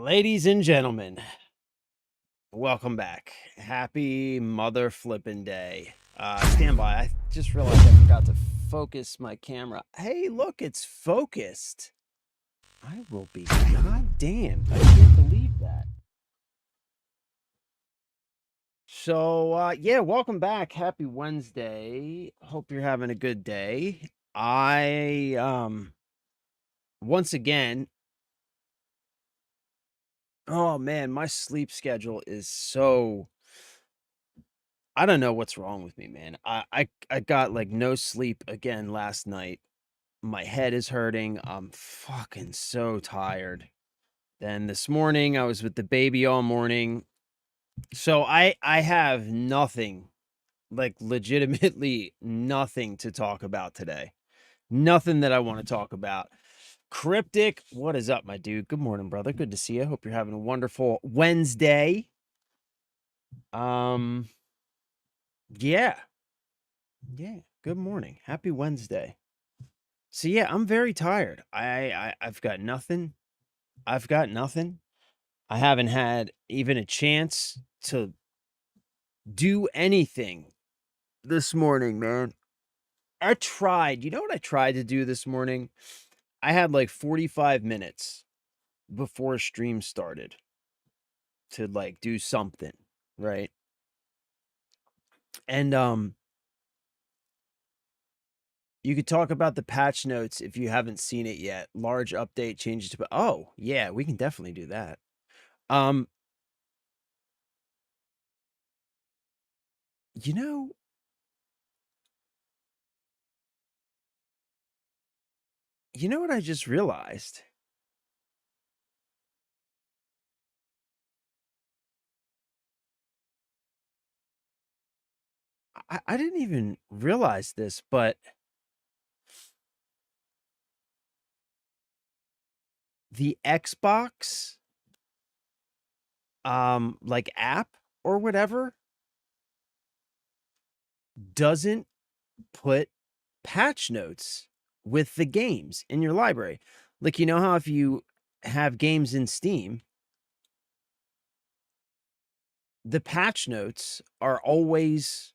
Ladies and gentlemen, welcome back. Happy mother flippin' day. Stand by. I just realized I forgot to focus my camera. Hey, look, it's focused. I will be goddamned. I can't believe that. So, yeah, welcome back. Happy Wednesday. Hope you're having a good day. Once again, oh man, my sleep schedule is so I don't know what's wrong with me, man. I got like no sleep again last night. My head is hurting. I'm fucking so tired. Then this morning I was with the baby all morning. So I have nothing, like legitimately nothing to talk about today. Nothing that I want to talk about. Cryptic, what is up, my dude? Good morning, brother. Good to see you. Hope you're having a wonderful Wednesday. Yeah. Yeah. Good morning. Happy Wednesday. So yeah, I'm very tired. I've got nothing. I've got nothing. I haven't had even a chance to do anything this morning, man. I tried. You know what I tried to do this morning? I had like 45 minutes before stream started to like do something, right? And you could talk about the patch notes if you haven't seen it yet. Large update changes to oh, yeah, we can definitely do that. Um you know, you know what I just realized? I didn't even realize this, but the Xbox, like app or whatever doesn't put patch notes with the games in your library. Like, you know how if you have games in Steam, the patch notes are always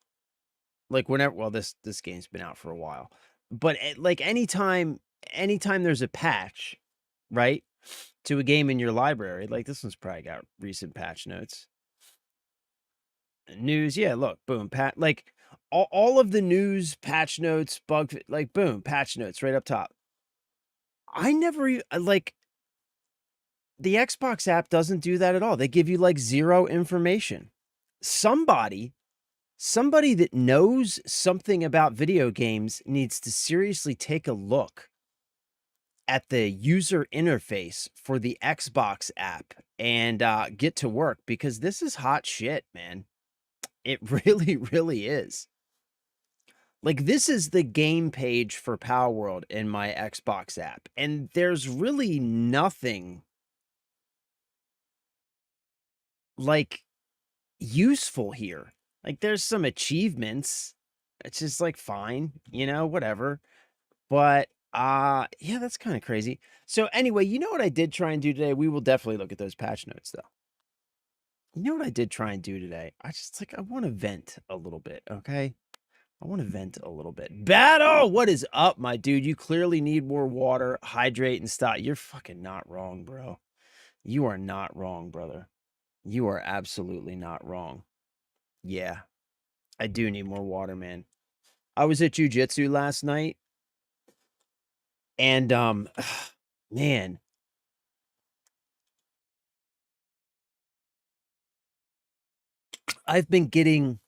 like whenever, well, this game's been out for a while, but like anytime there's a patch, right? To a game in your library, like this one's probably got recent patch notes. News, yeah, look, boom, like all of the news, patch notes, like boom, patch notes right up top. I never like the Xbox app doesn't do that at all. They give you like zero information. Somebody that knows something about video games needs to seriously take a look at the user interface for the Xbox app and get to work because this is hot shit, man. It really, really is. Like, this is the game page for Power World in my Xbox app, and there's really nothing like useful here. Like, there's some achievements. It's just like fine, you know, whatever. But yeah, that's kind of crazy. So anyway, you know what I did try and do today? We will definitely look at those patch notes though. You know what I did try and do today? I want to vent a little bit, okay? I want to vent a little bit. Battle, what is up, my dude? You clearly need more water, hydrate, and stop. You're fucking not wrong, bro. You are not wrong, brother. You are absolutely not wrong. Yeah, I do need more water, man. I was at jujitsu last night, and man, I've been getting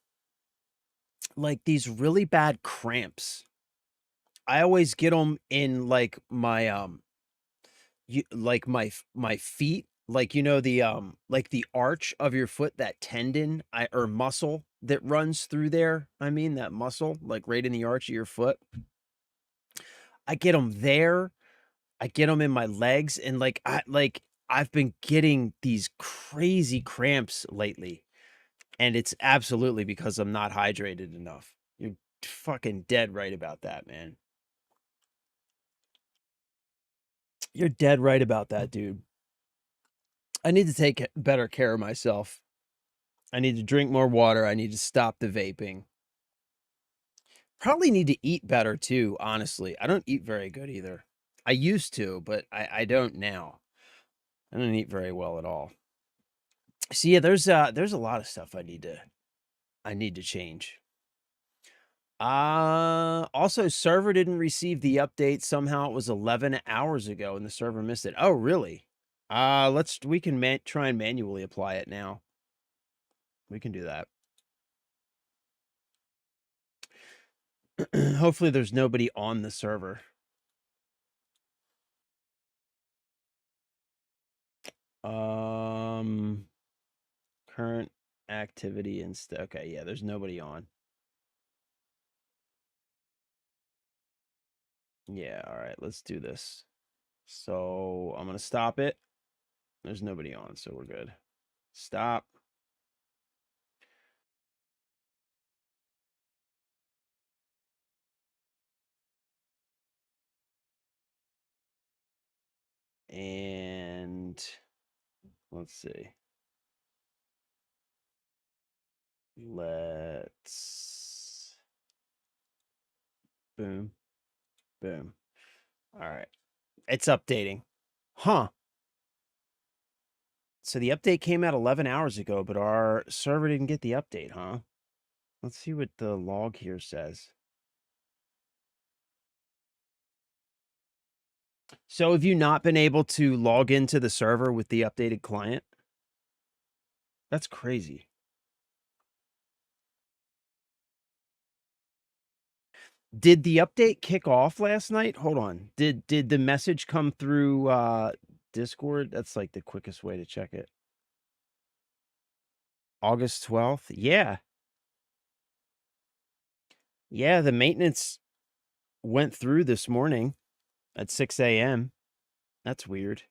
like these really bad cramps. I always get them in like my like my feet, like you know like the arch of your foot, that tendon or muscle that runs through there. I mean that muscle like right in the arch of your foot. I get them there. I get them in my legs and I've been getting these crazy cramps lately and it's absolutely because I'm not hydrated enough. You're fucking dead right about that, man. You're dead right about that, dude. I need to take better care of myself. I need to drink more water. I need to stop the vaping. Probably need to eat better too, honestly. I don't eat very good either. I used to, but I don't now. I don't eat very well at all. So yeah, there's a lot of stuff I need to change. Also server didn't receive the update. Somehow it was 11 hours ago and the server missed it. Oh, really? We can try and manually apply it now. We can do that. Hopefully there's nobody on the server. Current activity and stuff. Okay, yeah, there's nobody on. Yeah, all right, let's do this. So I'm gonna stop it. There's nobody on, so we're good. Stop. And let's see. Let's boom, boom. All right. It's updating. Huh. So the update came out 11 hours ago, but our server didn't get the update, huh? Let's see what the log here says. So have you not been able to log into the server with the updated client? That's crazy. Did the update kick off last night? Hold on. Did the message come through Discord? That's like the quickest way to check it. August 12th? Yeah. Yeah, the maintenance went through this morning at 6 a.m. That's weird.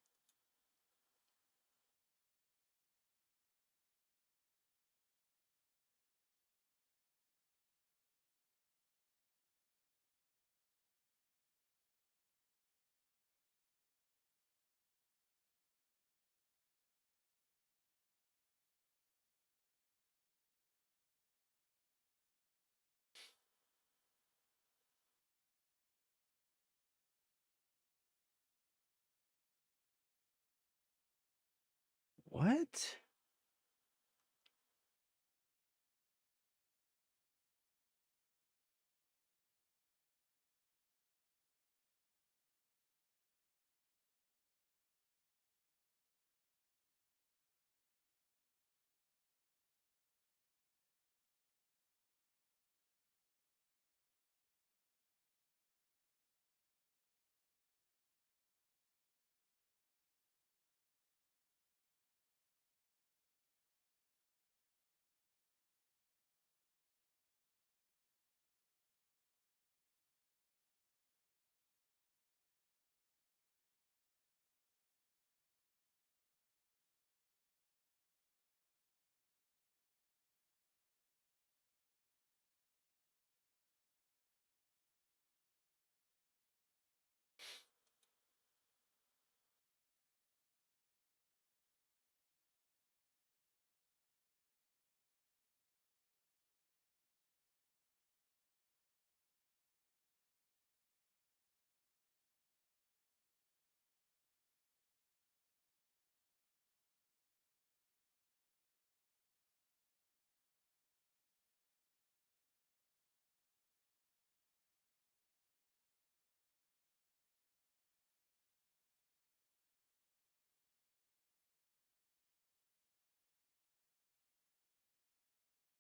What?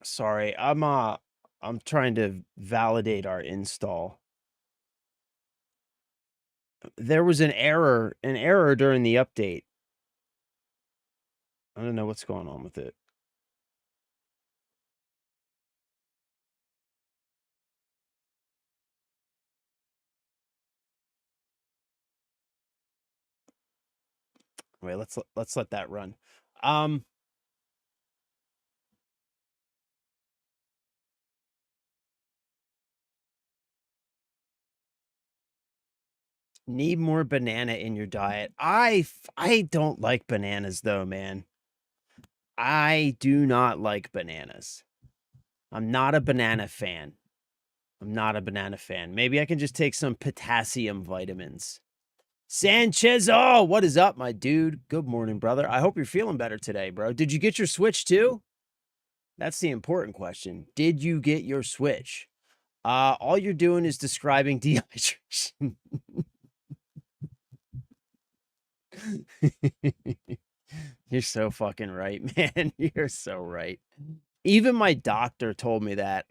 Sorry. I'm trying to validate our install. There was an error during the update. I don't know what's going on with it. Wait, let's let that run. Need more banana in your diet. I don't like bananas though, man. I do not like bananas. I'm not a banana fan. I'm not a banana fan. Maybe I can just take some potassium vitamins. Sanchez, oh, what is up, my dude? Good morning, brother. I hope you're feeling better today, bro. Did you get your Switch too? That's the important question. Did you get your Switch? All you're doing is describing dehydration. You're so fucking right, man. You're so right. Even my doctor told me that.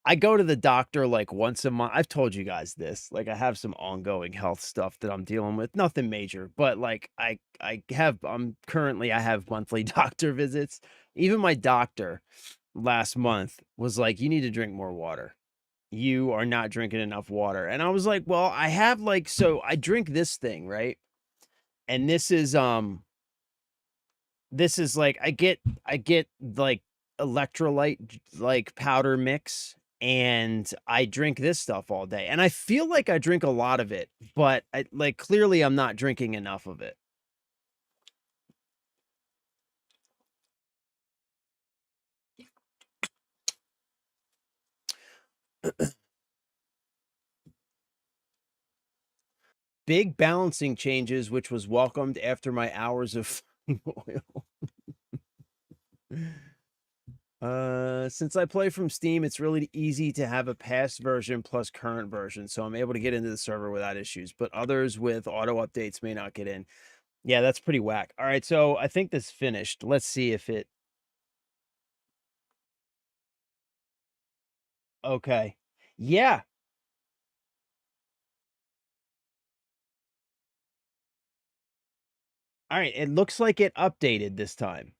I go to the doctor like once a month. I've told you guys this. Like I have some ongoing health stuff that I'm dealing with. Nothing major, but like I have monthly doctor visits. Even my doctor last month was like, "You need to drink more water. You are not drinking enough water." And I was like, "Well, I have like so I drink this thing, right? And this is like I get like electrolyte like powder mix and I drink this stuff all day. And I feel like I drink a lot of it, but like clearly I'm not drinking enough of it. Big balancing changes, which was welcomed after my hours of oil. Since I play from Steam, it's really easy to have a past version plus current version, so I'm able to get into the server without issues, but others with auto updates may not get in. Yeah, that's pretty whack. All right, so I think this finished. Let's see if it okay. Yeah. All right, it looks like it updated this time.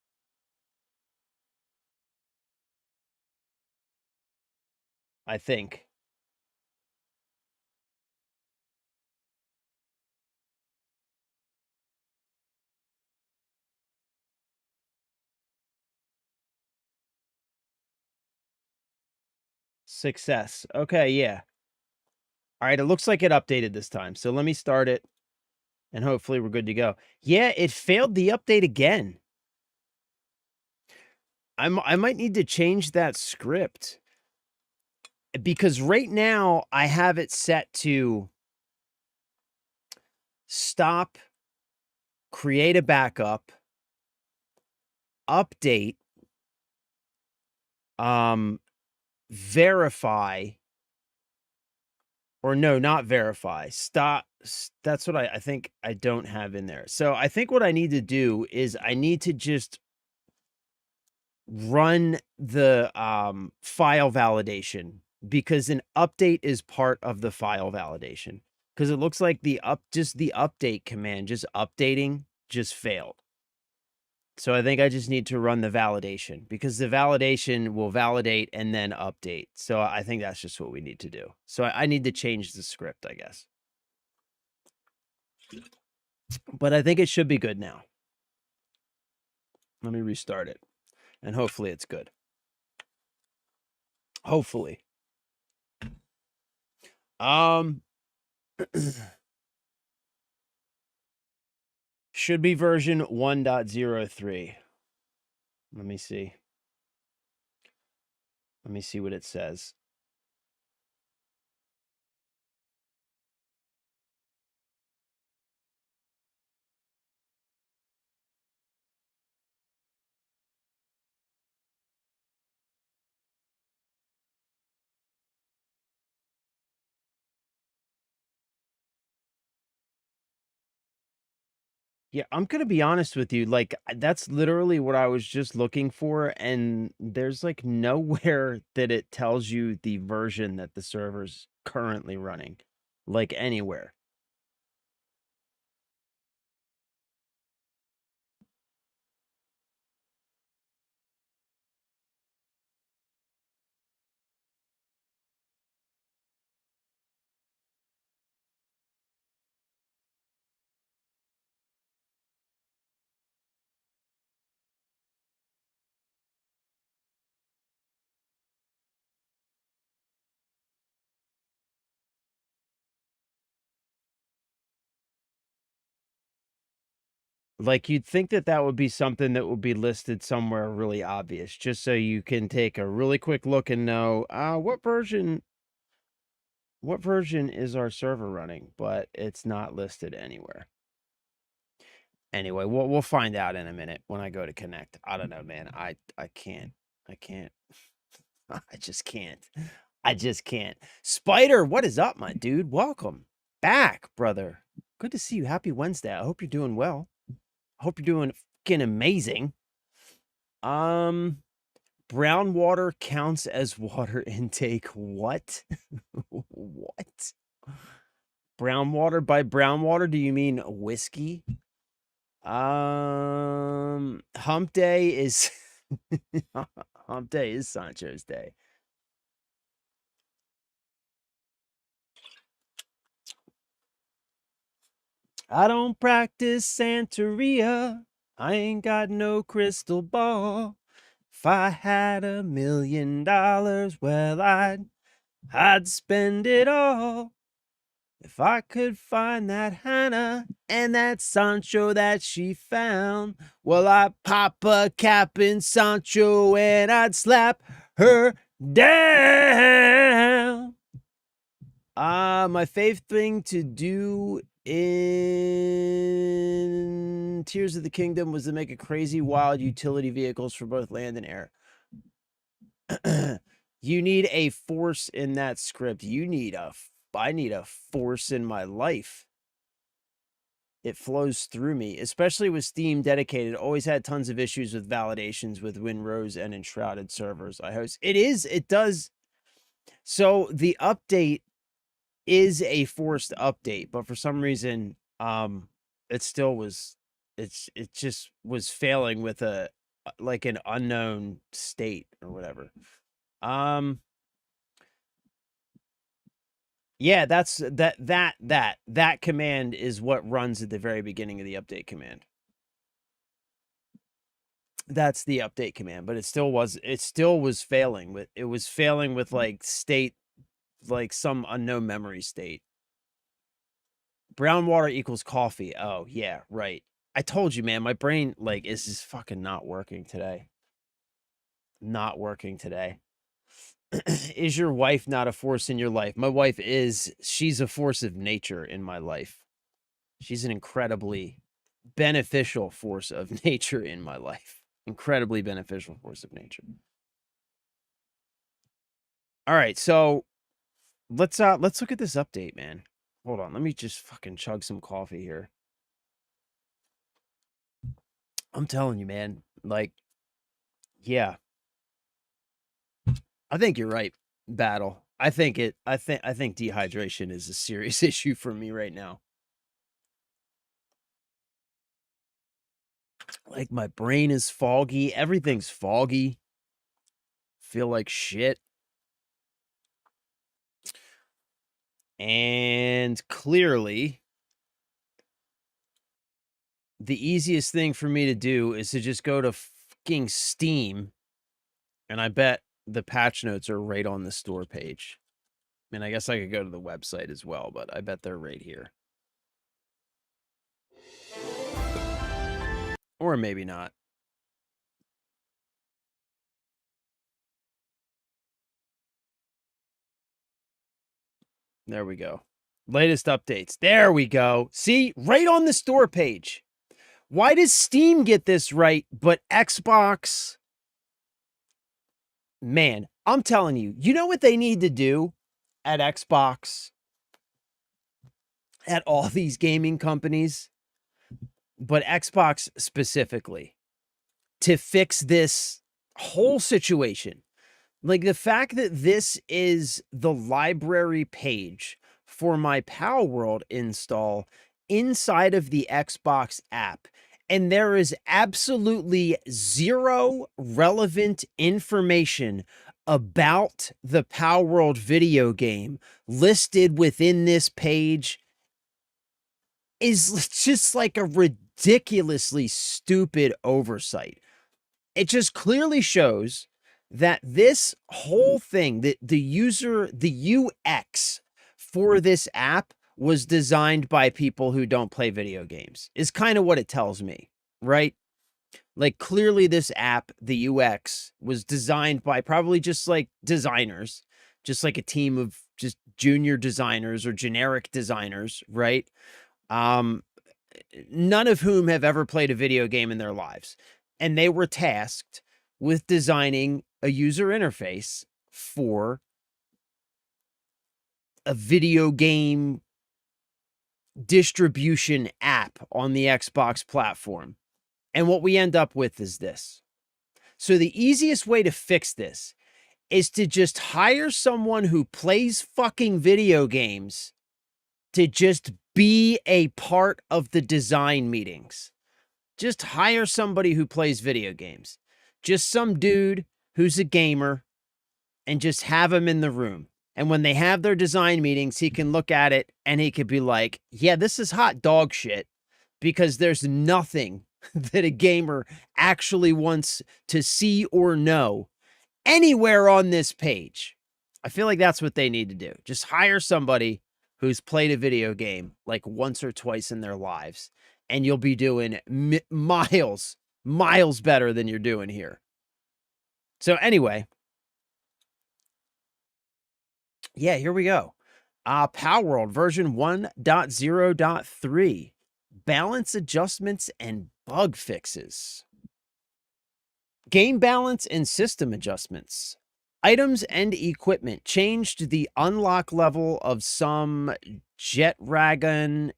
I think. Success. Okay, yeah. All right, it looks like it updated this time. So let me start it and hopefully we're good to go. Yeah, it failed the update again. I might need to change that script because right now I have it set to stop, create a backup, update, verify, or no, not verify. Stop. That's what I think I don't have in there. So I think what I need to do is I need to just run the file validation because an update is part of the file validation. Because it looks like just the update command, just updating, just failed. So I think I just need to run the validation because the validation will validate and then update. So I think that's just what we need to do. So I need to change the script, I guess. But I think it should be good now. Let me restart it. And hopefully it's good. Hopefully. Um should be version 1.03. Let me see. Let me see what it says. Yeah, I'm gonna be honest with you, like, that's literally what I was just looking for, and there's, like, nowhere that it tells you the version that the server's currently running, like, anywhere. Like, you'd think that that would be something that would be listed somewhere really obvious, just so you can take a really quick look and know, what version is our server running, but it's not listed anywhere. Anyway, we'll find out in a minute when I go to connect. I don't know, man. I can't. I can't. I just can't. I just can't. Spider, what is up, my dude? Welcome back, brother. Good to see you. Happy Wednesday. I hope you're doing well. I hope you're doing fucking amazing. Brown water counts as water intake. What? What? Brown water? By brown water, do you mean whiskey? Hump day is Hump day is Sancho's day. I don't practice Santeria. I ain't got no crystal ball. If I had $1 million, well, I'd spend it all. If I could find that Hannah and that Sancho that she found, well, I'd pop a cap in Sancho and I'd slap her down. My favorite thing to do in Tears of the Kingdom was to make a crazy wild utility vehicles for both land and air. You need a force in that script. I need a force in my life. It flows through me, especially with Steam dedicated. Always had tons of issues with validations with Winrose and Enshrouded servers I host. It does. So the update is a forced update, but for some reason, it just was failing with like an unknown state or whatever. Yeah, that's that command is what runs at the very beginning of the update command. That's the update command, but it still was failing with like state, like some unknown memory state. Brown water equals coffee. Oh, yeah, right. I told you, man, my brain like is just fucking not working today. Not working today. Is your wife not a force in your life? My wife is. She's a force of nature in my life. She's an incredibly beneficial force of nature in my life. Incredibly beneficial force of nature. All right, so let's look at this update, man. Hold on, let me just fucking chug some coffee here. I'm telling you, man, like, yeah. I think you're right, Battle. I think dehydration is a serious issue for me right now. Like, my brain is foggy. Everything's foggy. Feel like shit. And clearly, the easiest thing for me to do is to just go to fucking Steam, and I bet the patch notes are right on the store page. I mean, I guess I could go to the website as well, but I bet they're right here. Or maybe not. There we go. Latest updates. There we go. See, right on the store page. Why does Steam get this right, but Xbox? Man, I'm telling you, you know what they need to do at Xbox, at all these gaming companies, but Xbox specifically, to fix this whole situation. Like, the fact that this is the library page for my Palworld install inside of the Xbox app, and there is absolutely zero relevant information about the Palworld video game listed within this page, is just like a ridiculously stupid oversight. It just clearly shows that this whole thing, that the UX for this app was designed by people who don't play video games, is kind of what it tells me, right? Like, clearly this app, the UX, was designed by probably just, like, designers, just like a team of just junior designers or generic designers, right? Um, none of whom have ever played a video game in their lives. And they were tasked with designing a user interface for a video game distribution app on the Xbox platform. And what we end up with is this. So the easiest way to fix this is to just hire someone who plays fucking video games to just be a part of the design meetings. Just hire somebody who plays video games. Just some dude who's a gamer, and just have him in the room. And when they have their design meetings, he can look at it and he could be like, yeah, this is hot dog shit, because there's nothing that a gamer actually wants to see or know anywhere on this page. I feel like that's what they need to do. Just hire somebody who's played a video game like once or twice in their lives, and you'll be doing miles better than you're doing here. So anyway, yeah, here we go. Palworld version 1.0.3. Balance adjustments and bug fixes. Game balance and system adjustments. Items and equipment changed the unlock level of some Jetragon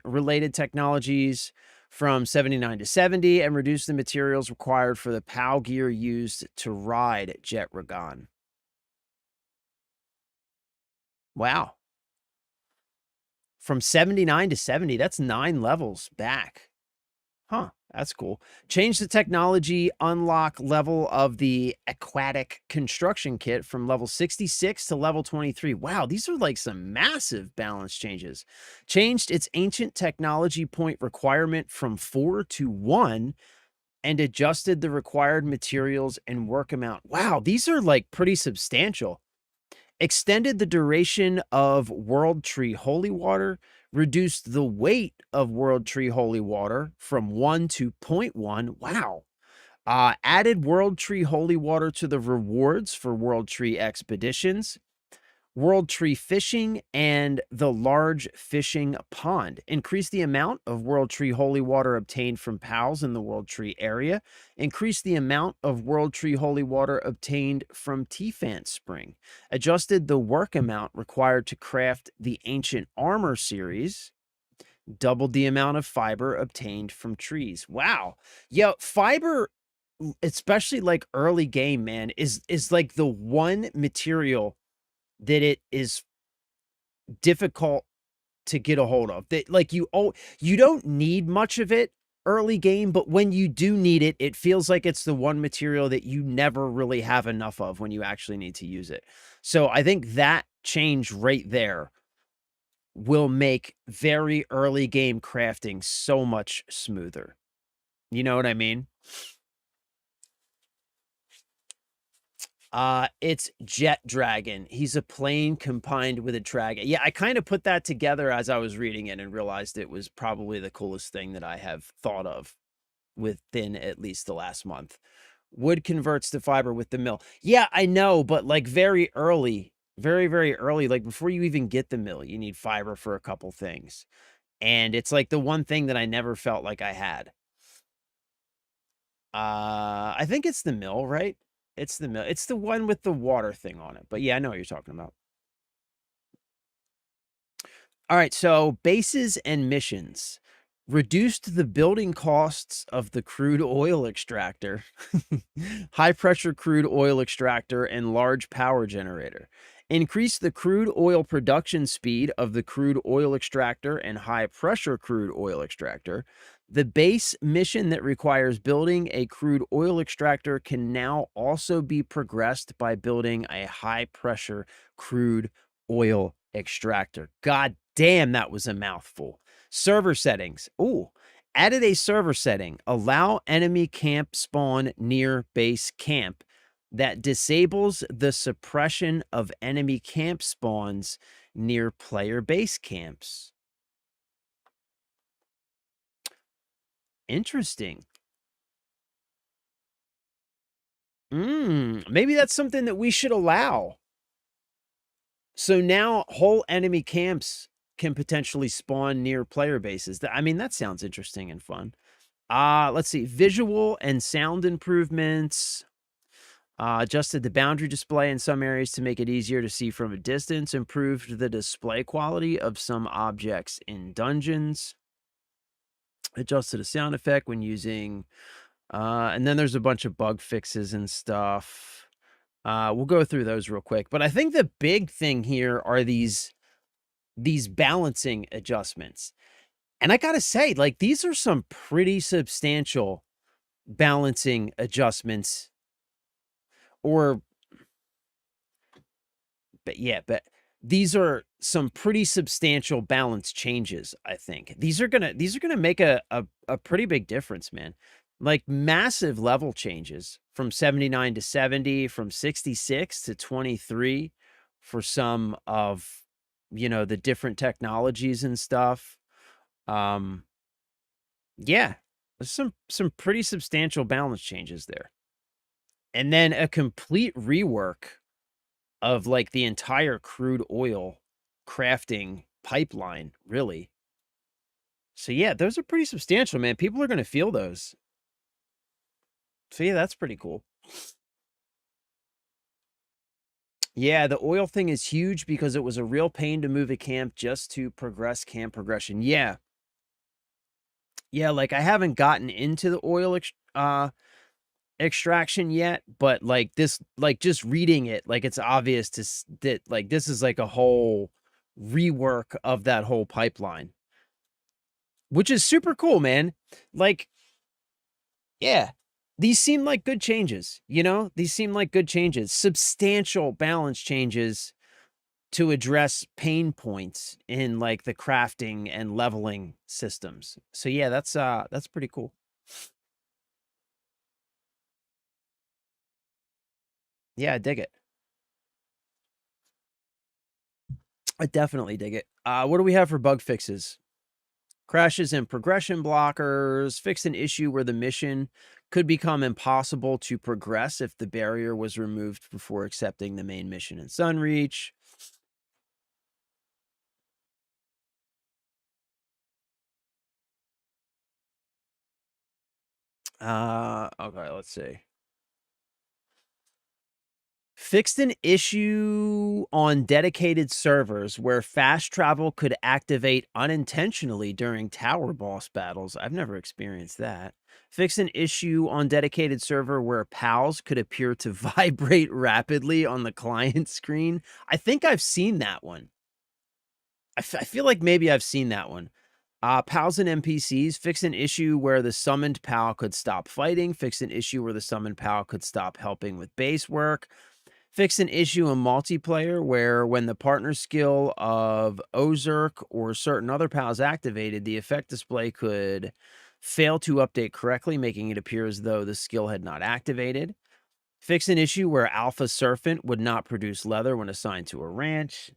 related technologies from 79 to 70 and reduced the materials required for the PAL gear used to ride Jetragon. Wow. From 79 to 70, that's 9 levels back. Huh, that's cool. Change the technology unlock level of the aquatic construction kit from level 66 to level 23. Wow, these are like some massive balance changes. Changed its ancient technology point requirement from 4 to 1 and adjusted the required materials and work amount. Wow, these are like pretty substantial. Extended the duration of World Tree Holy Water, reduced the weight of World Tree Holy Water from 1 to 0.1. Wow. Added World Tree Holy Water to the rewards for World Tree Expeditions, World Tree Fishing, and the Large Fishing Pond. Increase the amount of World Tree Holy Water obtained from PALs in the World Tree area. Increase the amount of World Tree Holy Water obtained from Tephant Spring. Adjusted the work amount required to craft the Ancient Armor series. Doubled the amount of fiber obtained from trees. Wow. Yeah, fiber, especially like early game, man, is like the one material that it is difficult to get a hold of. That, like, you don't need much of it early game, but when you do need it, it feels like it's the one material that you never really have enough of when you actually need to use it. So I think that change right there will make very early game crafting so much smoother. You know what I mean? It's Jetragon. He's a plane combined with a dragon. Yeah, I kind of put that together as I was reading it and realized it was probably the coolest thing that I have thought of within at least the last month. Wood converts to fiber with the mill. Yeah, I know, but like very early, very, very early, like before you even get the mill, you need fiber for a couple things. And it's like the one thing that I never felt like I had. I think it's the mill, right? It's the mill. It's the one with the water thing on it. But yeah, I know what you're talking about. All right, so bases and missions. Reduced the building costs of the crude oil extractor, high pressure crude oil extractor, and large power generator. Increased the crude oil production speed of the crude oil extractor and high pressure crude oil extractor. The base mission that requires building a crude oil extractor can now also be progressed by building a high pressure crude oil extractor. God damn, that was a mouthful. Server settings. Ooh, added a server setting. Allow enemy camp spawn near base camp that disables the suppression of enemy camp spawns near player base camps. Interesting. Maybe that's something that we should allow. So now whole enemy camps can potentially spawn near player bases. I mean, that sounds interesting and fun. Let's see. Visual and sound improvements. Adjusted the boundary display in some areas to make it easier to see from a distance. Improved the display quality of some objects in dungeons. Adjusted a sound effect when using... and then there's a bunch of bug fixes and stuff. We'll go through those real quick. But I think the big thing here are these balancing adjustments. And I gotta say, like, these are some pretty substantial balancing adjustments. But but these are some pretty substantial balance changes, I think. These are gonna make a pretty big difference, man. Like, massive level changes from 79 to 70, from 66 to 23 for some of, the different technologies and stuff. Yeah, there's some pretty substantial balance changes there. And then a complete rework of, like, the entire crude oil crafting pipeline, really. So yeah, those are pretty substantial, man. People are going to feel those. So yeah, that's pretty cool. Yeah, the oil thing is huge because it was a real pain to move a camp just to progress camp progression. Yeah. Yeah, like, I haven't gotten into the oil extraction yet, but, like, this, like, just reading it, like, it's obvious that, like, this is like a whole rework of that whole pipeline, which is super cool, man. Like, yeah, these seem like good changes, These seem like good changes, substantial balance changes to address pain points in, like, the crafting and leveling systems. So yeah, that's pretty cool. Yeah, I dig it. I definitely dig it. What do we have for bug fixes? Crashes and progression blockers. Fixed an issue where the mission could become impossible to progress if the barrier was removed before accepting the main mission in Sunreach. Okay, let's see. Fixed an issue on dedicated servers where fast travel could activate unintentionally during tower boss battles. I've never experienced that. Fixed an issue on dedicated server where pals could appear to vibrate rapidly on the client screen. I think I've seen that one. I feel like maybe I've seen that one. Pals and NPCs. Fix an issue where the summoned pal could stop fighting. Fix an issue where the summoned pal could stop helping with base work. Fix an issue in multiplayer where when the partner skill of Ozark or certain other pals activated, the effect display could fail to update correctly, making it appear as though the skill had not activated. Fix an issue where Alpha Serpent would not produce leather when assigned to a ranch.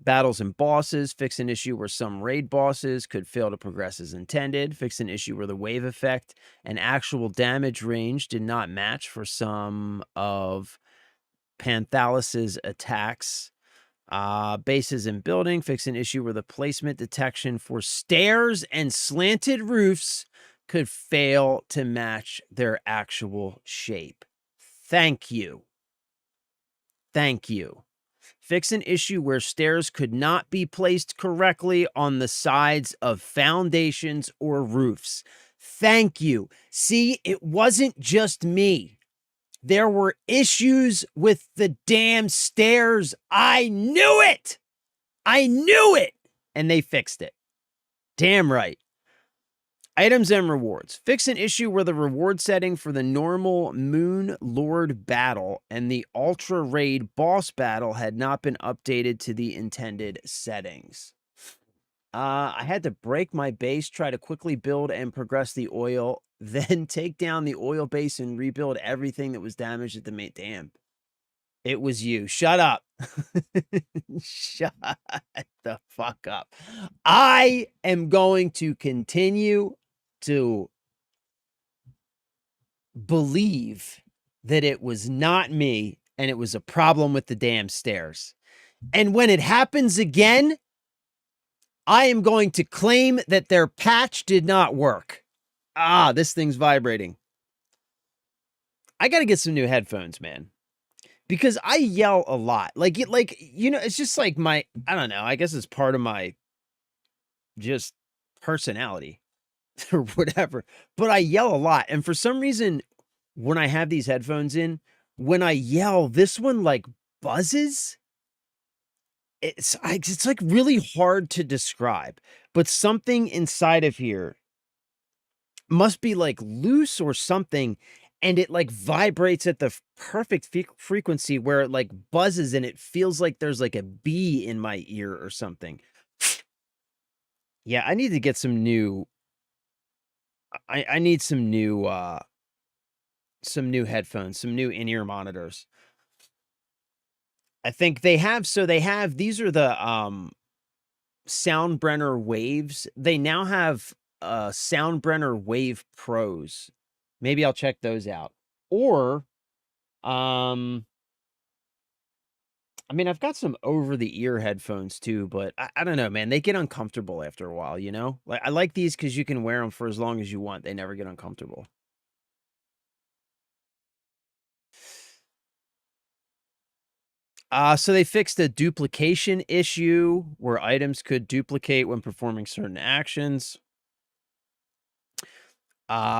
Battles and bosses. Fix an issue where some raid bosses could fail to progress as intended. Fix an issue where the wave effect and actual damage range did not match for some of Panthalis's attacks. Bases and building. Fix an issue where the placement detection for stairs and slanted roofs could fail to match their actual shape. Thank you. Thank you. Fix an issue where stairs could not be placed correctly on the sides of foundations or roofs. Thank you. See, it wasn't just me. There were issues with the damn stairs. I knew it. I knew it. And they fixed it. Damn right. Items and rewards. Fix an issue where the reward setting for the normal Moon Lord battle and the Ultra Raid boss battle had not been updated to the intended settings. I had to break my base, try to quickly build and progress the oil, then take down the oil base and rebuild everything that was damaged at the main. Damn. It was you. Shut up. Shut the fuck up. I am going to continue to believe that it was not me and it was a problem with the damn stairs. And when it happens again, I am going to claim that their patch did not work. Ah, this thing's vibrating. I got to get some new headphones, man. Because I yell a lot. Like, it's just like I don't know. I guess it's part of my just personality or whatever. But I yell a lot. And for some reason, when I have these headphones in, when I yell, this one like buzzes. It's like really hard to describe, but something inside of here must be like loose or something, and it like vibrates at the perfect frequency where it like buzzes and it feels like there's like a bee in my ear or something. Yeah, I need to get some new I need some new headphones, some new in-ear monitors. I think they have these are the Soundbrenner Waves. They now have Soundbrenner Wave Pros. Maybe I'll check those out. Or I mean, I've got some over-the-ear headphones too, but I don't know, man. They get uncomfortable after a while, you know? Like I like these because you can wear them for as long as you want. They never get uncomfortable. So they fixed a duplication issue where items could duplicate when performing certain actions.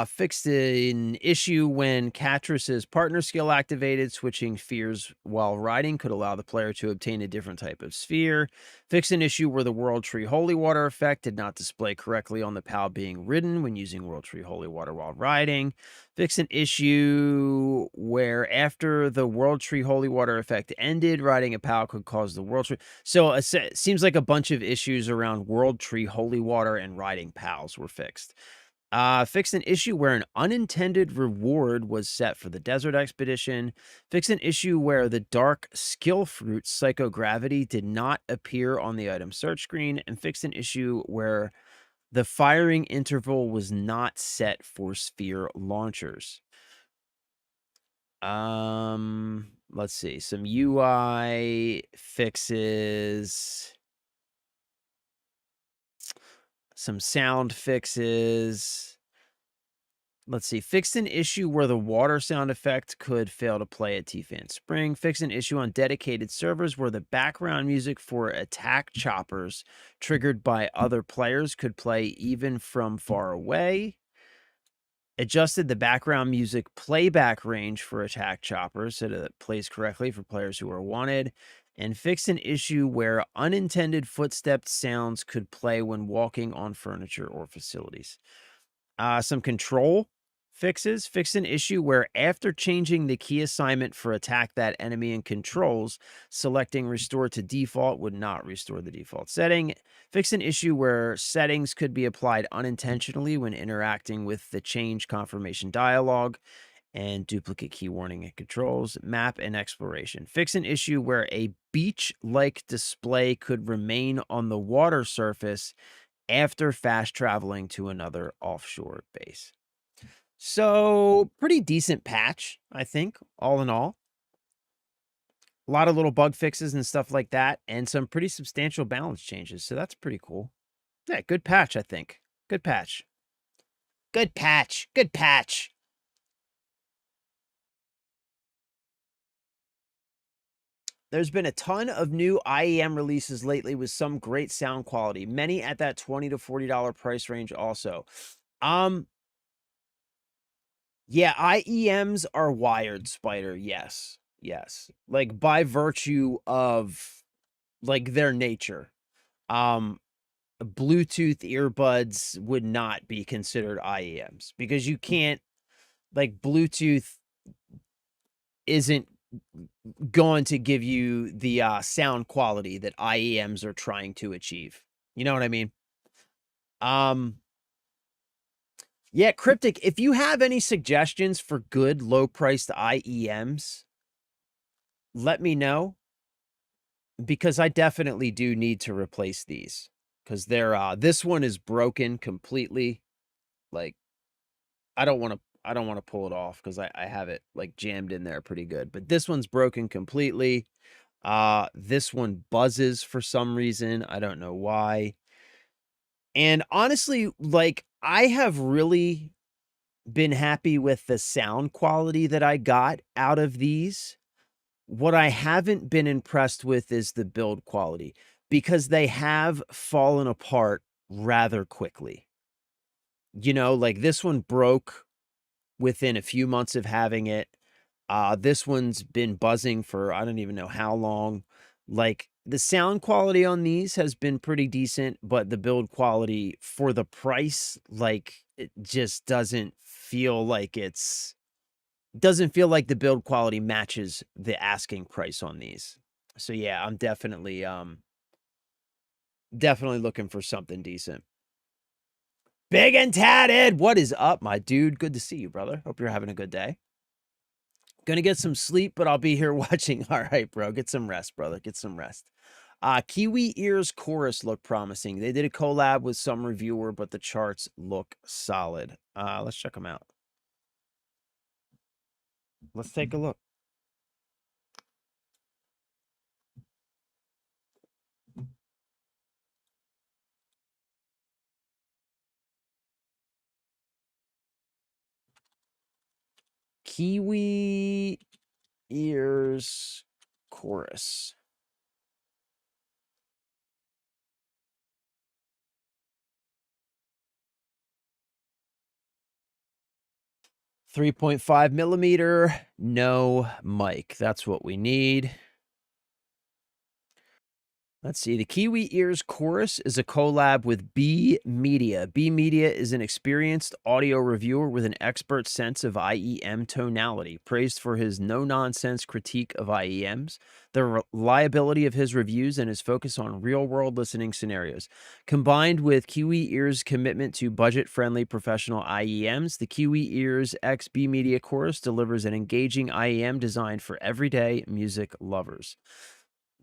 Fixed an issue when Catrus's partner skill activated. Switching spheres while riding could allow the player to obtain a different type of sphere. Fixed an issue where the World Tree Holy Water effect did not display correctly on the POW being ridden when using World Tree Holy Water while riding. Fixed an issue where after the World Tree Holy Water effect ended, riding a POW could cause the World Tree. So it seems like a bunch of issues around World Tree Holy Water and riding POWs were fixed. Fixed an issue where an unintended reward was set for the desert expedition. Fixed an issue where the dark skill fruit psychogravity did not appear on the item search screen. And fixed an issue where the firing interval was not set for sphere launchers. Let's see. Some UI fixes. Some sound fixes. Let's see. Fixed an issue where the water sound effect could fail to play at T-Fan Spring. Fixed an issue on dedicated servers where the background music for attack choppers triggered by other players could play even from far away. Adjusted the background music playback range for attack choppers so that it plays correctly for players who are wanted. And fixed an issue where unintended footstep sounds could play when walking on furniture or facilities. Some control fixes. Fixed an issue where after changing the key assignment for attack that enemy in controls, selecting restore to default would not restore the default setting. Fixed an issue where settings could be applied unintentionally when interacting with the change confirmation dialog. And duplicate key warning and controls, map and exploration. Fix an issue where a beach-like display could remain on the water surface after fast traveling to another offshore base. So pretty decent patch, I think, all in all. A lot of little bug fixes and stuff like that, and some pretty substantial balance changes. So that's pretty cool. Yeah, good patch, I think. Good patch. Good patch. Good patch. There's been a ton of new IEM releases lately with some great sound quality, many at that $20 to $40 price range also. Yeah, IEMs are wired, Spider. Yes. Yes. Like by virtue of like their nature. Bluetooth earbuds would not be considered IEMs because you can't, like, Bluetooth isn't going to give you the sound quality that IEMs are trying to achieve. You know what I mean? Yeah, Cryptic, if you have any suggestions for good low-priced IEMs, let me know, because I definitely do need to replace these, because they're this one is broken completely. Like, I don't want to pull it off because I have it like jammed in there pretty good. But this one's broken completely. This one buzzes for some reason. I don't know why. And honestly, like, I have really been happy with the sound quality that I got out of these. What I haven't been impressed with is the build quality, because they have fallen apart rather quickly. You know, like this one broke within a few months of having it. This one's been buzzing for I don't even know how long. Like, the sound quality on these has been pretty decent, but the build quality for the price, like, it just doesn't feel like the build quality matches the asking price on these. So yeah, I'm definitely looking for something decent. Big and Tatted, what is up, my dude? Good to see you, brother. Hope you're having a good day. Gonna get some sleep, but I'll be here watching. All right, bro. Get some rest, brother. Get some rest. Kiwi Ears Chorus look promising. They did a collab with some reviewer, but the charts look solid. Let's check them out. Let's take a look. Kiwi Ears Chorus. .5mm, no mic. That's what we need. Let's see. The Kiwi Ears Chorus is a collab with B Media. B Media is an experienced audio reviewer with an expert sense of IEM tonality, praised for his no-nonsense critique of IEMs, the reliability of his reviews, and his focus on real-world listening scenarios. Combined with Kiwi Ears' commitment to budget-friendly professional IEMs, the Kiwi Ears X B Media Chorus delivers an engaging IEM designed for everyday music lovers.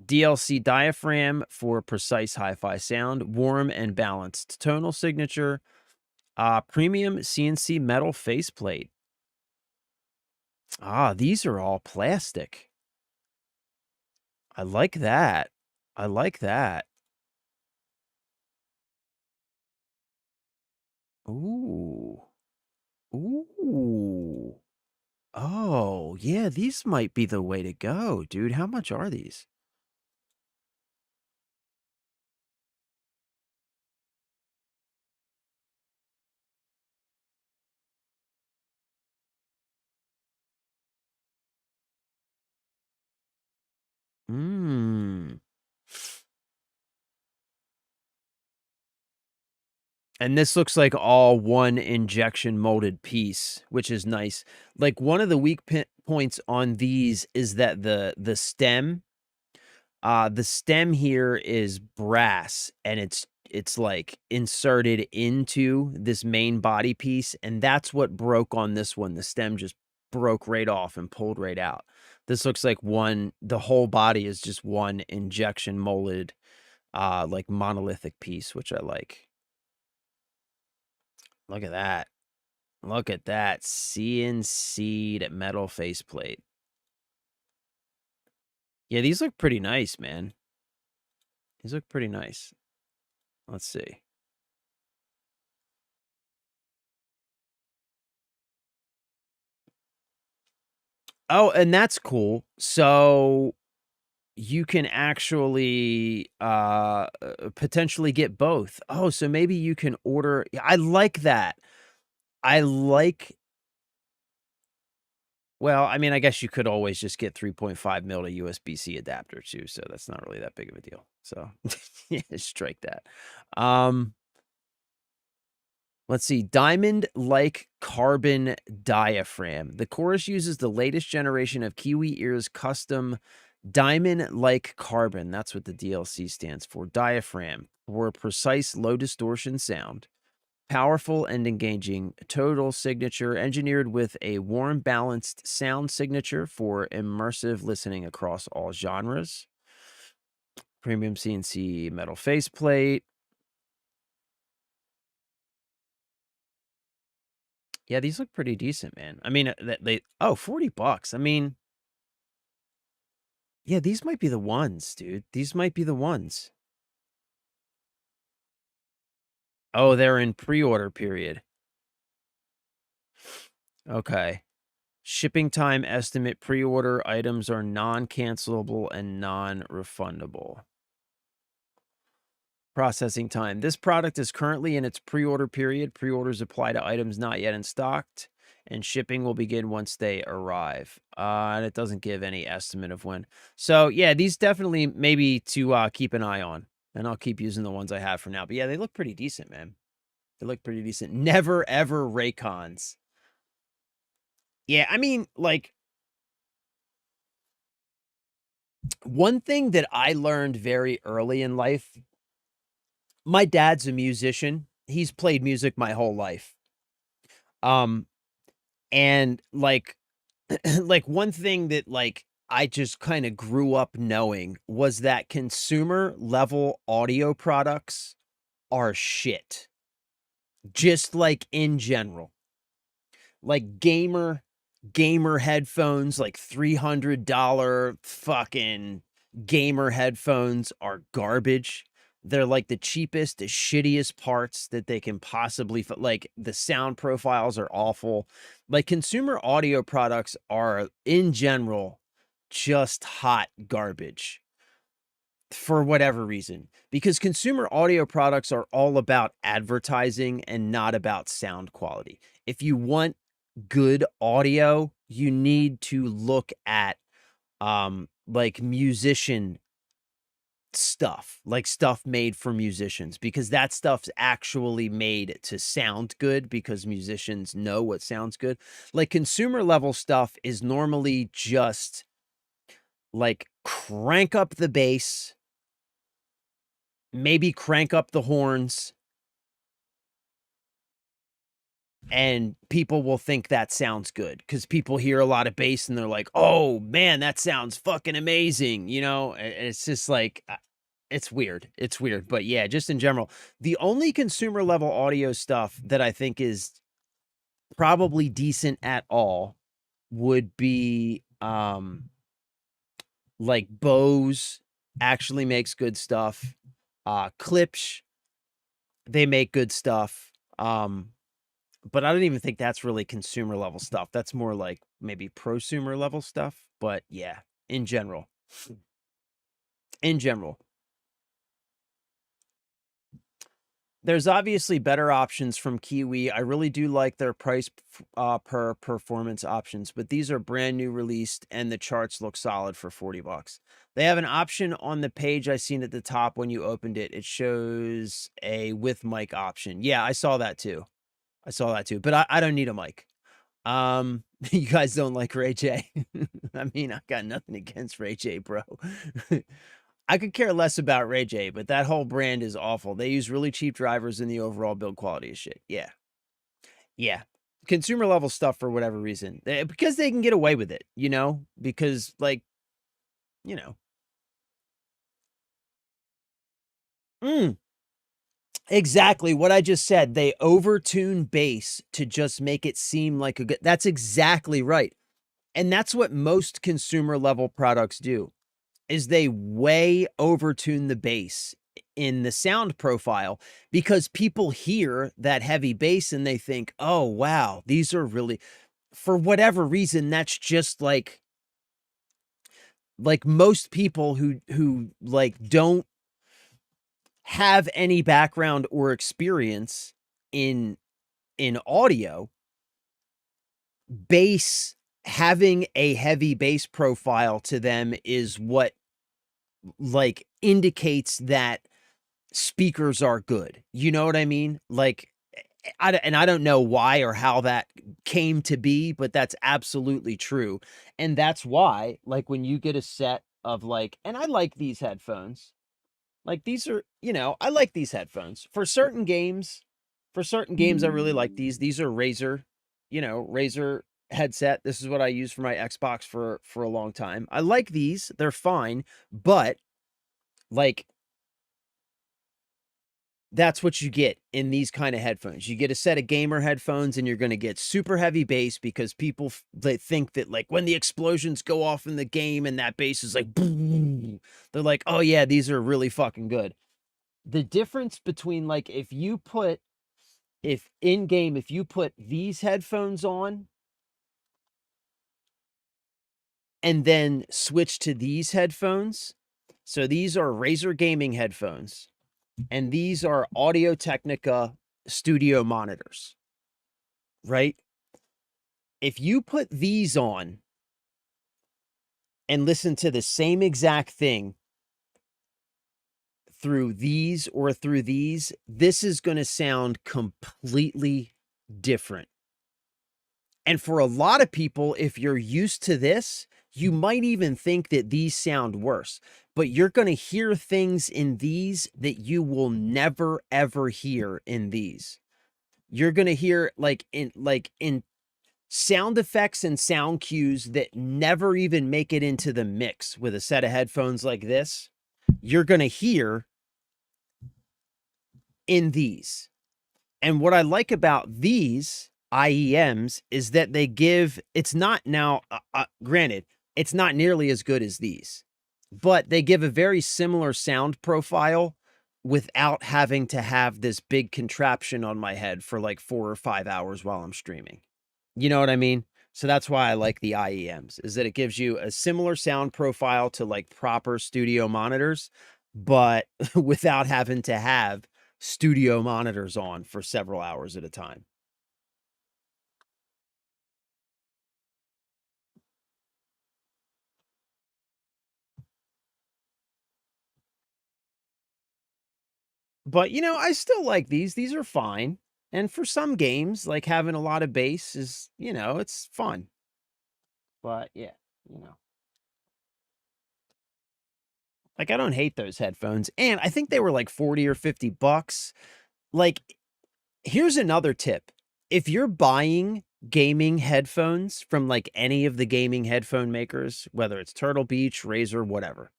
DLC diaphragm for precise hi-fi sound, warm and balanced tonal signature, premium CNC metal faceplate. These are all plastic. I like that. I like that. Ooh. Ooh. Oh, yeah, these might be the way to go, dude. How much are these? Mmm. And this looks like all one injection molded piece, which is nice. Like, one of the weak points on these is that the stem here is brass, and it's like inserted into this main body piece, and that's what broke on this one. The stem just broke right off and pulled right out. This looks like the whole body is just one injection molded, like monolithic piece, which I like. Look at that. Look at that. CNC'd metal faceplate. Yeah, these look pretty nice, man. These look pretty nice. Let's see. Oh, and that's cool. So you can actually potentially get both. Oh, so maybe you can order. I like that. I like Well, I mean, I guess you could always just get 3.5mm to USB-C adapter too, so that's not really that big of a deal. So, yeah, strike that. Let's see. Diamond-like carbon diaphragm. The chorus uses the latest generation of Kiwi Ears custom diamond-like carbon. That's what the DLC stands for. Diaphragm for precise low distortion sound. Powerful and engaging total signature, engineered with a warm, balanced sound signature for immersive listening across all genres. Premium CNC metal faceplate. Yeah, these look pretty decent, man. I mean, they oh, $40. I mean, yeah, these might be the ones, dude. These might be the ones. Oh, they're in pre-order period. Okay. Shipping time estimate, pre-order items are non-cancelable and non-refundable. Processing time. This product is currently in its pre-order period. Pre-orders apply to items not yet in stock, and shipping will begin once they arrive. And it doesn't give any estimate of when. So yeah, these definitely maybe to keep an eye on. And I'll keep using the ones I have for now. But yeah, they look pretty decent, man. They look pretty decent. Never ever Raycons. Yeah, I mean, like, one thing that I learned very early in life, my dad's a musician. He's played music my whole life. Um, and like, like one thing that like I just kind of grew up knowing was that consumer level audio products are shit. Just like in general. Like gamer headphones, like $300 fucking gamer headphones are garbage. They're like the cheapest, the shittiest parts that they can possibly like the sound profiles are awful. Like consumer audio products are in general just hot garbage for whatever reason, because consumer audio products are all about advertising and not about sound quality. If you want good audio, you need to look at like musician stuff, like stuff made for musicians, because that stuff's actually made to sound good because musicians know what sounds good. Like consumer level stuff is normally just like crank up the bass, maybe crank up the horns, and people will think that sounds good because people hear a lot of bass and they're like, "Oh man, that sounds fucking amazing." You know, it's just like it's weird. It's weird, but yeah, just in general, the only consumer level audio stuff that I think is probably decent at all would be like Bose actually makes good stuff. Klipsch, they make good stuff. But I don't even think that's really consumer level stuff. That's more like maybe prosumer level stuff. But yeah, in general. In general. There's obviously better options from Kiwi. I really do like their price per performance options, but these are brand new released and the charts look solid for $40. They have an option on the page I seen at the top when you opened it. It shows a with mic option. Yeah, I saw that too. I saw that too, but I don't need a mic. You guys don't like Ray J. I mean, I got nothing against Ray J, bro. I could care less about Ray J, but that whole brand is awful. They use really cheap drivers and the overall build quality is shit. Yeah. Yeah. Consumer level stuff for whatever reason. Because they can get away with it, you know? Because like, you know. Exactly what I just said. They overtune bass to just make it seem like a good. That's exactly right. And that's what most consumer level products do. Is they way overtune the bass in the sound profile because people hear that heavy bass and they think, "Oh, wow, these are really," for whatever reason, that's just like most people who like don't have any background or experience in audio, bass, having a heavy bass profile to them is what like indicates that speakers are good. You know what I mean? Like, I don't know why or how that came to be, but that's absolutely true. And that's why, like, when you get a set of like, and I like these headphones, like these are, you know, I like these headphones for certain games. For certain games, I really like these. These are Razer, Razer headset. This is what I use for my Xbox for a long time. I like these. They're fine, but like that's what you get in these kind of headphones. You get a set of gamer headphones and you're going to get super heavy bass because people they think that like when the explosions go off in the game and that bass is like boom, they're like, "Oh yeah, these are really fucking good." The difference between like if in game if you put these headphones on and then switch to these headphones. So these are Razer gaming headphones and these are Audio Technica studio monitors, right? If you put these on and listen to the same exact thing through these or through these, this is going to sound completely different. And for a lot of people, if you're used to this, you might even think that these sound worse, but you're going to hear things in these that you will never ever hear in these. You're going to hear like in sound effects and sound cues that never even make it into the mix with a set of headphones like this. You're going to hear in these. And what I like about these IEMs is that they give, it's not now, granted, it's not nearly as good as these, but they give a very similar sound profile without having to have this big contraption on my head for like 4 or 5 hours while I'm streaming. You know what I mean? So that's why I like the IEMs, is that it gives you a similar sound profile to like proper studio monitors, but without having to have studio monitors on for several hours at a time. But, I still like these. These are fine. And for some games, like having a lot of bass is, it's fun. But yeah, you know. Like I don't hate those headphones. And I think they were like 40 or 50 bucks. Like here's another tip. If you're buying gaming headphones from like any of the gaming headphone makers, whether it's Turtle Beach, Razer, whatever,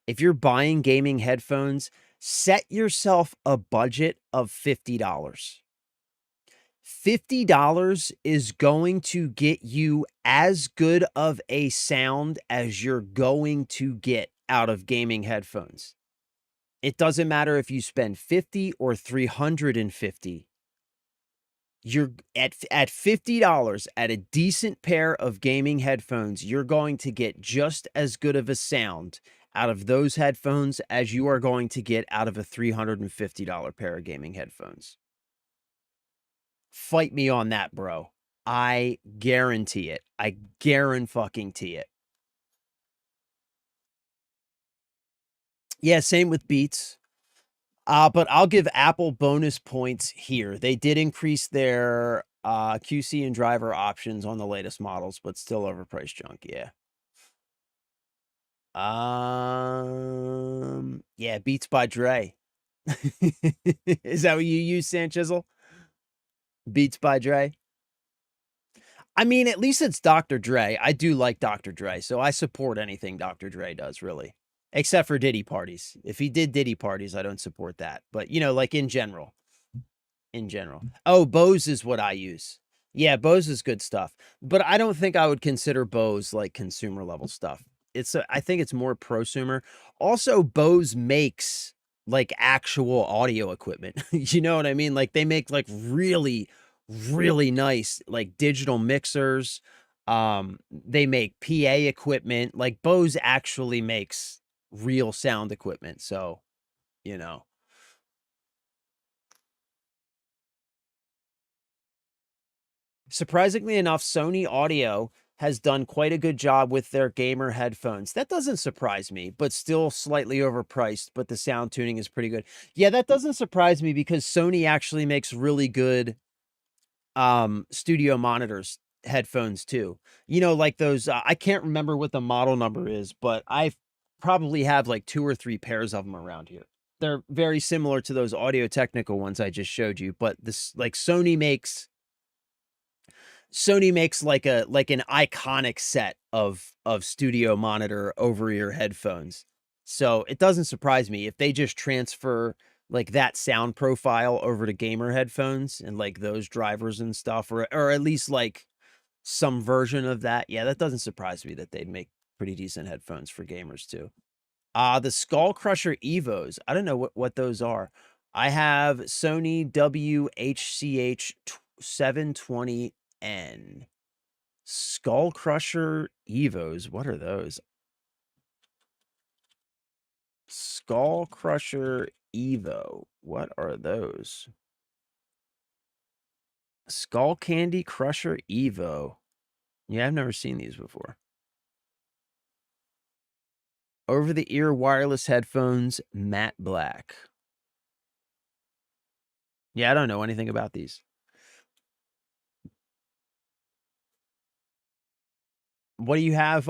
if you're buying gaming headphones, set yourself a budget of $50. $50 is going to get you as good of a sound as you're going to get out of gaming headphones. It doesn't matter if you spend 50 or 350. You're at $50 at a decent pair of gaming headphones, you're going to get just as good of a sound out of those headphones as you are going to get out of a $350 pair of gaming headphones. Fight me on that, bro. I guarantee it. I guarantee it. Yeah, same with Beats. But I'll give Apple bonus points here. They did increase their QC and driver options on the latest models, but still overpriced junk. Yeah. Yeah, Beats by Dre. Is that what you use, Sanchizzle? Beats by Dre. I mean, at least it's Dr. Dre. I do like Dr. Dre, so I support anything Dr. Dre does, really. Except for Diddy parties. If he did Diddy parties, I don't support that. But, like in general. In general. Oh, Bose is what I use. Yeah, Bose is good stuff. But I don't think I would consider Bose like consumer level stuff. I think it's more prosumer. Also, Bose makes like actual audio equipment. You know what I mean? Like they make like really, really nice like digital mixers. They make PA equipment. Like Bose actually makes real sound equipment. So, you know. Surprisingly enough, Sony Audio has done quite a good job with their gamer headphones. That doesn't surprise me, but still slightly overpriced, but the sound tuning is pretty good. Yeah, that doesn't surprise me because Sony actually makes really good studio monitors headphones too. Like those I can't remember what the model number is, but I probably have like 2 or 3 pairs of them around here. they're very similar to those Audio-Technica ones I just showed you, but this like Sony makes like an iconic set of studio monitor over-ear headphones. So it doesn't surprise me if they just transfer like that sound profile over to gamer headphones and like those drivers and stuff, or at least like some version of that. Yeah, that doesn't surprise me that they'd make pretty decent headphones for gamers too. The Skull Crusher Evos. I don't know what those are. I have Sony WHCH 720N. Skull Crusher Evos. What are those? Skull Crusher Evo. What are those? Skull Candy Crusher Evo. Yeah, I've never seen these before. Over-the-ear wireless headphones, matte black. Yeah, I don't know anything about these. What do you have,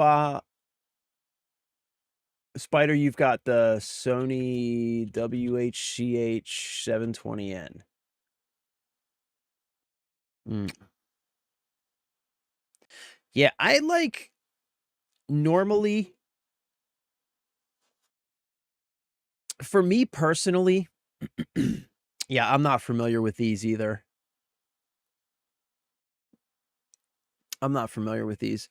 Spider? You've got the Sony WHCH 720N. Yeah, I like normally, for me personally, yeah, I'm not familiar with these either. I'm not familiar with these.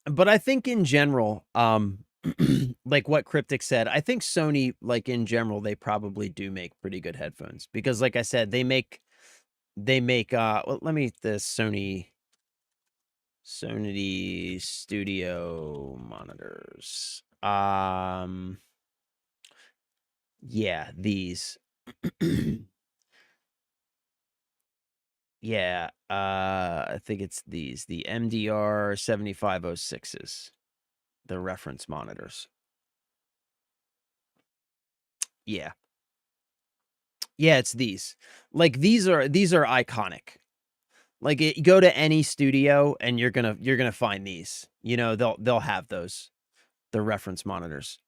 But I think in general, like what Cryptic said, I think Sony, like in general, they probably do make pretty good headphones because, like I said, they make, well, let me, the Sony studio monitors. Yeah, these. Yeah, I think it's these, the MDR 7506s, the reference monitors. Yeah. Yeah, it's these. Like these are iconic. Like you go to any studio and you're gonna find these. You know, they'll have those, the reference monitors.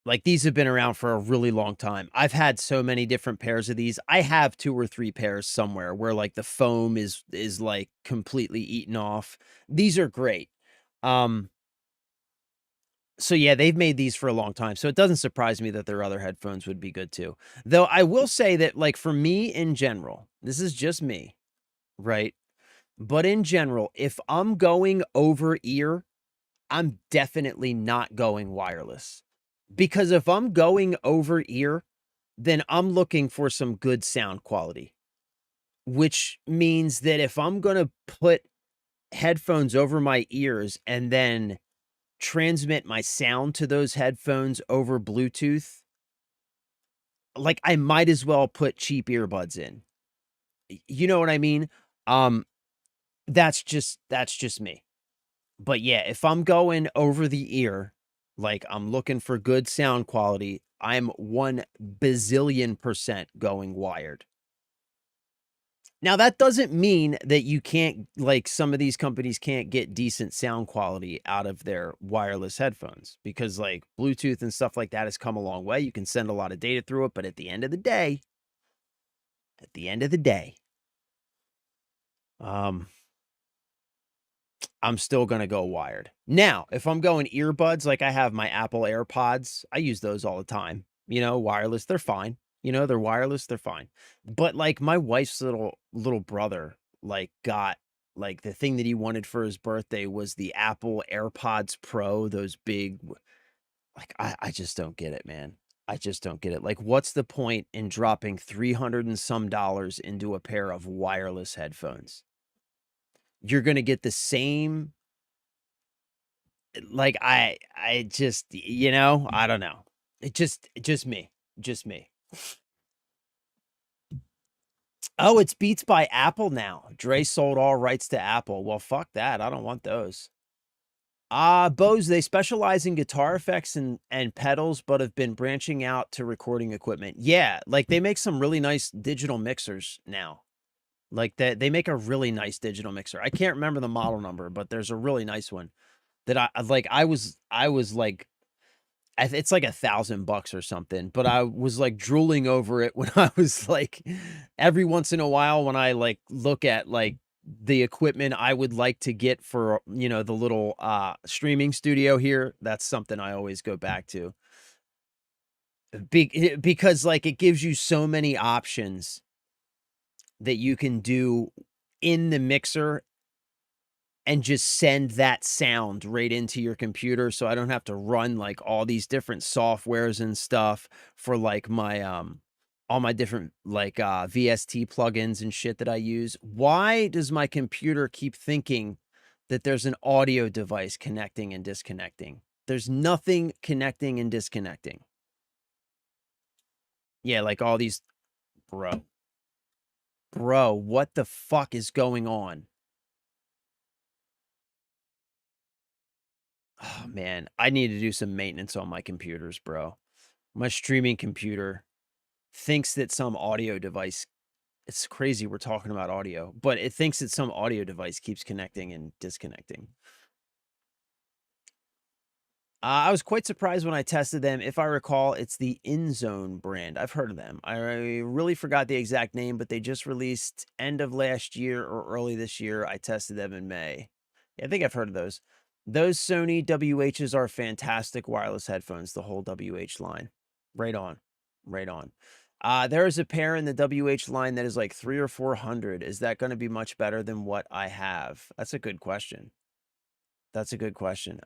Like these have been around for a really long time. I've had so many different pairs of these. I have 2 or 3 pairs somewhere where like the foam is like completely eaten off. These are great. So yeah, they've made these for a long time. So it doesn't surprise me that their other headphones would be good too. Though I will say that like for me in general, this is just me, right? But in general, if I'm going over ear, I'm definitely not going wireless. Because if I'm going over ear, then I'm looking for some good sound quality, which means that if I'm going to put headphones over my ears and then transmit my sound to those headphones over Bluetooth, like I might as well put cheap earbuds in. You know what I mean? That's just me. But yeah, if I'm going over the ear, like I'm looking for good sound quality, I'm 1 bazillion% going wired. Now, that doesn't mean that you can't, like some of these companies can't get decent sound quality out of their wireless headphones because like Bluetooth and stuff like that has come a long way. You can send a lot of data through it, but at the end of the day, I'm still going to go wired. Now, if I'm going earbuds, like I have my Apple AirPods, I use those all the time. You know, wireless, they're fine. You know, they're wireless, they're fine. But like my wife's little brother, like got like the thing that he wanted for his birthday was the Apple AirPods Pro, those big, like I just don't get it, man. I just don't get it. Like, what's the point in dropping $300 and some into a pair of wireless headphones? You're going to get the same, like I just, you know, I don't know. It just me. Just me. Oh, it's Beats by Apple now. Dre sold all rights to Apple. Well, fuck that. I don't want those. Bose, they specialize in guitar effects and pedals, but have been branching out to recording equipment. Yeah, like they make some really nice digital mixers now. Like they make a really nice digital mixer. I can't remember the model number, but there's a really nice one that I like. I was like It's like $1,000 or something, but I was like drooling over it when I was like, every once in a while when I like look at like the equipment I would like to get for, you know, the little streaming studio here, that's something I always go back to. Because like it gives you so many options that you can do in the mixer and just send that sound right into your computer, so I don't have to run like all these different softwares and stuff for like my all my different like VST plugins and shit that I use. Why does my computer keep thinking that there's an audio device connecting and disconnecting? There's nothing connecting and disconnecting. Yeah, like all these bro. Bro, what the fuck is going on? Oh man, I need to do some maintenance on my computers, bro. My streaming computer thinks that some audio device, it's crazy we're talking about audio, but it thinks that some audio device keeps connecting and disconnecting. I was quite surprised when I tested them. If I recall, it's the InZone brand. I've heard of them. I really forgot the exact name, but they just released end of last year or early this year. I tested them in May. Yeah, I think I've heard of those. Those Sony WHs are fantastic wireless headphones, the whole WH line. Right on. Right on. There is a pair in the WH line that is like 300 or 400. Is that going to be much better than what I have? That's a good question. That's a good question.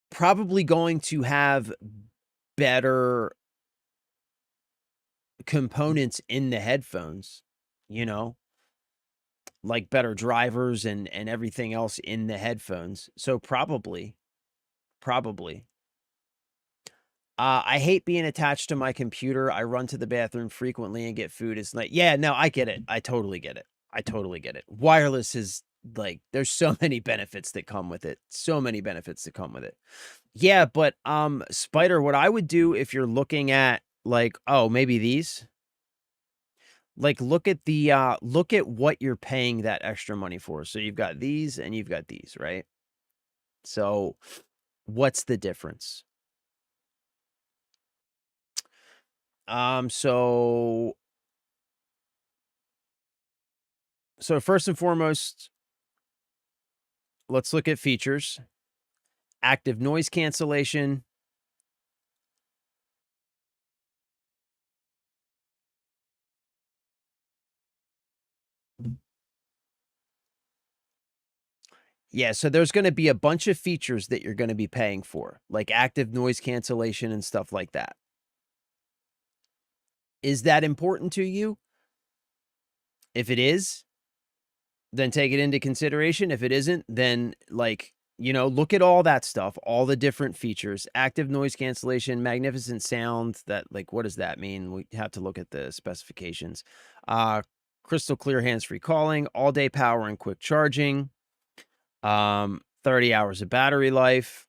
Probably going to have better components in the headphones, you know, like better drivers and everything else in the headphones. So probably. I hate being attached to my computer. I run to the bathroom frequently and get food. It's like, yeah, no, I get it. I totally get it. I totally get it. Wireless is like, there's so many benefits that come with it. So many benefits that come with it. Yeah, but Spider, what I would do if you're looking at like, oh, maybe these, like look at the look at what you're paying that extra money for. So you've got these and you've got these, right? So what's the difference? So first and foremost, let's look at features. Active noise cancellation. Yeah, so there's going to be a bunch of features that you're going to be paying for, like active noise cancellation and stuff like that. Is that important to you? If it is, then take it into consideration. If it isn't, then like, you know, look at all that stuff, all the different features, active noise cancellation, magnificent sound. That like, what does that mean? We have to look at the specifications. Crystal clear hands-free calling, all day power and quick charging, 30 hours of battery life.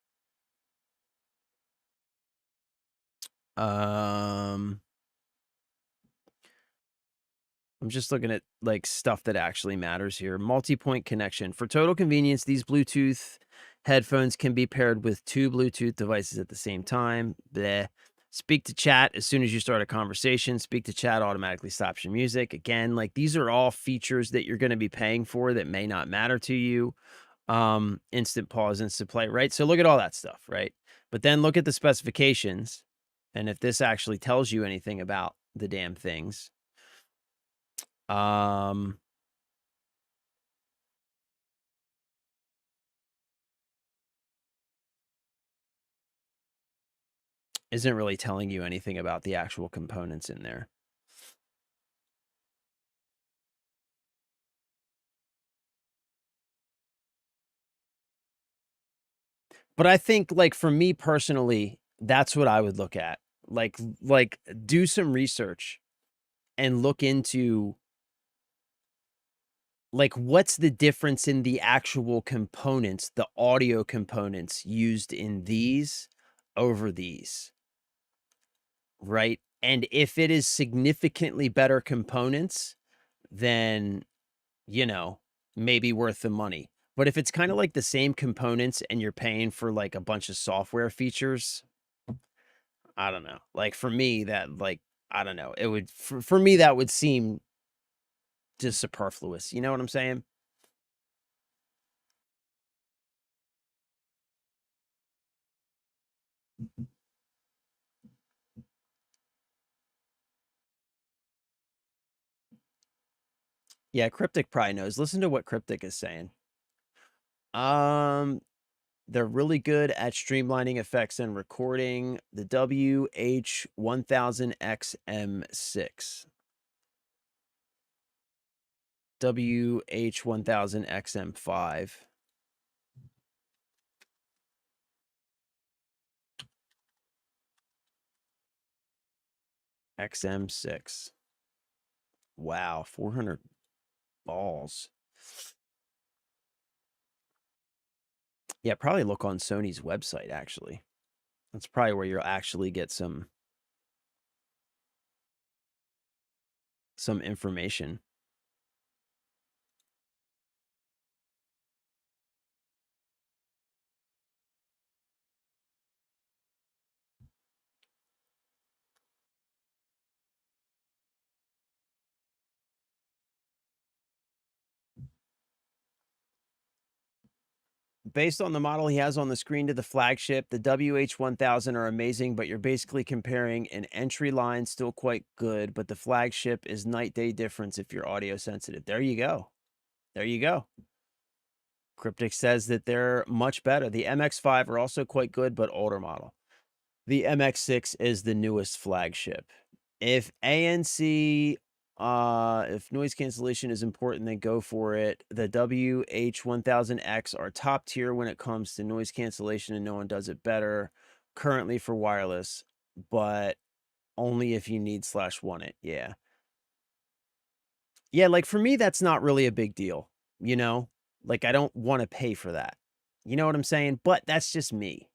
I'm just looking at like stuff that actually matters here. Multi-point connection. For total convenience, these Bluetooth headphones can be paired with 2 Bluetooth devices at the same time. Bleh. Speak to chat as soon as you start a conversation. Speak to chat automatically stops your music. Again, like these are all features that you're going to be paying for that may not matter to you. Instant pause, instant play, right? So look at all that stuff, right? But then look at the specifications. And if this actually tells you anything about the damn things. Isn't really telling you anything about the actual components in there. But I think like for me personally, that's what I would look at. Like do some research and look into like what's the difference in the actual components, the audio components used in these over these. Right? And if it is significantly better components, then, you know, maybe worth the money. But if it's kind of like the same components and you're paying for like a bunch of software features, I don't know. Like for me, that like I don't know. It would for me that would seem just superfluous. You know what I'm saying? Yeah, Cryptic probably knows. Listen to what Cryptic is saying. Um, they're really good at streamlining effects and recording. The WH-1000XM6. WH-1000XM5. XM6. Wow, 400 balls. Yeah, probably look on Sony's website, actually. That's probably where you'll actually get some information. Based on the model he has on the screen to the flagship, the WH-1000 are amazing, but you're basically comparing an entry line, still quite good, but the flagship is night day difference if you're audio sensitive. There you go. There you go. Cryptic says that they're much better. The MX-5 are also quite good, but older model. The MX-6 is the newest flagship. If ANC, if noise cancellation is important, then go for it. The WH-1000X are top tier when it comes to noise cancellation, and no one does it better currently for wireless, but only if you need / want it. Yeah. Yeah, like for me, that's not really a big deal, you know? Like I don't want to pay for that. You know what I'm saying? But that's just me.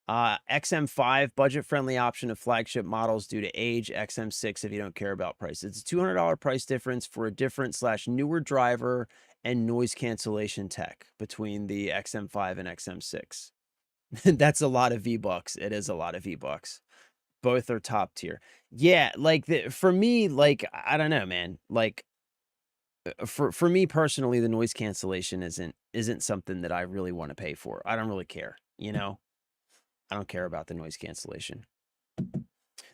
XM5 budget friendly option of flagship models due to age. XM6 if you don't care about price. It's a $200 price difference for a different / newer driver and noise cancellation tech between the XM5 and XM6. That's a lot of V-bucks. It is a lot of V-bucks. Both are top tier. Yeah, like for me, like I don't know, man. Like for me personally, the noise cancellation isn't something that I really want to pay for. I don't really care, you know? I don't care about the noise cancellation.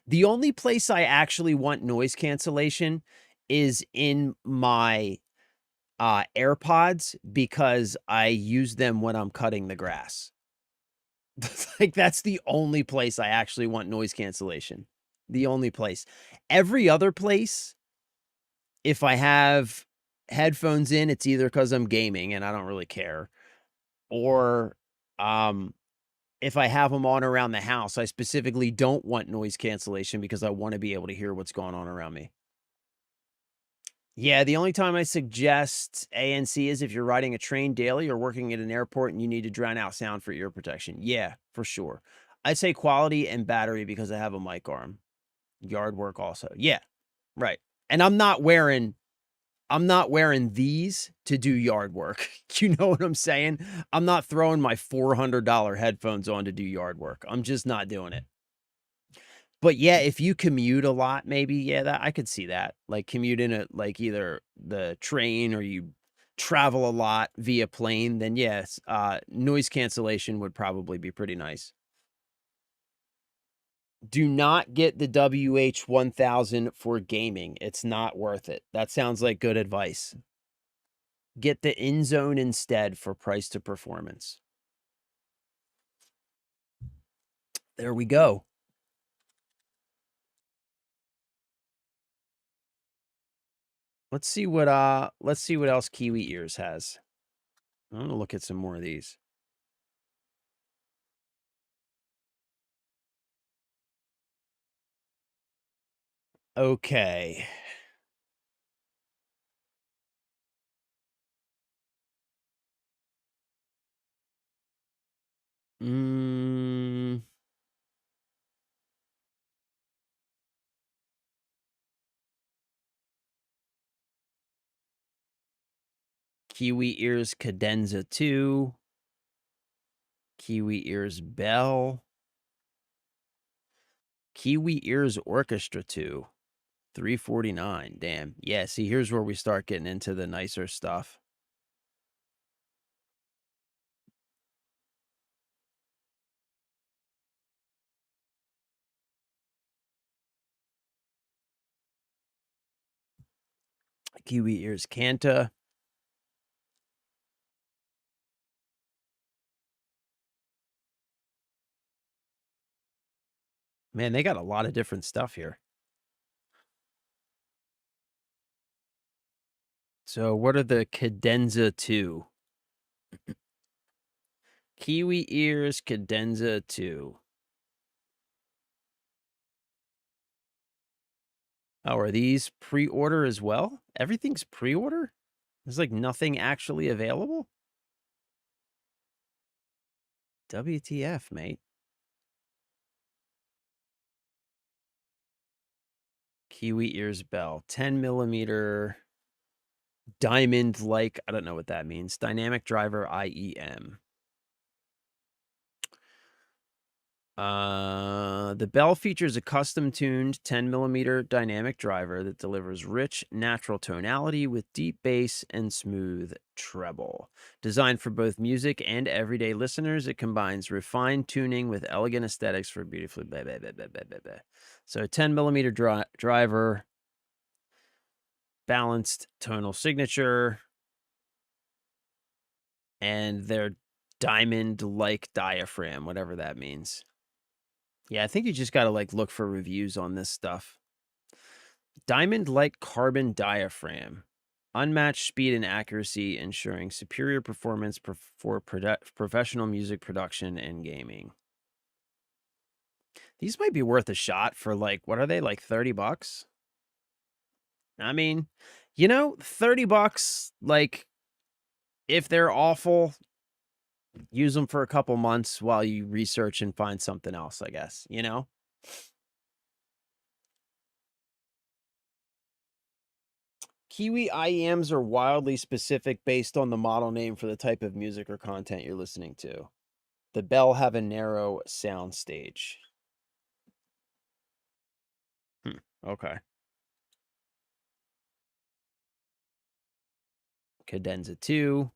The only place I actually want noise cancellation is in my AirPods because I use them when I'm cutting the grass. Like that's the only place I actually want noise cancellation. The only place. Every other place, if I have headphones in, it's either because I'm gaming and I don't really care, or if I have them on around the house, I specifically don't want noise cancellation because I want to be able to hear what's going on around me. Yeah, the only time I suggest ANC is if you're riding a train daily or working at an airport and you need to drown out sound for ear protection. Yeah, for sure. I'd say quality and battery because I have a mic arm. Yard work also. Yeah, right. And I'm not wearing these to do yard work. You know what I'm saying? I'm not throwing my $400 headphones on to do yard work. I'm just not doing it. But yeah, if you commute a lot, maybe, yeah, that I could see that. Like commute in a like either the train or you travel a lot via plane, then yes, noise cancellation would probably be pretty nice. Do not get the WH-1000 for gaming. It's not worth it. That sounds like good advice. Get the InZone instead for price to performance. There we go. Let's see what else Kiwi Ears has. I'm gonna look at some more of these. Okay. Mm, Kiwi Ears Cadenza 2. Kiwi Ears Bell. Kiwi Ears Orchestra 2. $349. Damn. Yeah, see, here's where we start getting into the nicer stuff. Kiwi Ears Canta. Man, they got a lot of different stuff here. So what are the Cadenza 2? Kiwi Ears Cadenza 2. Oh, are these pre-order as well? Everything's pre-order? There's like nothing actually available? WTF, mate. Kiwi Ears Bell. 10 millimeter diamond-like, I don't know what that means. Dynamic driver IEM. The Bell features a custom-tuned 10mm dynamic driver that delivers rich, natural tonality with deep bass and smooth treble. Designed for both music and everyday listeners, it combines refined tuning with elegant aesthetics for beautifully... Blah, blah, blah, blah, blah, blah, blah. So 10mm driver, balanced tonal signature, and their diamond-like diaphragm, whatever that means. Yeah, I think you just got to like look for reviews on this stuff. Diamond-like carbon diaphragm. Unmatched speed and accuracy, ensuring superior performance for professional music production and gaming. These might be worth a shot for like, what are they, like $30? I mean, you know, $30, like, if they're awful, use them for a couple months while you research and find something else, I guess, you know? Kiwi IEMs are wildly specific based on the model name for the type of music or content you're listening to. The Bell have a narrow sound stage. Okay. Cadenza 2.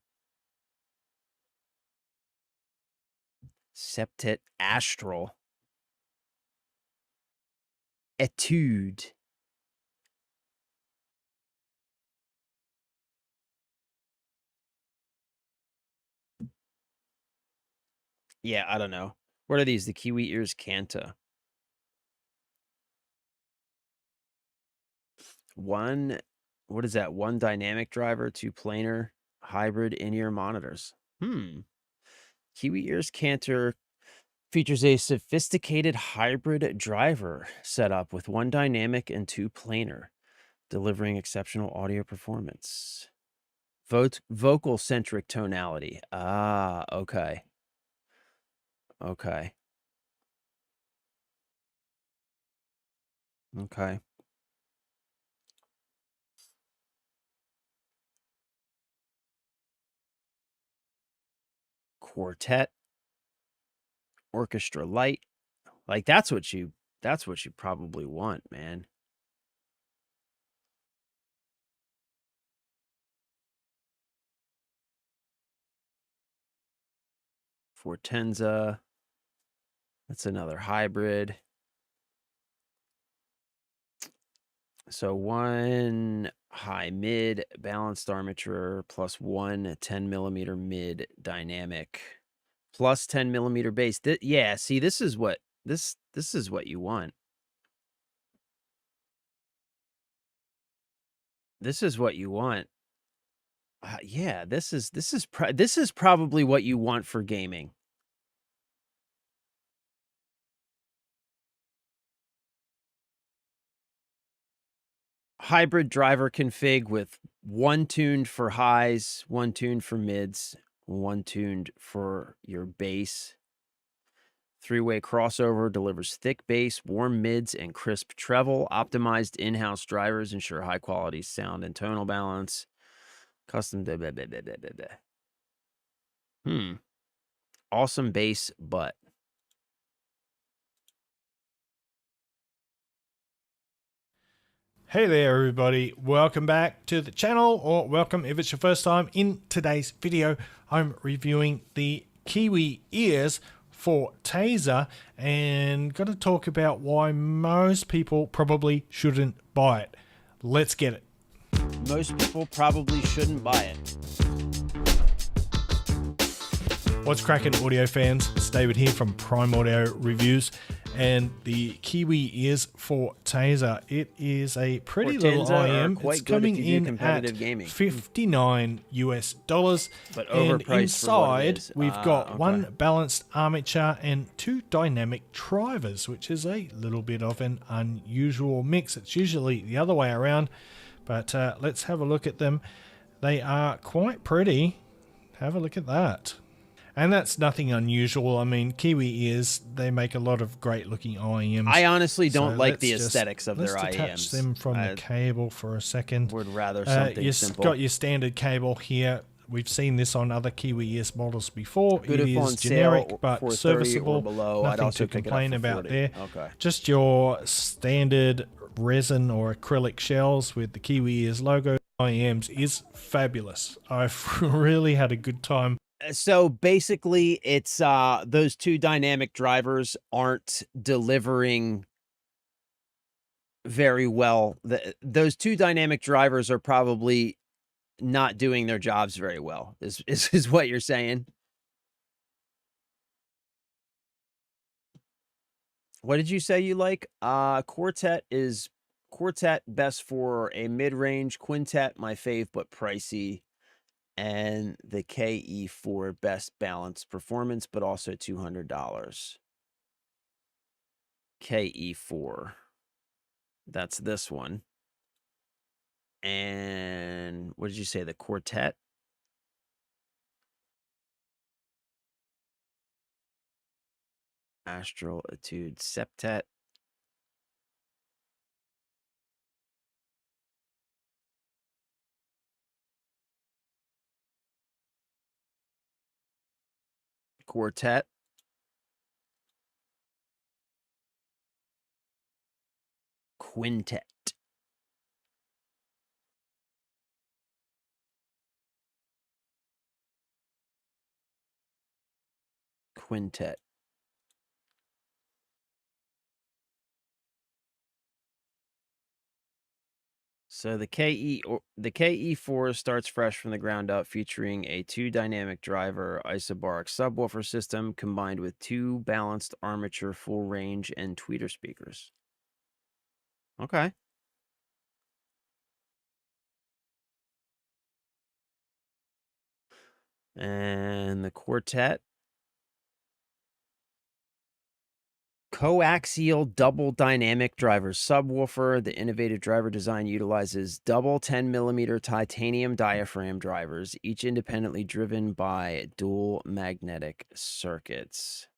Septet Astral. Etude. Yeah, I don't know. What are these? The Kiwi Ears Canta. One, what is that? One dynamic driver, 2 planar, hybrid in-ear monitors. Kiwi Ears Canta features a sophisticated hybrid driver setup with 1 dynamic and 2 planar, delivering exceptional audio performance. Vocal-centric tonality. Ah, okay. Okay. Okay. Quartet. Orchestra Light. Like that's what you probably want, man. Fortenza. That's another hybrid. So 1 high mid balanced armature plus 1 10mm mid dynamic plus 10mm bass. Yeah, see, this is what this is what you want. This is what you want. Yeah, this is probably what you want for gaming. Hybrid driver config with 1 tuned for highs, 1 tuned for mids, 1 tuned for your bass. 3-way crossover delivers thick bass, warm mids, and crisp treble. Optimized in-house drivers ensure high quality sound and tonal balance. Custom. Blah, blah, blah, blah, blah, blah, blah. Awesome bass, but. Hey there everybody, welcome back to the channel, or welcome if it's your first time. In today's video I'm reviewing the Kiwi ears for Taser and going to talk about why most people probably shouldn't buy it. Let's get it. Most people probably shouldn't buy it. What's cracking, audio fans? It's David here from Prime Audio Reviews, and the Kiwi ears for Taser. It is a pretty little IM. It's coming in at $59 US, but and inside we've got okay. one balanced armature and two dynamic drivers, which is a little bit of an unusual mix. It's usually the other way around, but let's have a look at them. They are quite pretty. Have a look at that. And that's nothing unusual. I mean, Kiwi ears, they make a lot of great looking IEMs. I honestly don't like the aesthetics of their IEMs. Let's detach them from the cable for a second. Would rather something simple. You've got your standard cable here. We've seen this on other Kiwi ears models before. It is generic but serviceable. Nothing to complain about there. Okay. Just your standard resin or acrylic shells with the Kiwi ears logo. IEMs is fabulous. I've really had a good time. So basically it's those two dynamic drivers aren't delivering very well. Those two dynamic drivers are probably not doing their jobs very well, is what you're saying. What did you say you like? Quartet best for a mid-range. Quintet, my fave, but pricey. And the KE4 best balanced performance, but also $200. KE4. That's this one. And what did you say? The Quartet? Astral Etude Septet. Quartet. Quintet. Quintet. So the KE4 starts fresh from the ground up, featuring a two dynamic driver isobaric subwoofer system combined with two balanced armature full range and tweeter speakers. Okay. And the Quartet. Coaxial double dynamic driver subwoofer. The innovative driver design utilizes double 10mm titanium diaphragm drivers, each independently driven by dual magnetic circuits.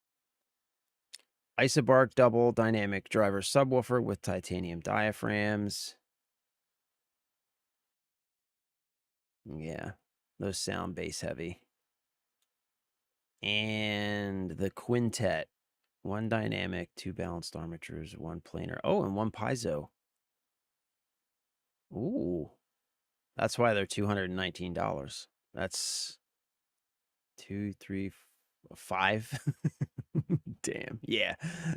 Isobaric double dynamic driver subwoofer with titanium diaphragms. Yeah, those sound bass heavy. And the Quintet. One dynamic, two balanced armatures, one planar. Oh, and one piezo. Ooh. That's why they're $219. That's 2, 3, 5. Damn. Yeah.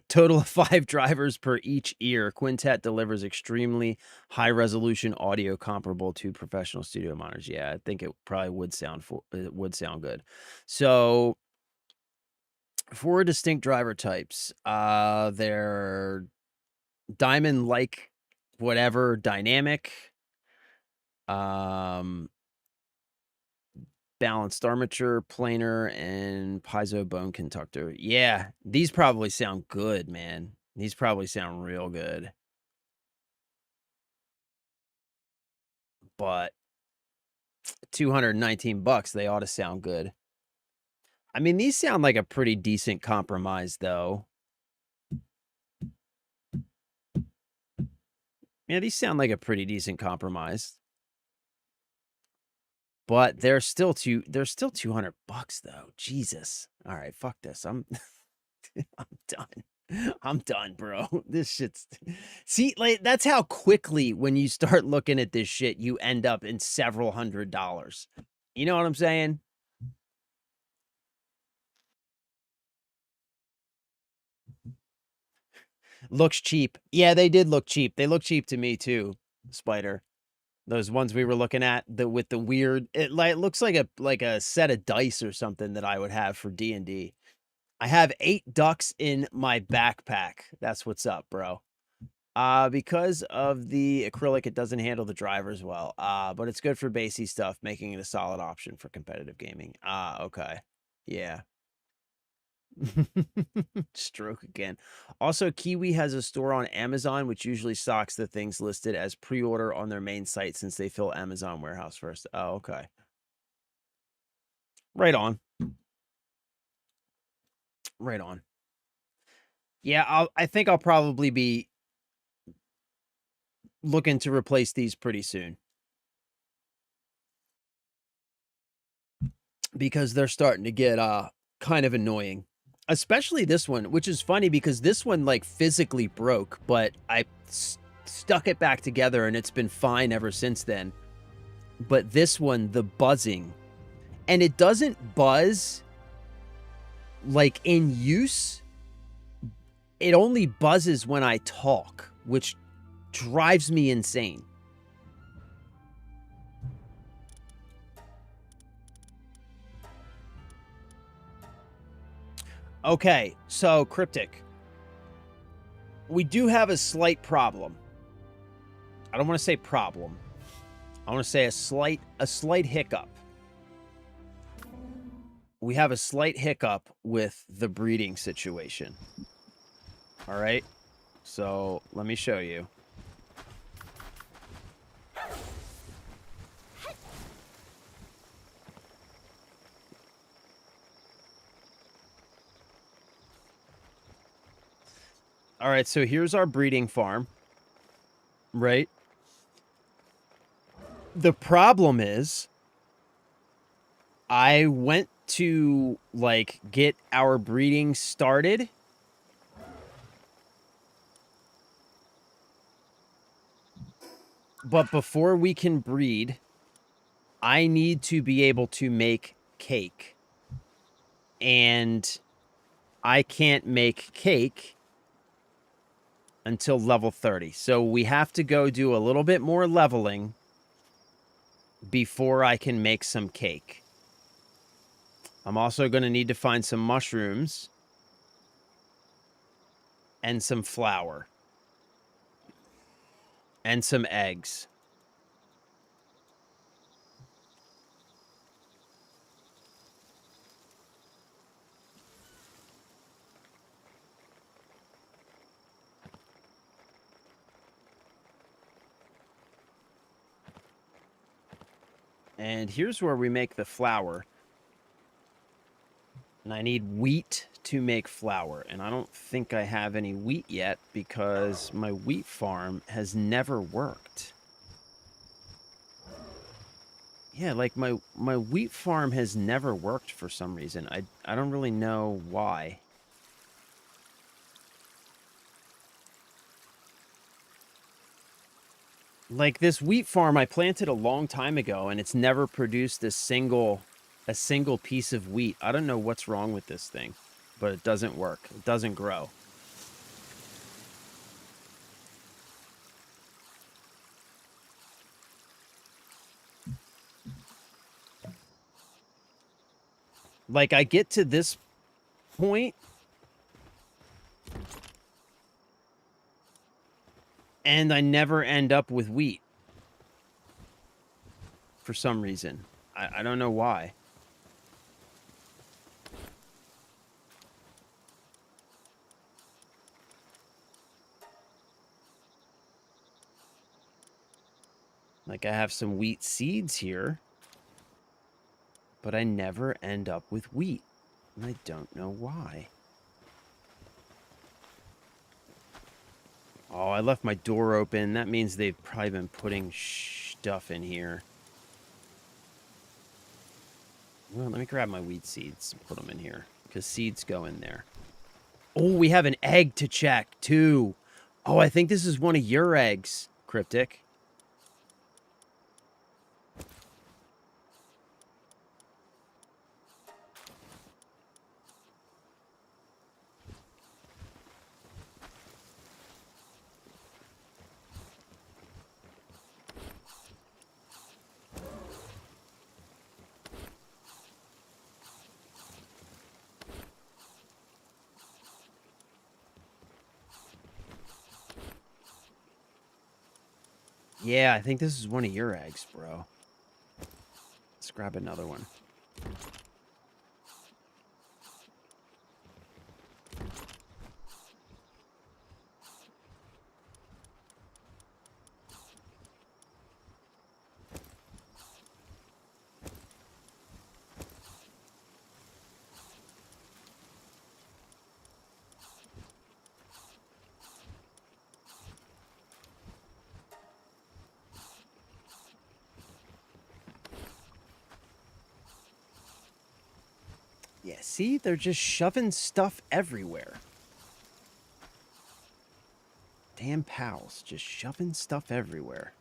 Total of 5 drivers per each ear. Quintet delivers extremely high resolution audio comparable to professional studio monitors. Yeah, I think it probably would sound good. So 4 distinct driver types. They're diamond like whatever dynamic, balanced armature, planar, and piezo bone conductor. Yeah, these probably sound good, man. These probably sound real good. But $219, they ought to sound good. I mean, these sound like a pretty decent compromise, though. Yeah, these sound like a pretty decent compromise. But they're still 200 bucks though. Jesus. All right, fuck this. I'm I'm done. I'm done, bro. This shit's see, like that's how quickly when you start looking at this shit, you end up in several $100s. You know what I'm saying? Looks cheap. Yeah, they did look cheap. They look cheap to me too, Spider. Those ones we were looking at, with the weird it looks like a set of dice or something that I would have for D&D. I have 8 ducks in my backpack. That's what's up, bro. Because of the acrylic, it doesn't handle the drivers well. But it's good for basey stuff, making it a solid option for competitive gaming. Okay. Yeah. Stroke again. Also, Kiwi has a store on Amazon, which usually stocks the things listed as pre-order on their main site since they fill Amazon warehouse first. Oh, okay. Right on. Right on. Yeah, I think I'll probably be looking to replace these pretty soon. Because they're starting to get kind of annoying. Especially this one, which is funny because this one like physically broke, but I stuck it back together and it's been fine ever since then. But this one, the buzzing, and it doesn't buzz like in use. It only buzzes when I talk, which drives me insane. Okay, so Cryptic. We do have a slight problem. I don't want to say problem. I want to say a slight hiccup. We have a slight hiccup with the breeding situation. All right. So let me show you. All right, so here's our breeding farm, right? The problem is I went to like get our breeding started. But before we can breed, I need to be able to make cake. And I can't make cake until level 30. So we have to go do a little bit more leveling before I can make some cake. I'm also going to need to find some mushrooms and some flour and some eggs. And here's where we make the flour. And I need wheat to make flour. And I don't think I have any wheat yet because my wheat farm has never worked. Yeah, like my wheat farm has never worked for some reason. I don't really know why. Like this wheat farm I planted a long time ago and it's never produced a single piece of wheat. I don't know what's wrong with this thing, but it doesn't work. It doesn't grow. Like I get to this point and I never end up with wheat for some reason. I don't know why. Like I have some wheat seeds here, but I never end up with wheat. And I don't know why. Oh, I left my door open. That means they've probably been putting stuff in here. Well, let me grab my weed seeds and put them in here, because seeds go in there. Oh, we have an egg to check, too. Oh, I think this is one of your eggs, Cryptic. Yeah, I think this is one of your eggs, bro. Let's grab another one. Yeah, see? They're just shoving stuff everywhere. Damn pals, just shoving stuff everywhere.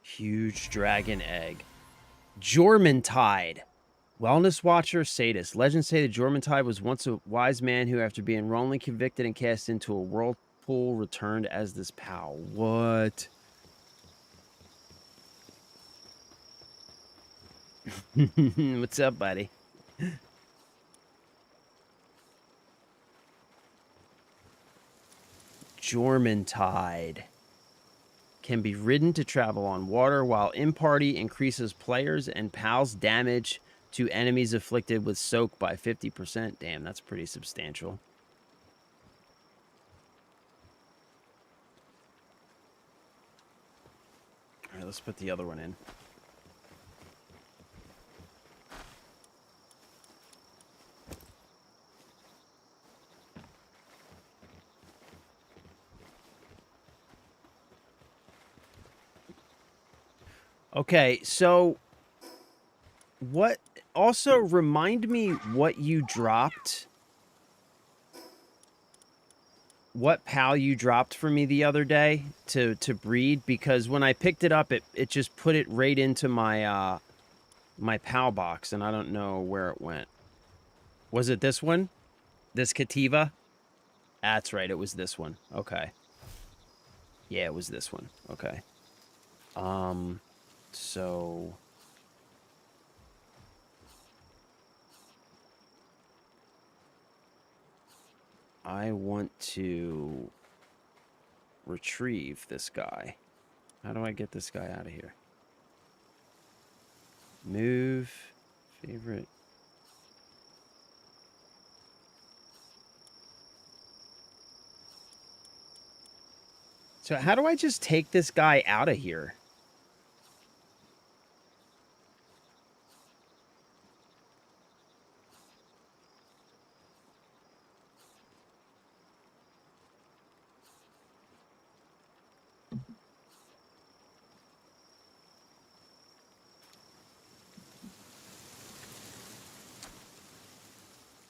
Huge dragon egg. Jormuntide. Wellness Watcher, sadist. Legends say that Jormuntide was once a wise man who, after being wrongly convicted and cast into a whirlpool, returned as this pal. What? What's up, buddy? Jormuntide. Can be ridden to travel on water, while in party increases players and pals' damage to enemies afflicted with soak by 50%. Damn, that's pretty substantial. All right, let's put the other one in. Okay, so what also remind me what you dropped? What pal you dropped for me the other day to breed, because when I picked it up it just put it right into my my pal box and I don't know where it went. Was it this one? This Cativa? That's right, it was this one. Okay. Yeah, it was this one. Okay. So I want to retrieve this guy. How do I get this guy out of here? Move. Favorite. So how do I just take this guy out of here?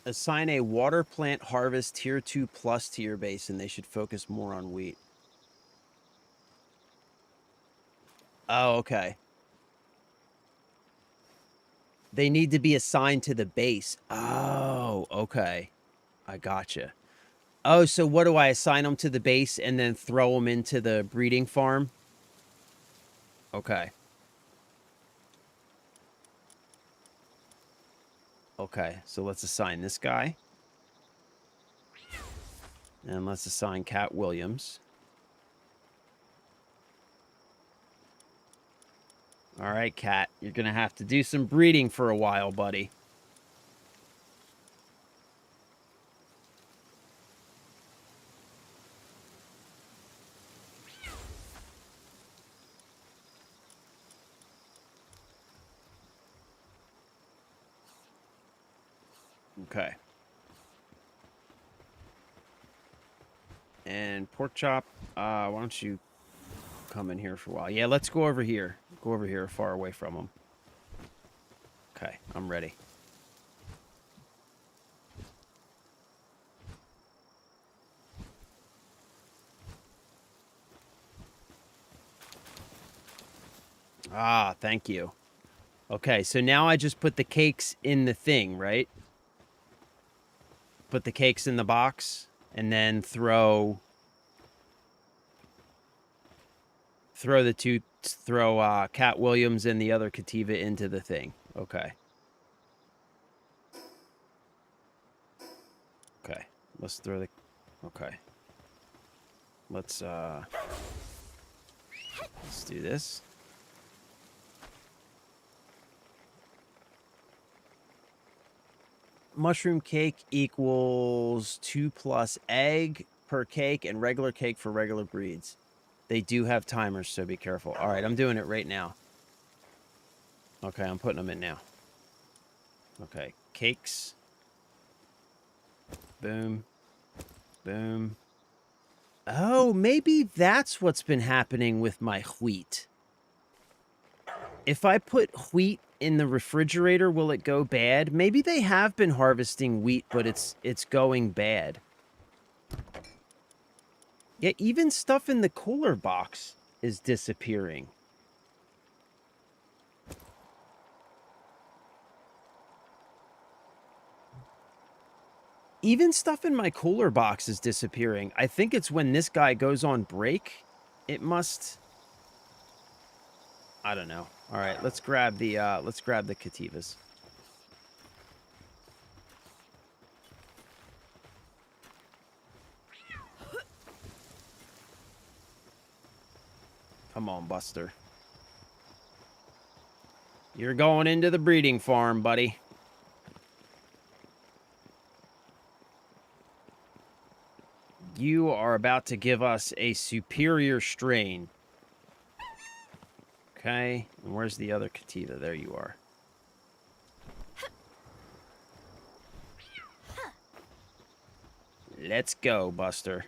Assign a water plant harvest tier 2 plus to your base, and they should focus more on wheat. Oh, okay. They need to be assigned to the base. Oh, okay. I gotcha. Oh, so what do I assign them to the base and then throw them into the breeding farm? Okay. Okay, so let's assign this guy. And let's assign Cat Williams. All right, Cat, you're going to have to do some breeding for a while, buddy. Okay. And pork chop, why don't you come in here for a while? Yeah, let's go over here. Go over here far away from them. Okay, I'm ready. Ah, thank you. Okay, so now I just put the cakes in the thing, right? Put the cakes in the box and then throw Cat Williams and the other Kativa into the thing. Okay. Okay. Let's throw the okay. Let's do this. Mushroom cake equals 2 plus egg per cake and regular cake for regular breeds. They do have timers, so be careful. All right, I'm doing it right now. Okay, I'm putting them in now. Okay, cakes. Boom. Boom. Oh, maybe that's what's been happening with my wheat. If I put wheat in the refrigerator, will it go bad? Maybe they have been harvesting wheat, but it's going bad. Yeah, even stuff in the cooler box is disappearing. Even stuff in my cooler box is disappearing. I think it's when this guy goes on break. It must... I don't know. All right, let's grab the Kativas. Come on, Buster. You're going into the breeding farm, buddy. You are about to give us a superior strain. Okay, and where's the other Kativa? There you are. Let's go, Buster.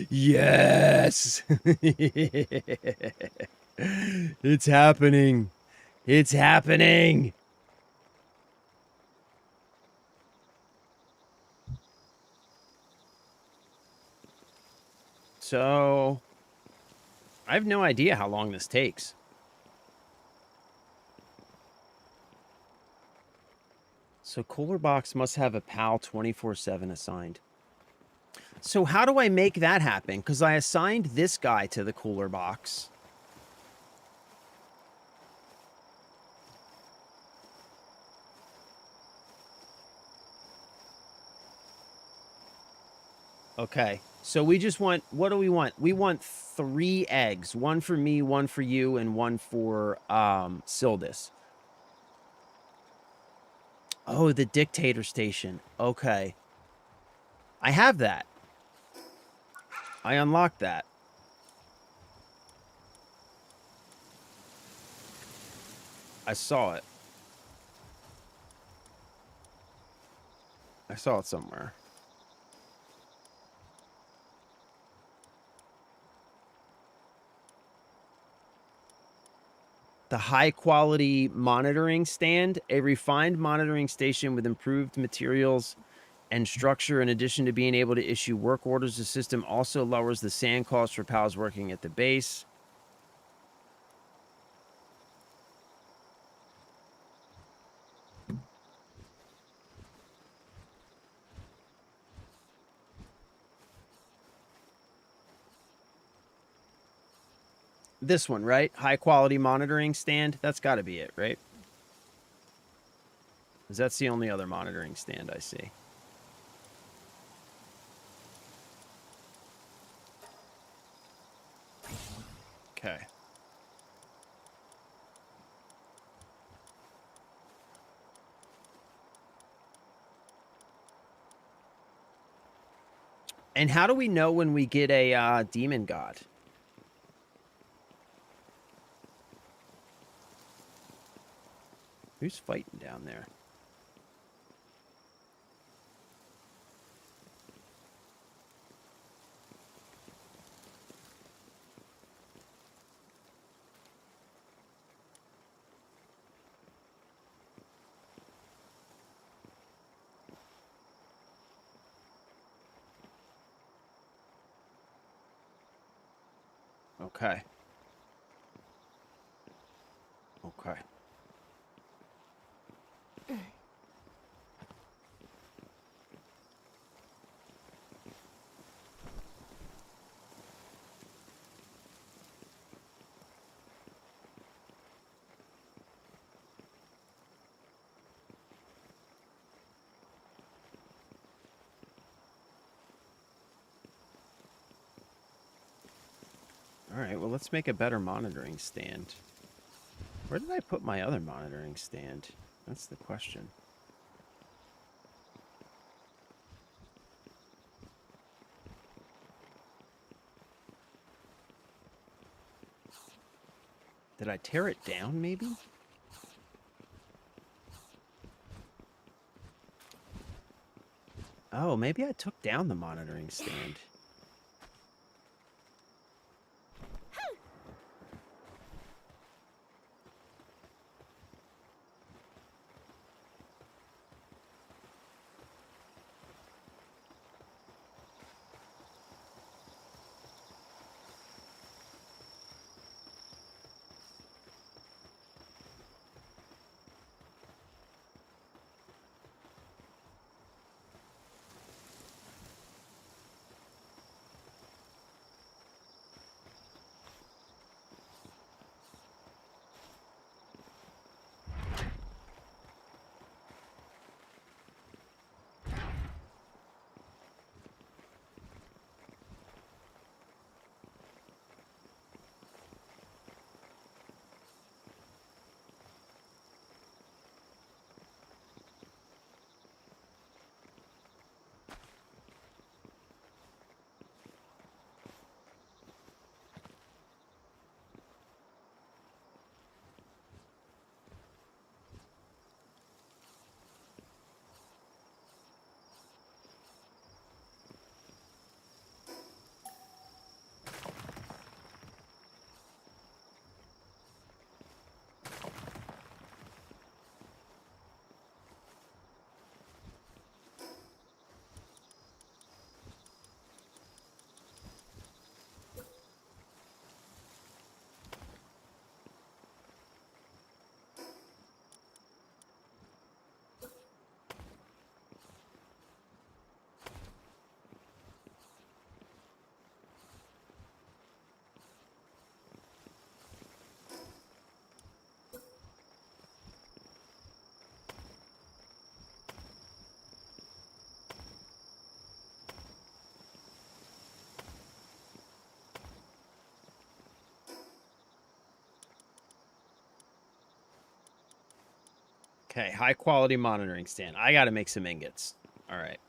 Yes! It's happening. It's happening. So, I have no idea how long this takes. So, Cooler Box must have a PAL 24/7 assigned. So, how do I make that happen? Because I assigned this guy to the Cooler Box. Okay, so we just want, what do we want? We want 3 eggs. 1 for me, 1 for you, and 1 for Sildus. Oh, the dictator station. Okay. I have that. I unlocked that. I saw it. I saw it somewhere. The high-quality monitoring stand, a refined monitoring station with improved materials and structure. In addition to being able to issue work orders, the system also lowers the sand cost for pals working at the base. This one, right? High-quality monitoring stand. That's got to be it, right? Because that's the only other monitoring stand I see. Okay. And how do we know when we get a demon god? Who's fighting down there? Okay. Okay. All right, well, let's make a better monitoring stand. Where did I put my other monitoring stand? That's the question. Did I tear it down, maybe? Oh, maybe I took down the monitoring stand. Okay, high quality monitoring stand. I got to make some ingots. All right.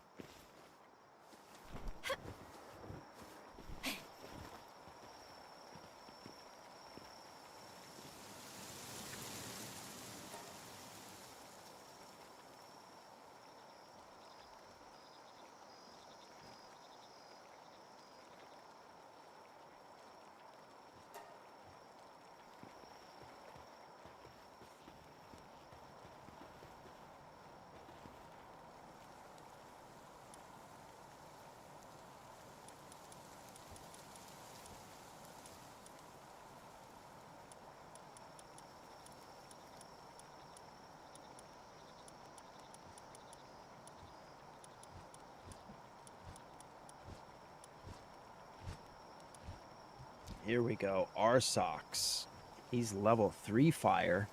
Here we go. Arsox. He's level 3 fire.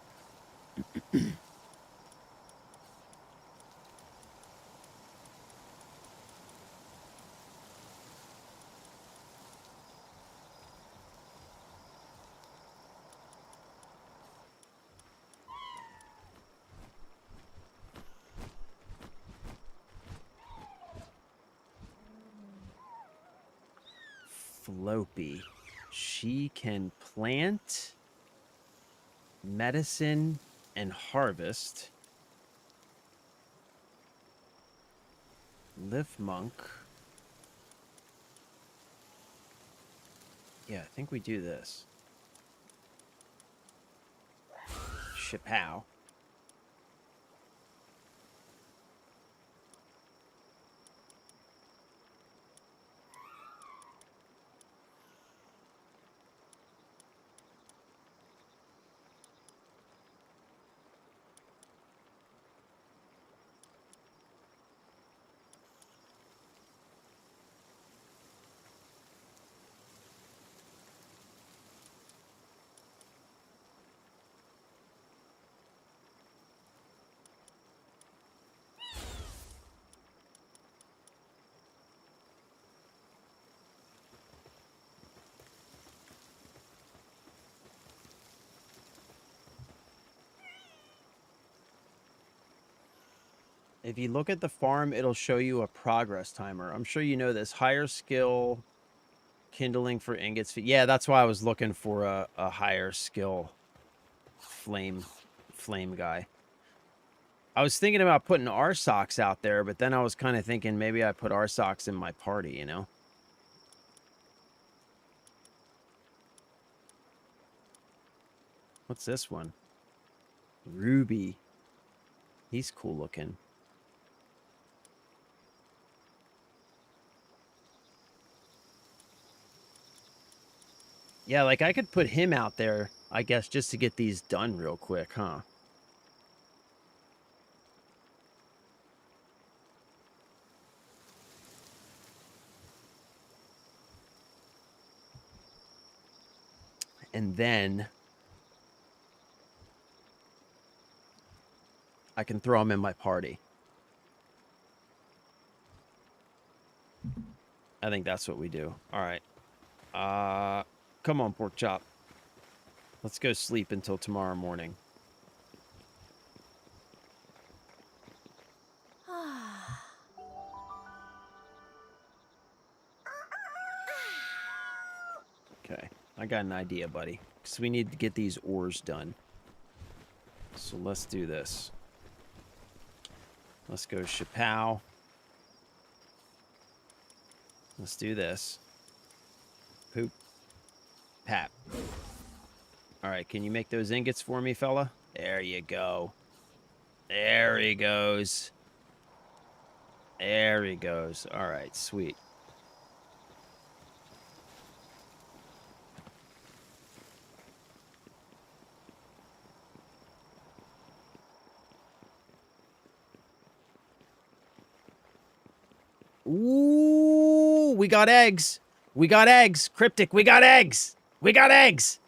Floppy. She can plant, medicine, and harvest. Lift monk. Yeah, I think we do this. Chapow. If you look at the farm, it'll show you a progress timer. I'm sure you know this. Higher skill, kindling for ingots. Yeah, that's why I was looking for a higher skill flame guy. I was thinking about putting Arsox out there, but then I was kind of thinking maybe I put Arsox in my party, you know? What's this one? Ruby. He's cool looking. Yeah, like I could put him out there, I guess, just to get these done real quick, huh? And then I can throw him in my party. I think that's what we do. All right. Come on, pork chop. Let's go sleep until tomorrow morning. Okay. I got an idea, buddy. Because we need to get these ores done. So let's do this. Let's go Chapow. Let's do this. Poop. Pap. Alright, can you make those ingots for me, fella? There you go. There he goes. There he goes. Alright, sweet. Ooh, we got eggs. We got eggs. Cryptic, we got eggs. We got eggs.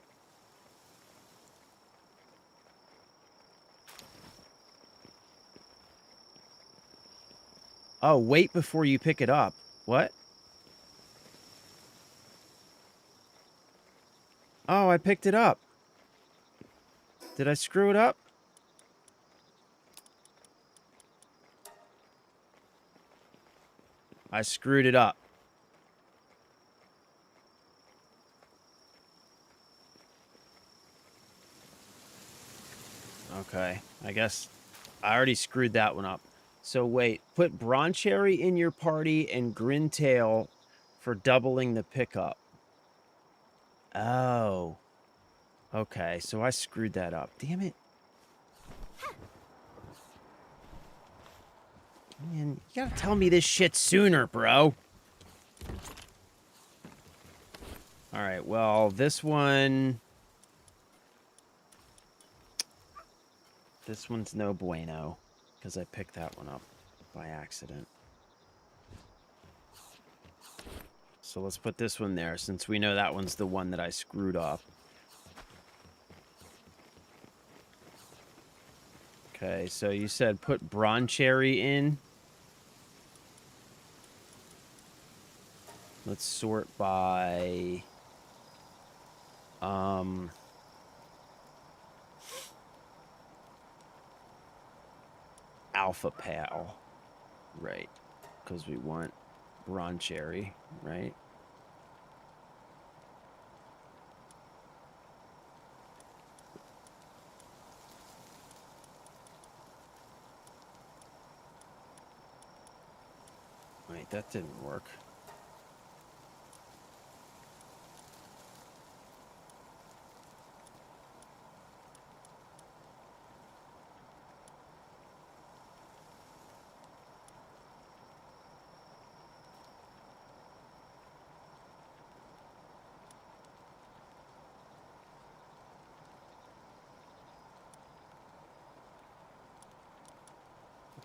Oh, wait before you pick it up. What? Oh, I picked it up. Did I screw it up? I screwed it up. Okay, I guess I already screwed that one up. So wait, put Broncherry in your party and Grintail for doubling the pickup. Oh. Okay, so I screwed that up. Damn it. Man, you gotta tell me this shit sooner, bro. Alright, well, this one... This one's no bueno, because I picked that one up by accident. So let's put this one there, since we know that one's the one that I screwed up. Okay, so you said put Broncherry in. Let's sort by... Alpha Pal. Right. Because we want Broncherry, right? that didn't work.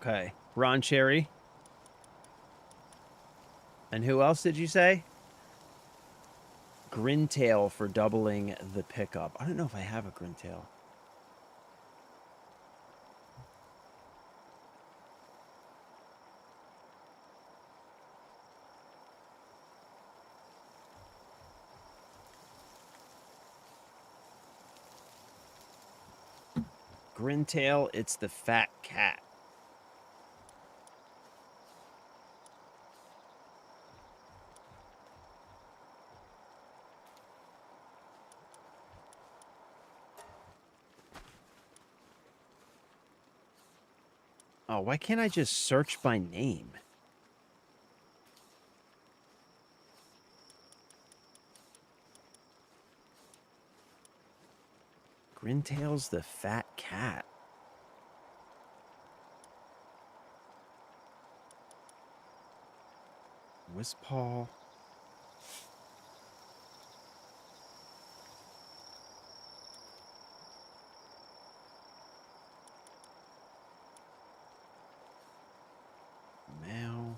Okay, Ron Cherry. And who else did you say? Grintail for doubling the pickup. I don't know if I have a Grintail. Grintail, it's the fat cat. Oh, why can't I just search by name? Grintail's the fat cat. Wispaw. Meow.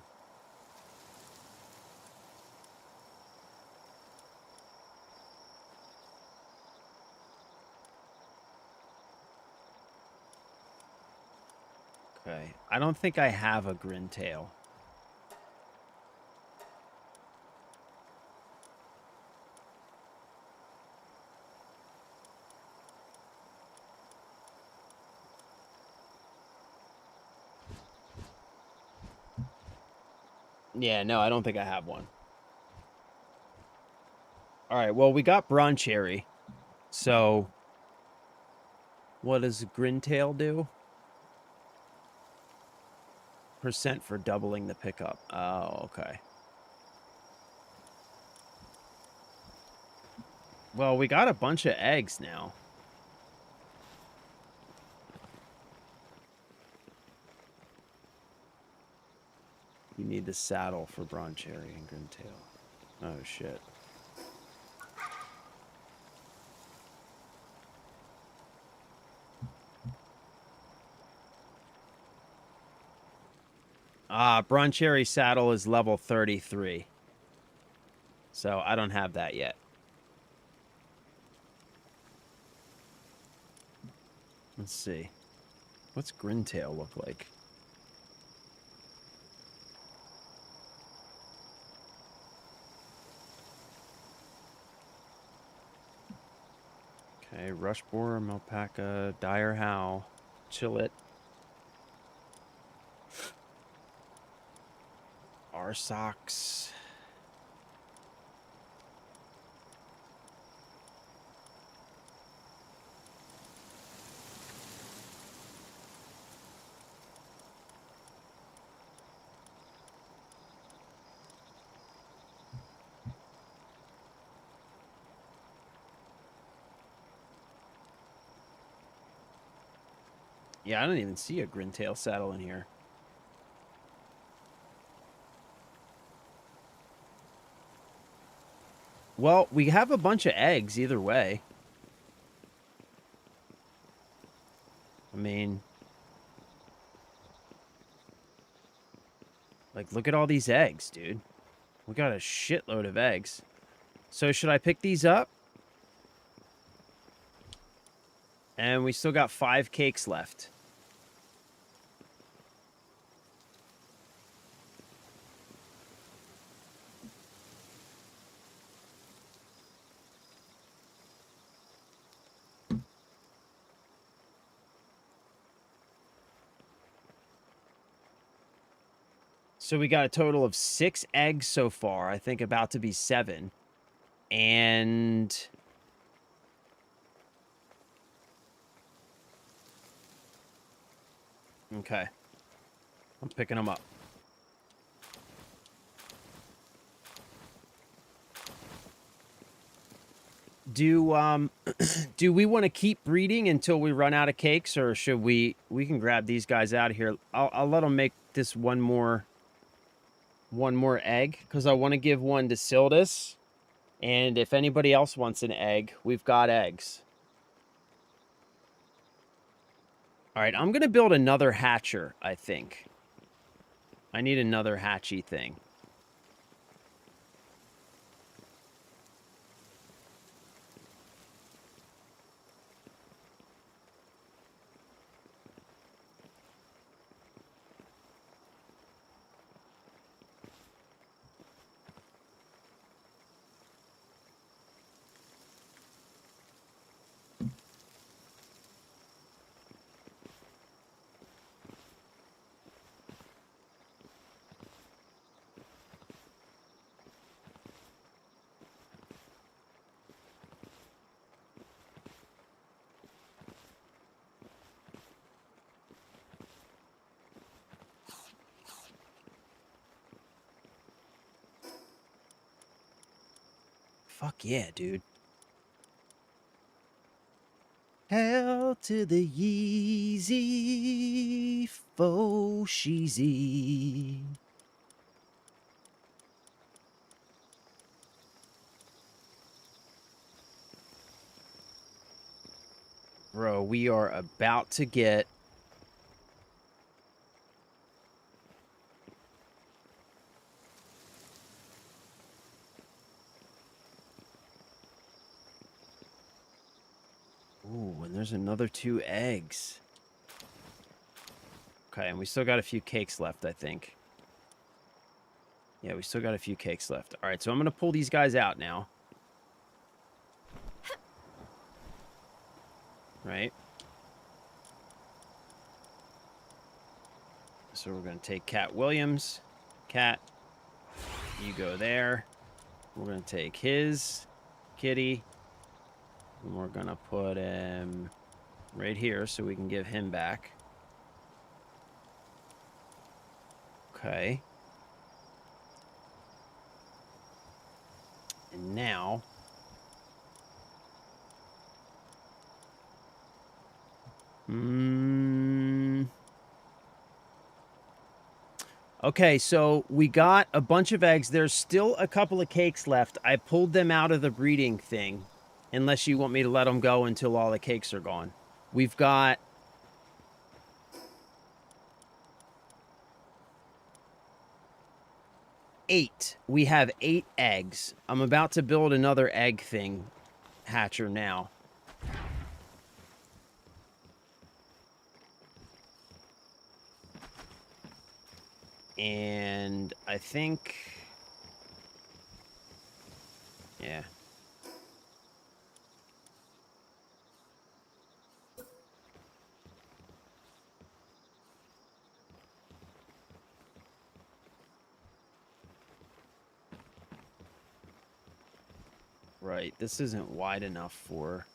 Okay. I don't think I have a Grintail. Yeah, no, I don't think I have one. All right, well, we got Broncherry. So, what does Grintail do? Percent for doubling the pickup. Oh, okay. Well, we got a bunch of eggs now. You need the saddle for Broncherry and Grintail. Oh, shit. Ah, Broncherry saddle is level 33. So I don't have that yet. Let's see. What's Grintail look like? Okay, Rushboar, Malpaca, Dire Howl, Chillet, Arsox. Yeah, I don't even see a Grintail saddle in here. Well, we have a bunch of eggs either way. I mean, like, look at all these eggs, dude. We got a shitload of eggs. So should I pick these up? And we still got 5 cakes left. So we got a total of 6 eggs so far. I think about to be 7. And okay. I'm picking them up. Do do we want to keep breeding until we run out of cakes, or should we can grab these guys out of here? I'll let them make this one more egg because I want to give one to Sildus. And if anybody else wants an egg, we've got eggs. All right, I'm going to build another hatcher, I think. I need another hatchy thing. Fuck yeah, dude. Hell to the Yeezy faux sheezy. Bro, we are about to get... Ooh, and there's another 2 eggs. Okay, and we still got a few cakes left, I think. Yeah, we still got a few cakes left. All right, so I'm going to pull these guys out now. Right? So we're going to take Cat Williams. Cat, you go there. We're going to take his kitty. And we're going to put him right here so we can give him back. Okay. And now... Okay, so we got a bunch of eggs. There's still a couple of cakes left. I pulled them out of the breeding thing. Unless you want me to let them go until all the cakes are gone. We've got... 8. We have 8 eggs. I'm about to build another egg thing hatcher now. And I think... Yeah. Right, this isn't wide enough for...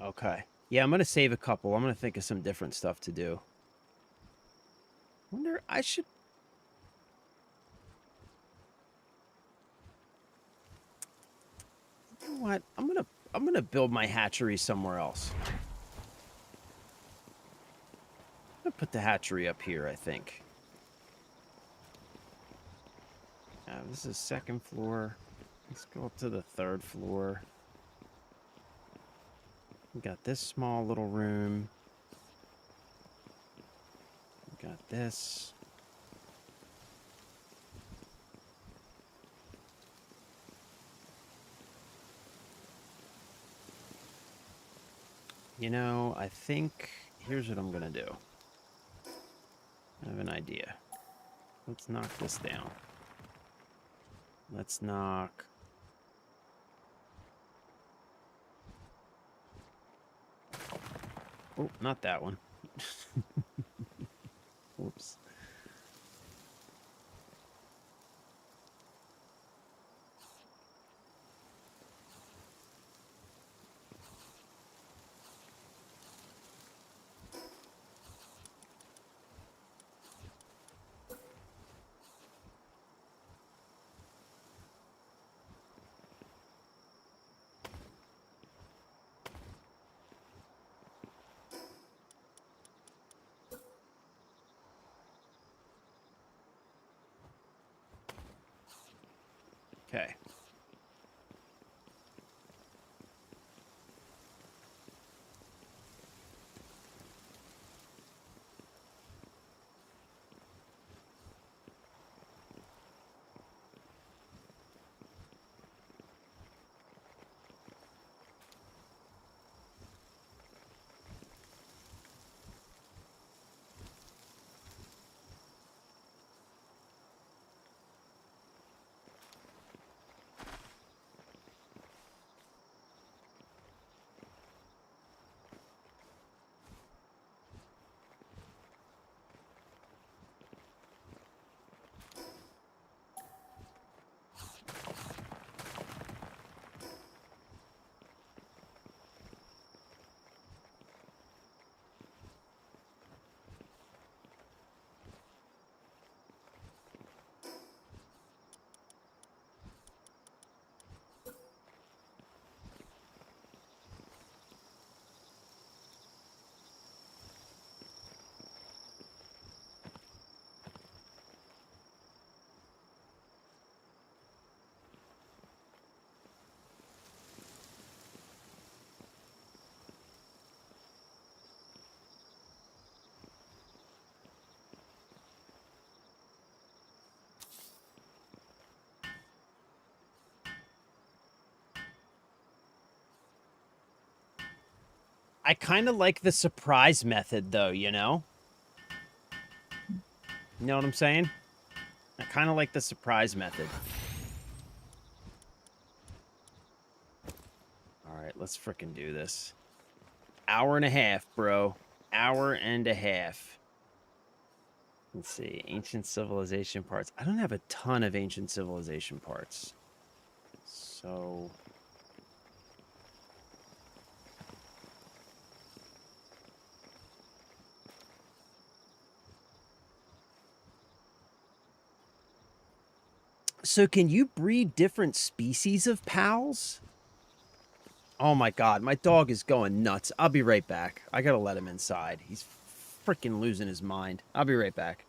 Okay. Yeah, I'm going to save a couple. I'm going to think of some different stuff to do. Wonder, I should... You know what? I'm going to build my hatchery somewhere else. I'm going to put the hatchery up here, I think. This is 2nd floor. Let's go up to the 3rd floor. We got this small little room. We got this. You know, I think... Here's what I'm going to do. I have an idea. Let's knock this down. Let's knock... Oh, not that one. Whoops. Okay. I kind of like the surprise method, though, you know? You know what I'm saying? I kind of like the surprise method. All right, let's fricking do this. Hour and a half, bro. Hour and a half. Let's see. Ancient civilization parts. I don't have a ton of ancient civilization parts. So... So can you breed different species of pals? Oh my god, my dog is going nuts. I'll be right back. I gotta let him inside. He's freaking losing his mind. I'll be right back.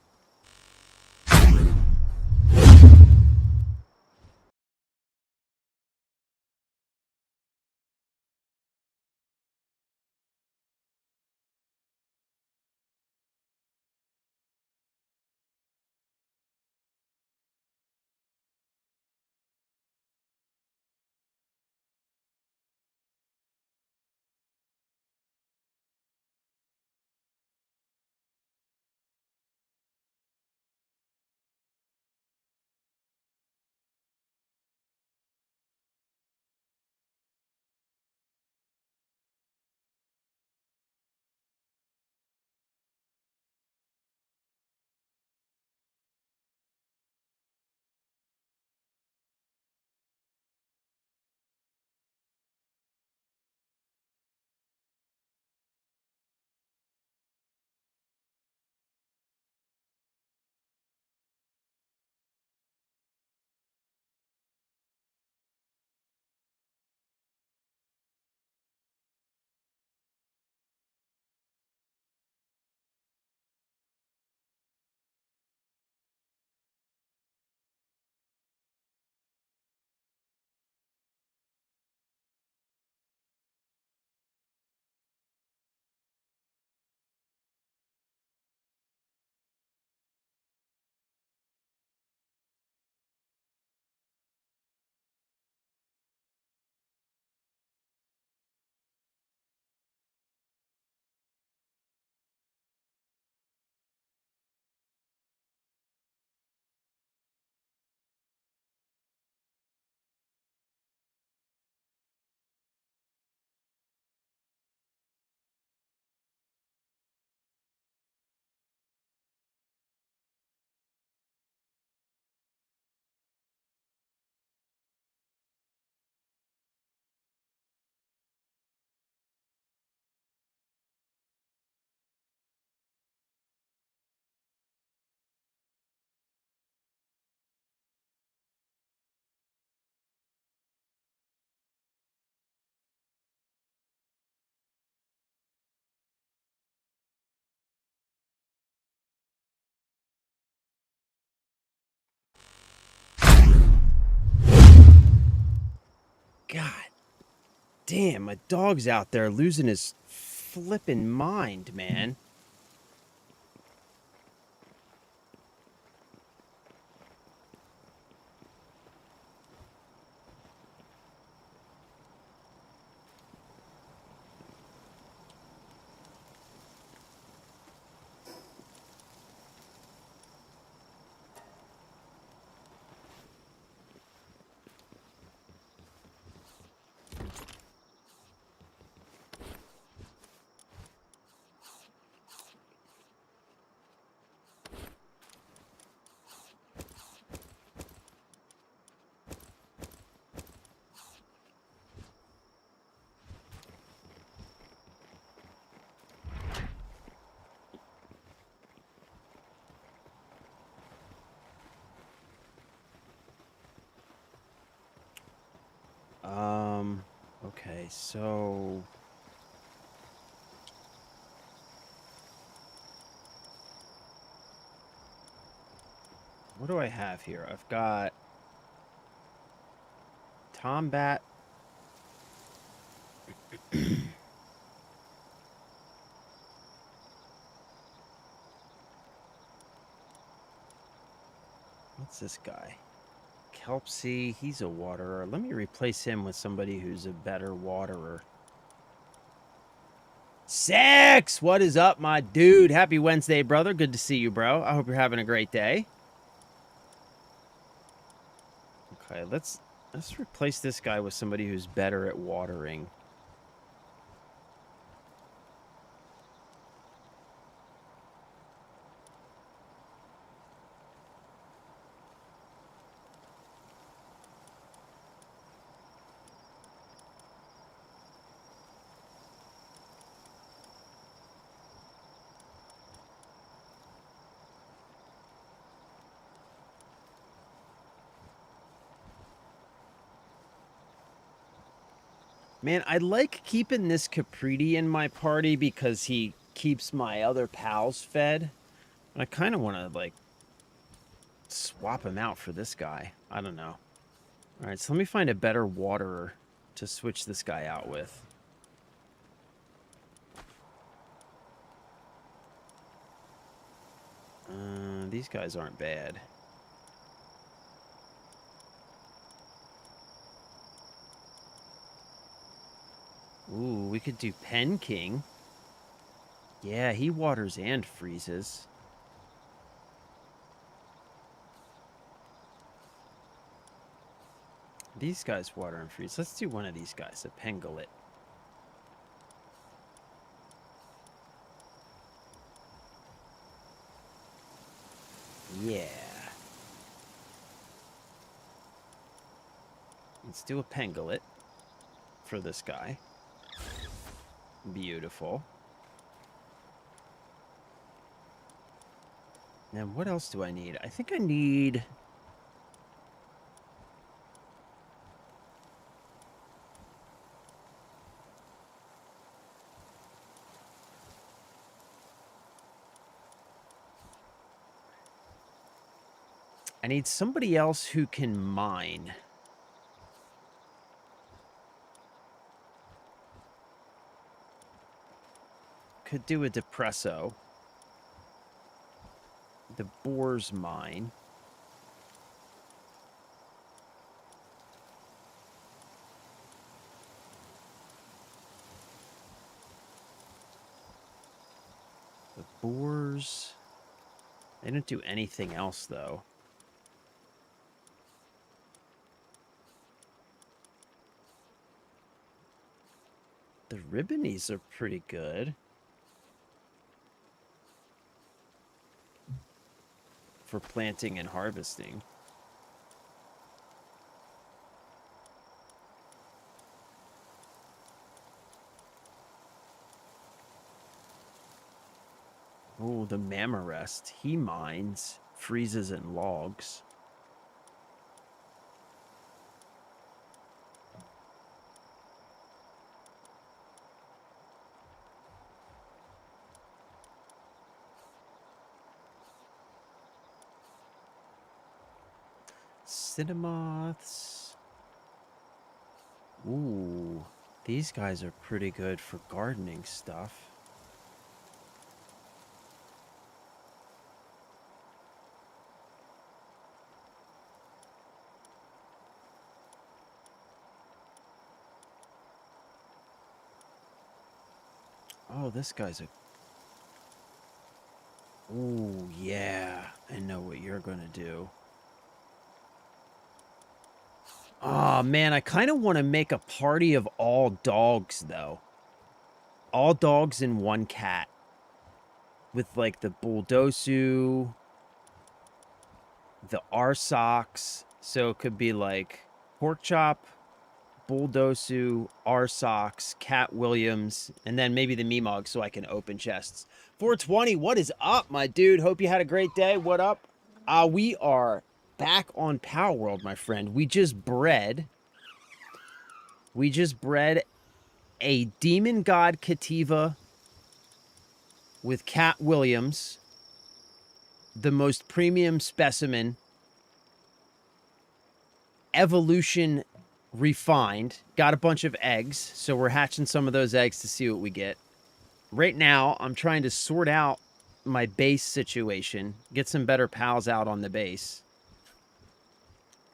God damn, my dog's out there losing his flippin' mind, man. Okay, so what do I have here? I've got Tombat. What's this guy? Kelpsy, he's a waterer. Let me replace him with somebody who's a better waterer. Sex! What is up, my dude? Happy Wednesday, brother. Good to see you, bro. I hope you're having a great day. Okay, let's replace this guy with somebody who's better at watering. Man, I like keeping this Capriti in my party because he keeps my other pals fed. I kind of want to, like, swap him out for this guy. I don't know. All right, so let me find a better waterer to switch this guy out with. These guys aren't bad. Ooh, we could do Pen King. Yeah, he waters and freezes. These guys water and freeze. Let's do one of these guys, a Pengulet. Yeah. Let's do a Pengulet for this guy. Beautiful. Now, what else do I need? I think I need... I need somebody else who can mine. Could do a Depresso. The Boar's mine. The Boars... They don't do anything else, though. The Ribbonies are pretty good. For planting and harvesting. Oh, the Mamarest. He mines, freezes, and logs. Cinnamoths. Ooh, these guys are pretty good for gardening stuff. Oh, this guy's a... Ooh, yeah. I know what you're gonna do. Oh, man, I kind of want to make a party of all dogs, though. All dogs and one cat. With, like, the Bulldosu, the Arsox. So it could be, like, Pork Chop, Bulldosu, Arsox, Cat Williams, and then maybe the Meemog so I can open chests. 420, what is up, my dude? Hope you had a great day. What up? We are back on Power World, my friend. We just bred a Demon God Cativa with Cat Williams, the most premium specimen, evolution refined. Got a bunch of eggs, so we're hatching some of those eggs to see what we get. Right now, I'm trying to sort out my base situation, get some better pals out on the base.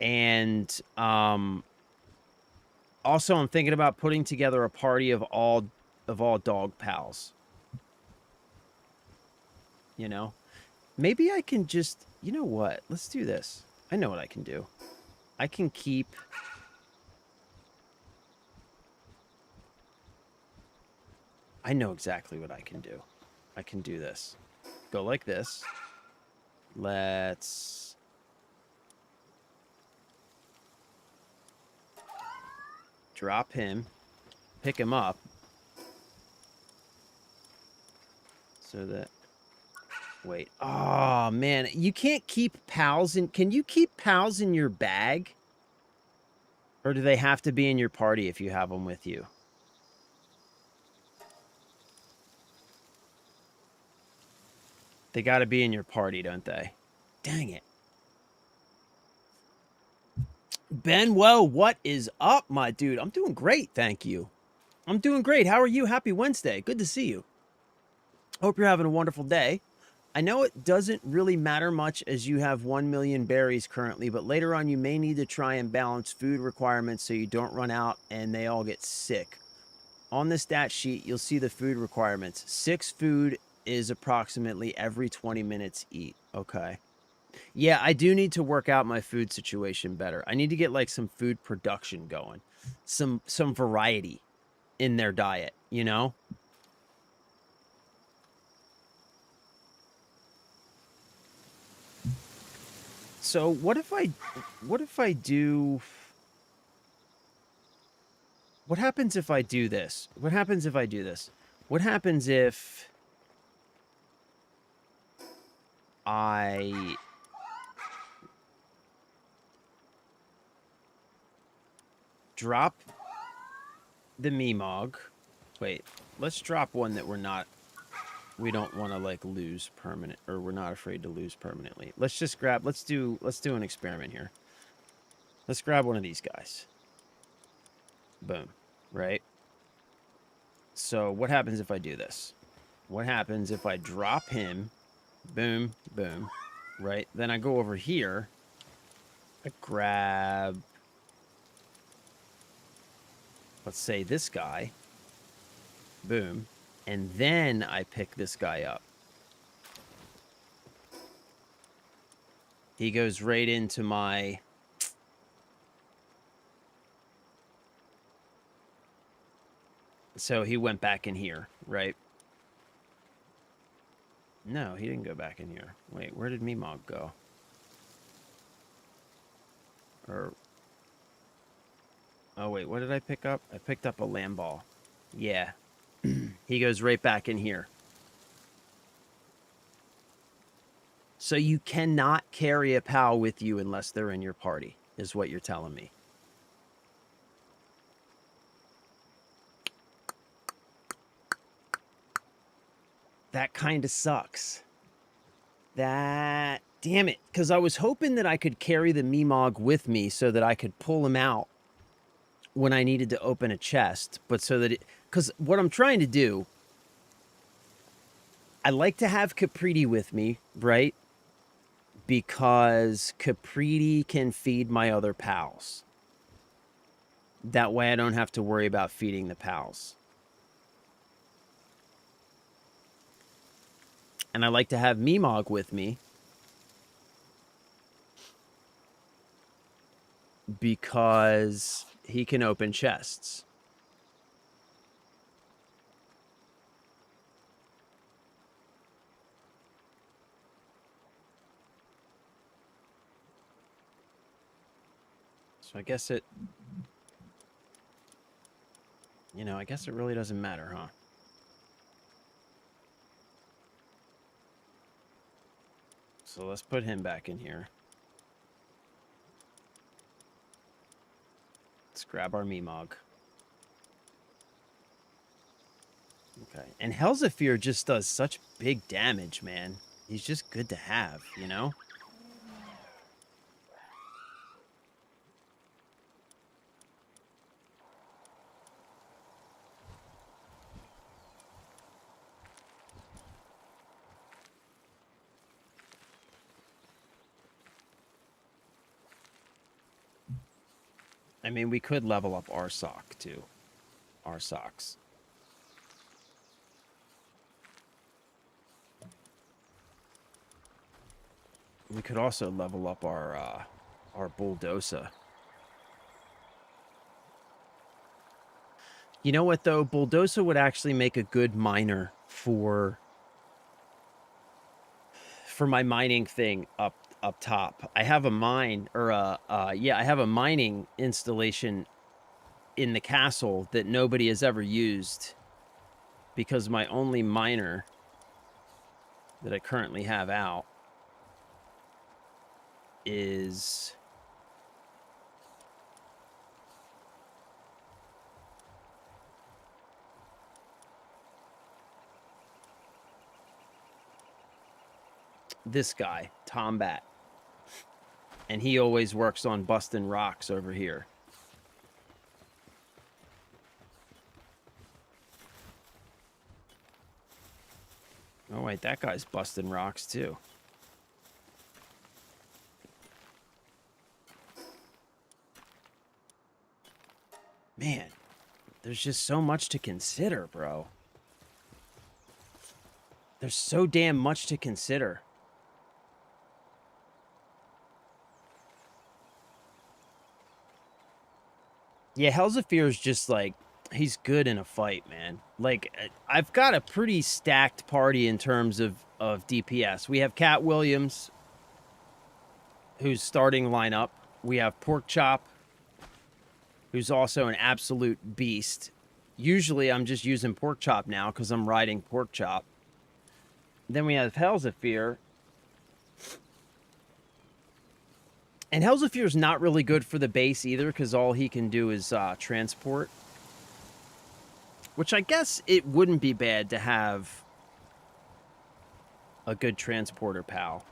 And also I'm thinking about putting together a party of all dog pals. You know? Maybe I can just, you know what? Let's do this. I know what I can do. I can keep... I know exactly what I can do. I can do this. Go like this. Let's... drop him. Pick him up. So that... Wait. Oh, man. You can't keep pals in... Can you keep pals in your bag? Or do they have to be in your party if you have them with you? They got to be in your party, don't they? Dang it. Benwo, what is up, my dude? I'm doing great, thank you. I'm doing great. How are you? Happy Wednesday. Good to see you. Hope you're having a wonderful day. I know it doesn't really matter much as you have 1 million berries currently, but later on you may need to try and balance food requirements so you don't run out and they all get sick. On the stat sheet, you'll see the food requirements. 6 food is approximately every 20 minutes eat. Okay. Yeah, I do need to work out my food situation better. I need to get like some food production going. Some variety in their diet, you know? So what if I do... What happens if I do this? What happens if I do this? What happens if I drop the Meemog? Wait, let's drop one that we don't want to like lose permanent, or we're not afraid to lose permanently. Let's just grab, let's do an experiment here. Let's grab one of these guys. Boom, right? So what happens if I do this? What happens if I drop him? Boom, boom, right? Then I go over here. I grab, let's say this guy. Boom. And then I pick this guy up. He goes right into my... So he went back in here, right? No, he didn't go back in here. Wait, where did Meemog go? Or... Oh, wait, what did I pick up? I picked up a lamb ball. Yeah. He goes right back in here. So you cannot carry a pal with you unless they're in your party, is what you're telling me. That kind of sucks. That... Damn it. Because I was hoping that I could carry the Meemog with me so that I could pull him out when I needed to open a chest, but so that it, because what I'm trying to do, I like to have Capriti with me, right? Because Capriti can feed my other pals. That way I don't have to worry about feeding the pals. And I like to have Meemog with me because he can open chests. So I guess it, you know, I guess it really doesn't matter, huh? So let's put him back in here. Let's grab our Meemog. Okay. And Helzafir just does such big damage, man. He's just good to have, you know? I mean, we could level up our sock, too. Our socks. We could also level up our Bulldosa. You know what, though? Bulldosa would actually make a good miner for my mining thing up top. I have a mine, or yeah, I have a mining installation in the castle that nobody has ever used because my only miner that I currently have out is this guy, Tombat. And he always works on busting rocks over here. Oh, wait, that guy's busting rocks, too. Man, there's just so much to consider, bro. There's so damn much to consider. Yeah, Helzafir is just like, he's good in a fight, man. Like, I've got a pretty stacked party in terms of DPS. We have Cat Williams, who's starting lineup. We have Pork Chop, who's also an absolute beast. Usually I'm just using Pork Chop now because I'm riding Pork Chop. Then we have Helzafir. And Helzafir's not really good for the base either because all he can do is transport. Which I guess it wouldn't be bad to have a good transporter pal.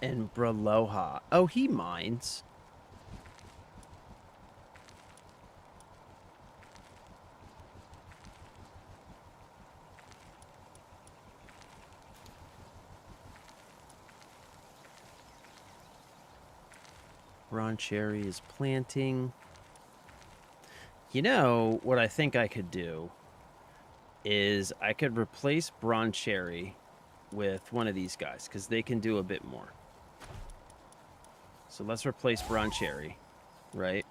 And Braloha. Oh, he mines. Ron Cherry is planting. You know, what I think I could do is I could replace Bron Cherry with one of these guys because they can do a bit more. So let's replace Bron Cherry, right?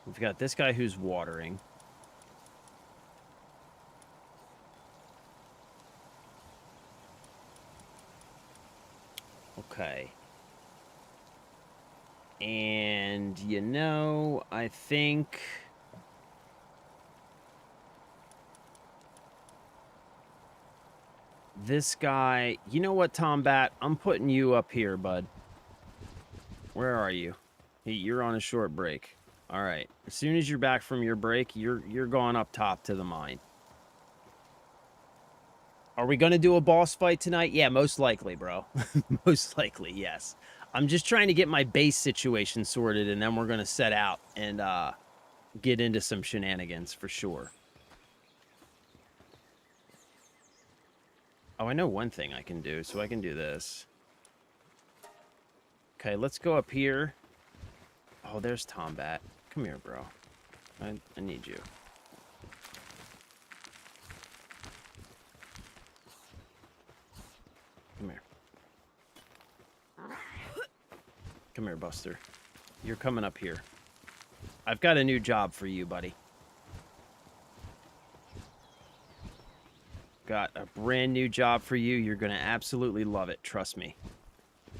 We've got this guy who's watering. Okay. And, you know, I think this guy, you know what, Tombat? I'm putting you up here, bud. Where are you? Hey, you're on a short break. All right. As soon as you're back from your break, you're going up top to the mine. Are we going to do a boss fight tonight? Yeah, most likely, bro. Most likely, yes. I'm just trying to get my base situation sorted, and then we're going to set out and get into some shenanigans for sure. Oh, I know one thing I can do, so I can do this. Okay, let's go up here. Oh, there's Tombat. Come here, bro. I need you. Come here. Come here, Buster. You're coming up here. I've got a new job for you, buddy. Got a brand new job for you. You're going to absolutely love it. Trust me.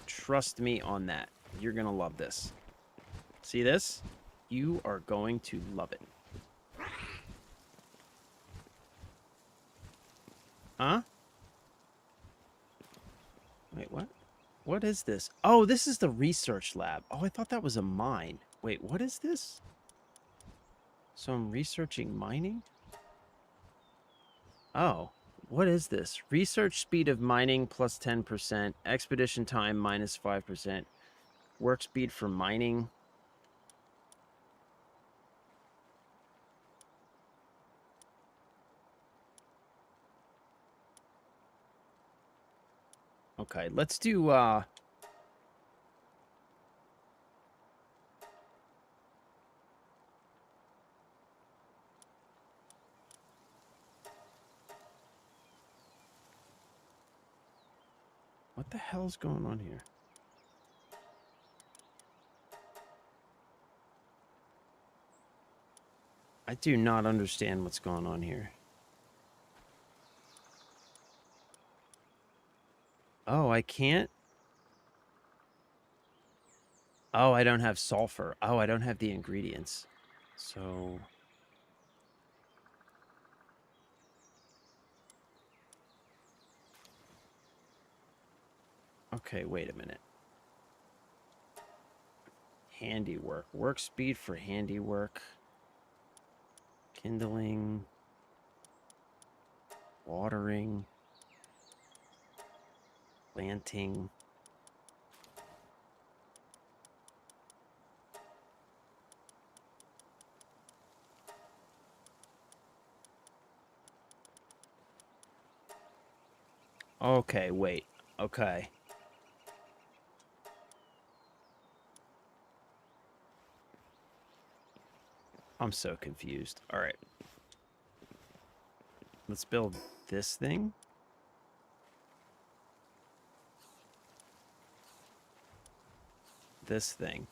Trust me on that. You're going to love this. See this? You are going to love it. Huh? Wait, what? What is this? Oh, this is the research lab. Oh, I thought that was a mine. Wait, what is this? So I'm researching mining? Oh, what is this? Research speed of mining plus 10%. Expedition time minus 5%. Work speed for mining. Okay, let's do, what the hell's going on here? I do not understand what's going on here. Oh, I can't? Oh, I don't have sulfur. Oh, I don't have the ingredients. So... Okay, wait a minute. Handiwork. Work speed for handiwork. Kindling. Watering. Planting. Okay, wait. Okay. I'm so confused. All right. Let's build this thing. This thing.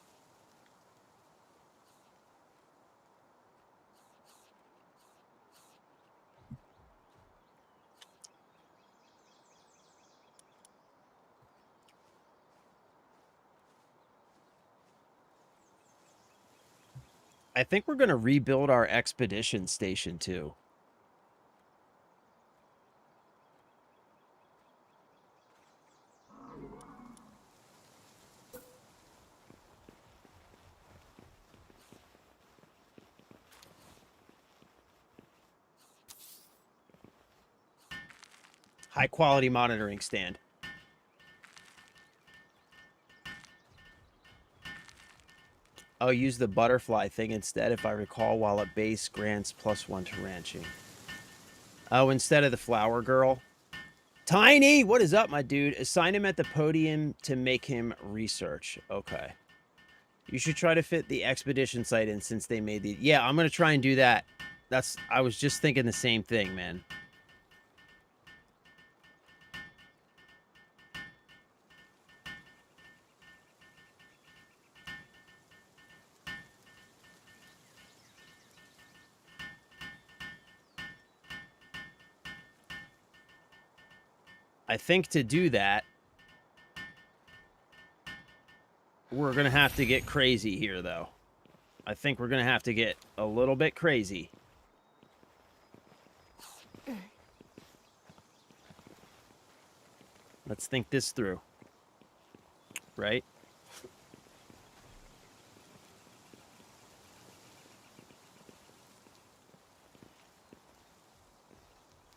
I think we're going to rebuild our expedition station too. High quality monitoring stand. Oh, use the butterfly thing instead, if I recall, while at base grants +1 to ranching. Oh, instead of the flower girl. Tiny, what is up, my dude? Assign him at the podium to make him research. Okay. You should try to fit the expedition site in since they made the... Yeah, I'm going to try and do that. I was just thinking the same thing, man. I think to do that, we're going to have to get crazy here, though. I think we're going to have to get a little bit crazy. Let's think this through. Right?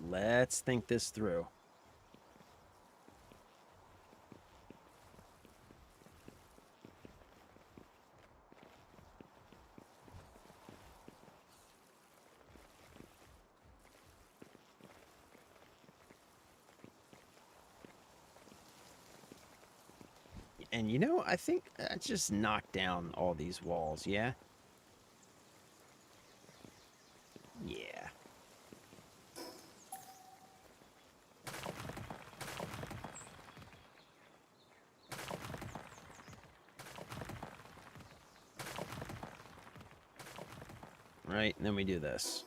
Let's think this through. And you know, I think I just knocked down all these walls, yeah? Yeah. Right, and then we do this.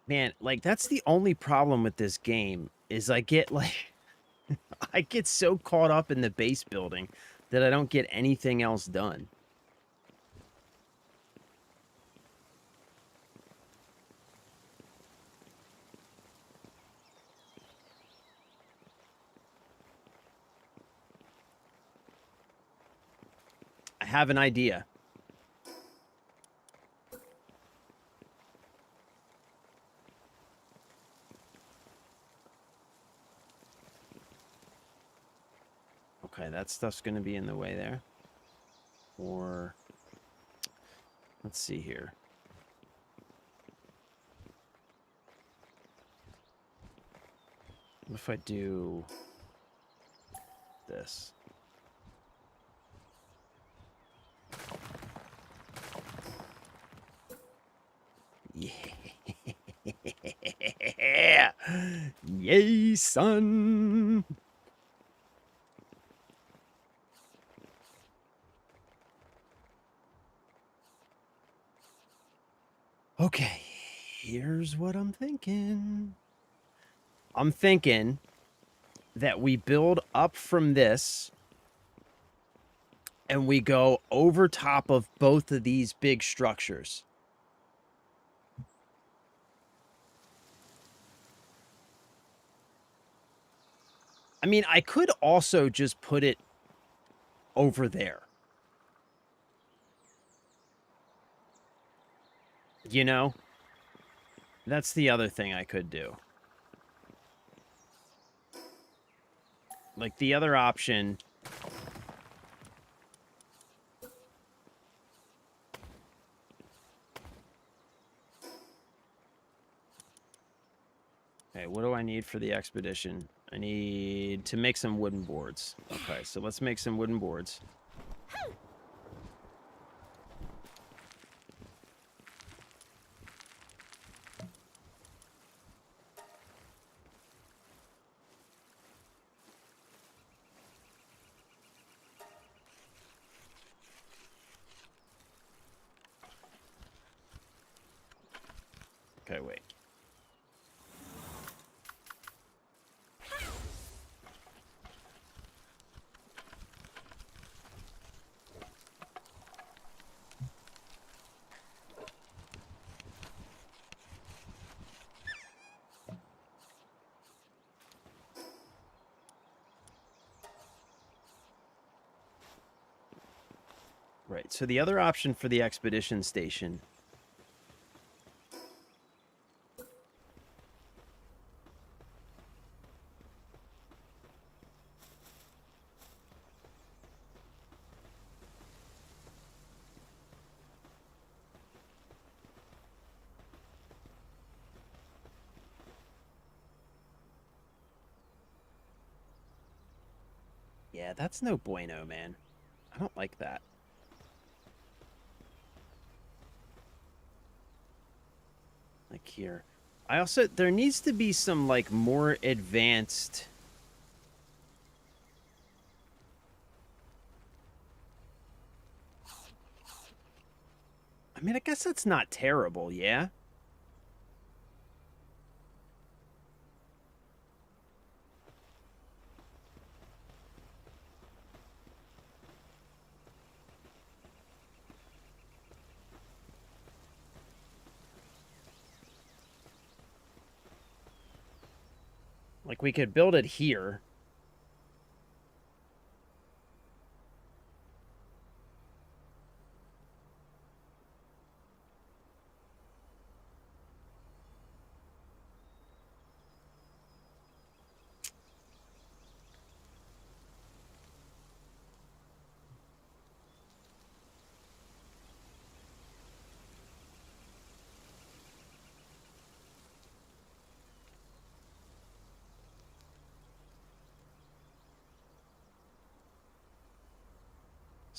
Man, like, that's the only problem with this game, is I get, like... I get so caught up in the base building that I don't get anything else done. I have an idea. Okay, that stuff's going to be in the way there. Or... let's see here. What if I do... this? Yeah! Yay, son! Okay, here's what I'm thinking. I'm thinking that we build up from this and we go over top of both of these big structures. I mean, I could also just put it over there. You know? That's the other thing I could do. Like, the other option... Okay, what do I need for the expedition? I need to make some wooden boards. Okay, so let's make some wooden boards. Okay, wait. Right, so the other option for the expedition station... Yeah, that's no bueno, man. I don't like that. Like here. I also... there needs to be some, like, more advanced... I mean, I guess that's not terrible, yeah? Like, we could build it here.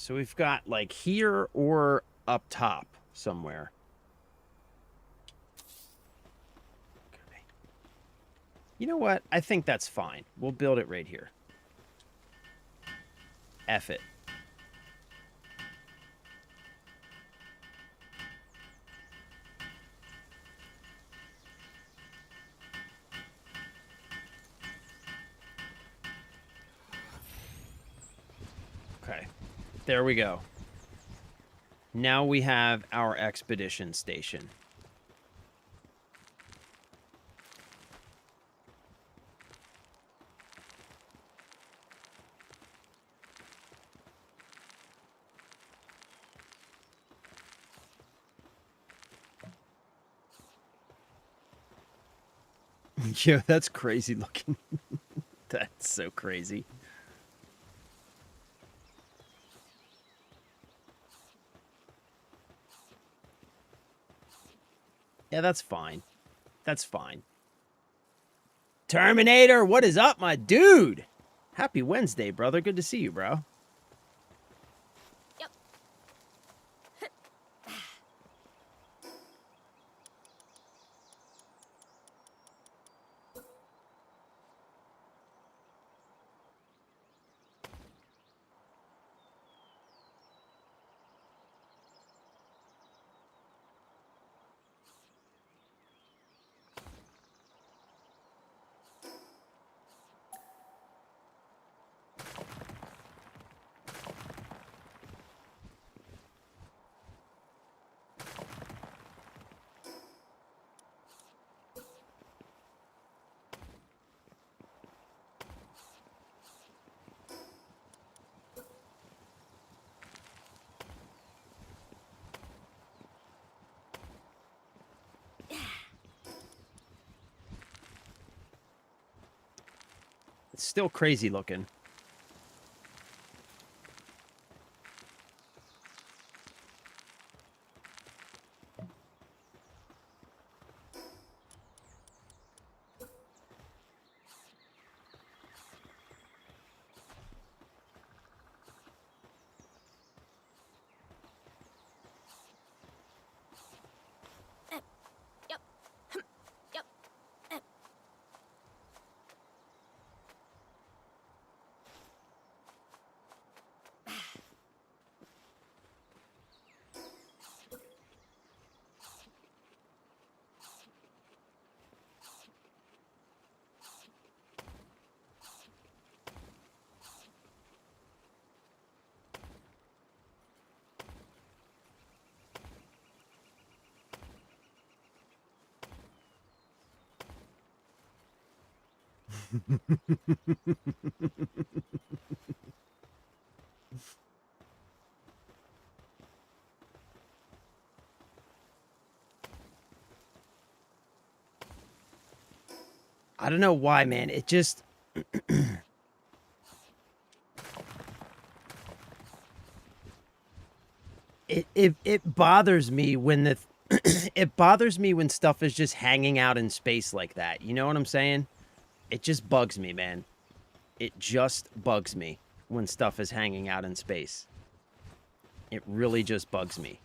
So we've got like here or up top somewhere. Okay. You know what? I think that's fine. We'll build it right here. F it. Okay. There we go. Now we have our expedition station. Yeah, that's crazy looking. That's so crazy. Yeah, that's fine. That's fine. Terminator, what is up, my dude? Happy Wednesday, brother. Good to see you, bro. Yep. It's still crazy looking. Yep. Yep. I don't know why, man. It just it bothers me when the it bothers me when stuff is just hanging out in space like that. You know what I'm saying? It just bugs me, man. It just bugs me when stuff is hanging out in space. It really just bugs me.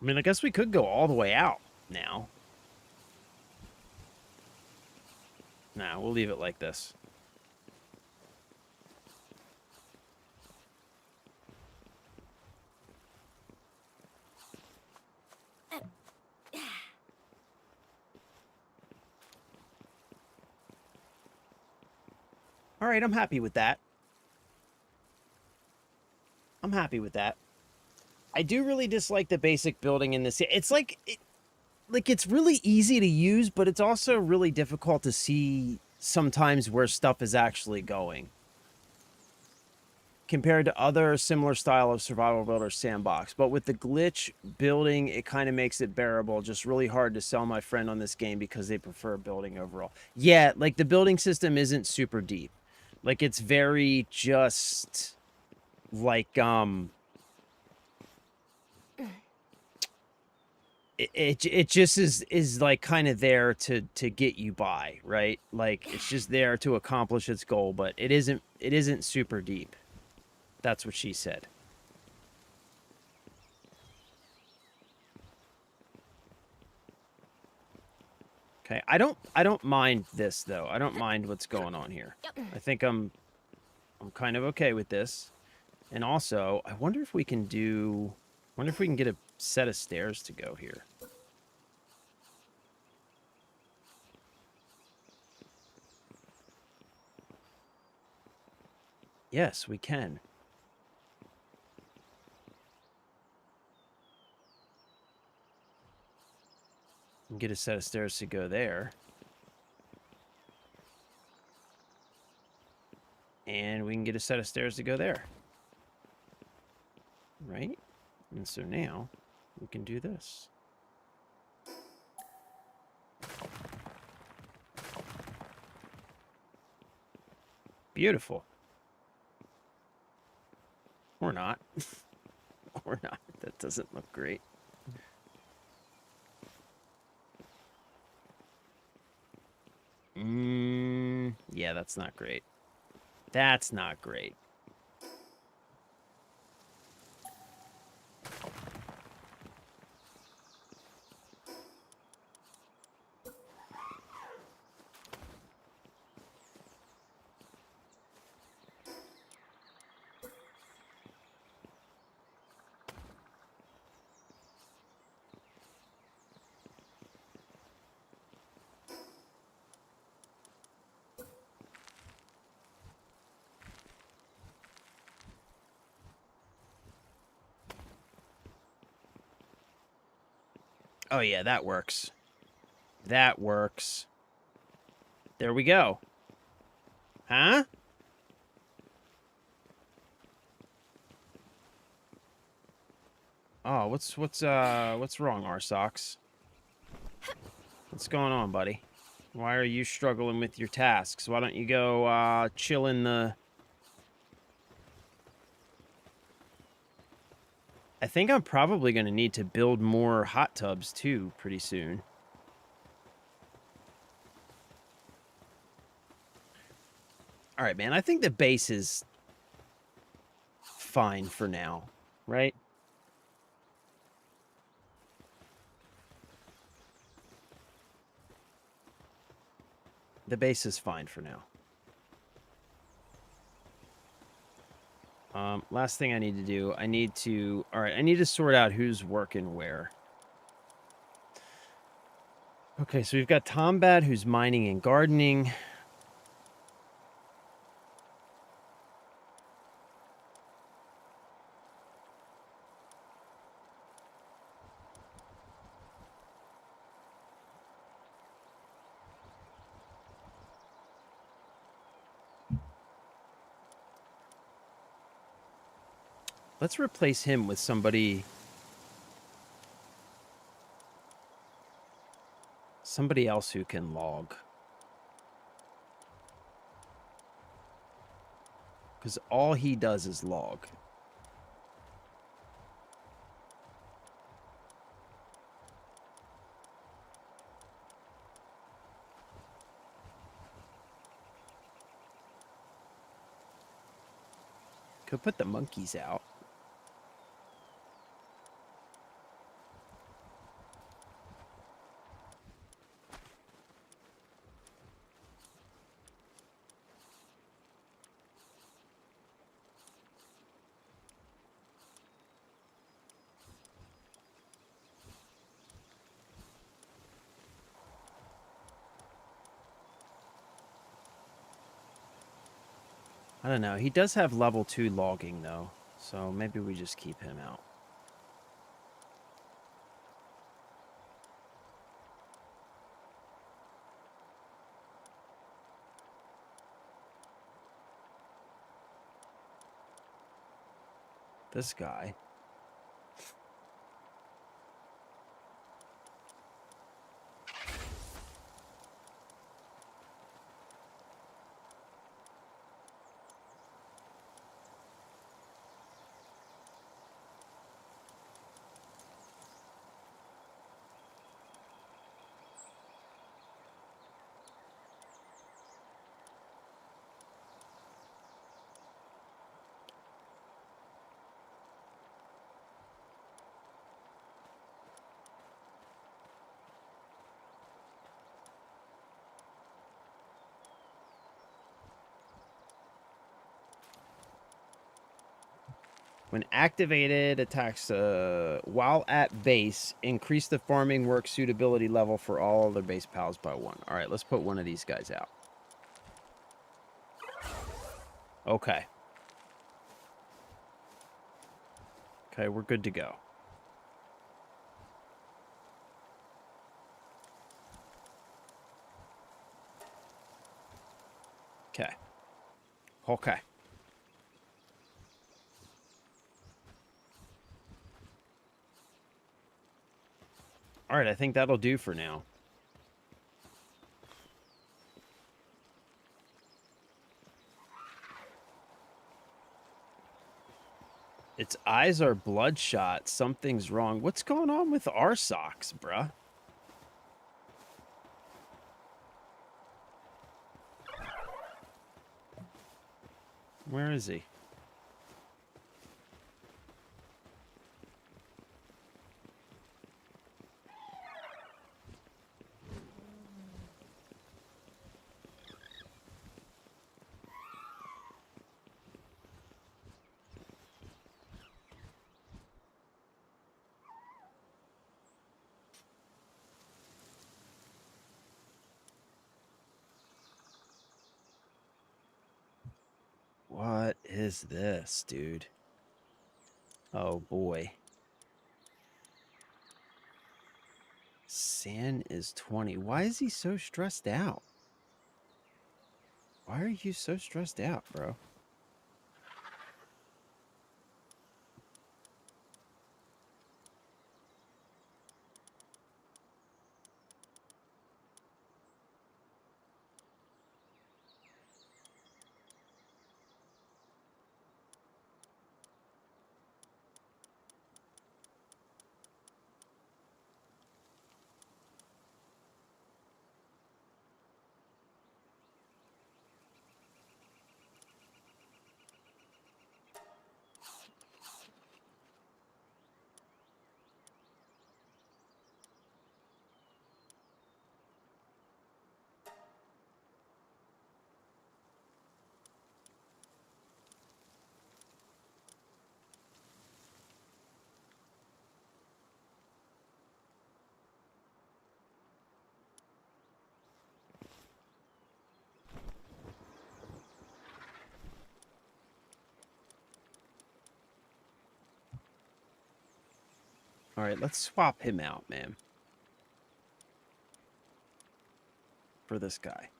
I mean, I guess we could go all the way out now. Nah, we'll leave it like this. All right, I'm happy with that. I'm happy with that. I do really dislike the basic building in this. It's like it's really easy to use, but it's also really difficult to see sometimes where stuff is actually going compared to other similar style of survival builder sandbox. But with the glitch building, it kind of makes it bearable. Just really hard to sell my friend on this game because they prefer building overall. Yeah, like the building system isn't super deep. Like it's very just like it just is like kind of there to get you by, right? Like it's just there to accomplish its goal, but it isn't super deep. That's what she said. Okay, I don't mind this though. I don't mind what's going on here. I think I'm kind of okay with this. And also, I wonder if we can get a set of stairs to go here. Yes, we can. And get a set of stairs to go there. And we can get a set of stairs to go there. Right? And so now we can do this. Beautiful. Or not. Or not. That doesn't look great. Yeah, that's not great. That's not great. Oh yeah, that works. That works. There we go. Huh? Oh, what's wrong, Arsox? What's going on, buddy? Why are you struggling with your tasks? Why don't you go chill in the... I think I'm probably going to need to build more hot tubs too pretty soon. All right, man. I think the base is fine for now, right? The base is fine for now. Last thing I need to do, I need to sort out who's working where. Okay, so we've got Tombad who's mining and gardening. Let's replace him with somebody else who can log. Because all he does is log. Could put the monkeys out. I don't know. He does have level 2 logging, though. So maybe we just keep him out. This guy. When activated, attacks while at base, increase the farming work suitability level for all other base pals by 1. All right, let's put one of these guys out. Okay. Okay, we're good to go. Okay. Okay. All right, I think that'll do for now. Its eyes are bloodshot. Something's wrong. What's going on with our socks, bruh? Where is he? What is this, dude? Oh, boy. Sin is 20. Why is he so stressed out? Why are you so stressed out, bro? All right, let's swap him out, man. For this guy.